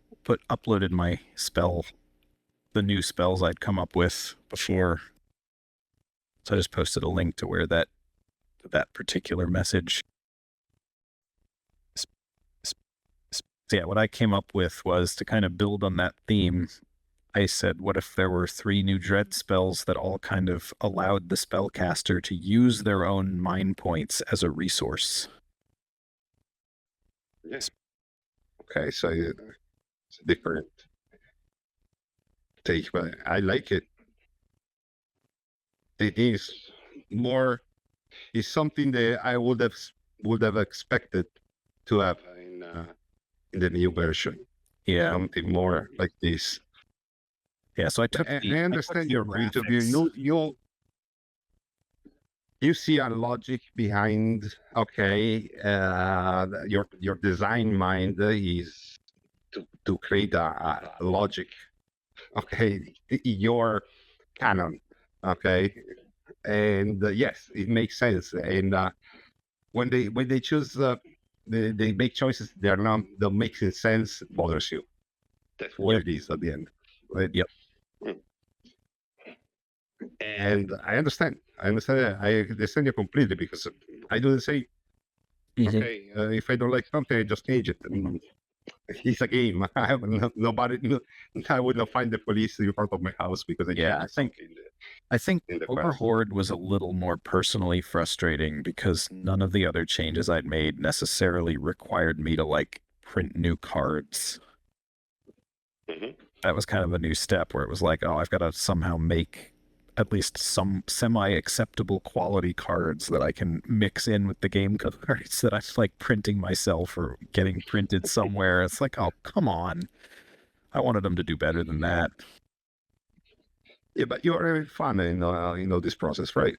uploaded my the new spells I'd come up with before. So I just posted a link to where that particular message. So yeah, what I came up with was to kind of build on that theme. I said, what if there were 3 new dread spells that all kind of allowed the spellcaster to use their own mind points as a resource? Yes. Okay, so it's a different take, but I like it. It is more. It's something that I would have expected to have in the new version. Yeah, Something more like this. yeah. So I I understand your point of view. You see a logic behind. Okay, your design mind is to create a logic. Okay, your canon. Okay, and yes, it makes sense. And when they choose, they make choices. They're making sense. Bothers you. That's what it is at the end. Right? Yep. And I understand. I understand you completely because I do the same. Okay, if I don't like something, I just change it. And it's a game. I have nobody. I would not find the police in front of my house because I think Overhorde was a little more personally frustrating because none of the other changes I'd made necessarily required me to like print new cards. That was kind of a new step where it was like, oh, I've got to somehow make at least some semi-acceptable quality cards that I can mix in with the game cards that I'm like printing myself or getting printed somewhere. It's like, oh, come on. I wanted them to do better than that. Yeah, but you're having fun in this process, right?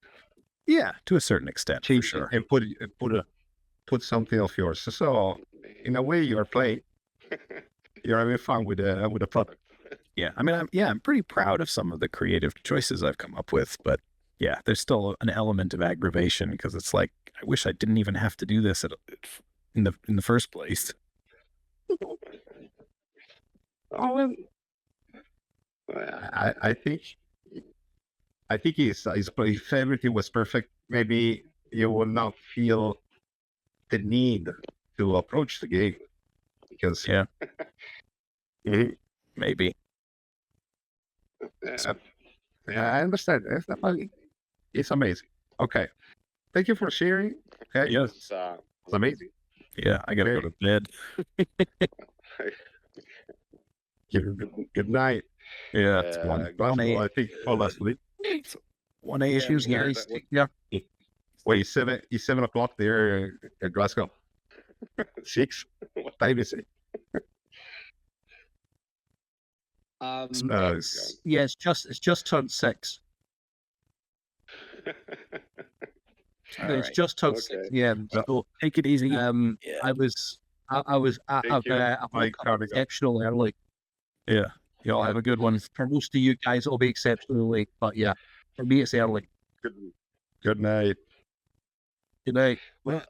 Yeah, to a certain extent, for sure. And put something of yours. So in a way, you're playing. You're having fun with the product. Yeah, I mean, I'm pretty proud of some of the creative choices I've come up with, but yeah, there's still an element of aggravation because it's like I wish I didn't even have to do this in the first place. Oh, I think if everything was perfect, maybe you would not feel the need to approach the game because yeah, maybe. Yeah, I understand. It's amazing. Okay, thank you for sharing. Okay, yes, it's amazing. Yeah, I gotta go to bed. Good night. Yeah, it's 1 a.m. I think fall asleep. 1 a.m. Yeah. Wait, it's 7 o'clock there at Glasgow. 6? What time is it? Yeah, it's just turned 6. It's just turned 6. Yeah. So Take it easy. I was exceptionally early. Yeah. Y'all have a good one. For most of you guys, it'll be exceptionally late, but yeah, for me, it's early. Good night. Good night. Well,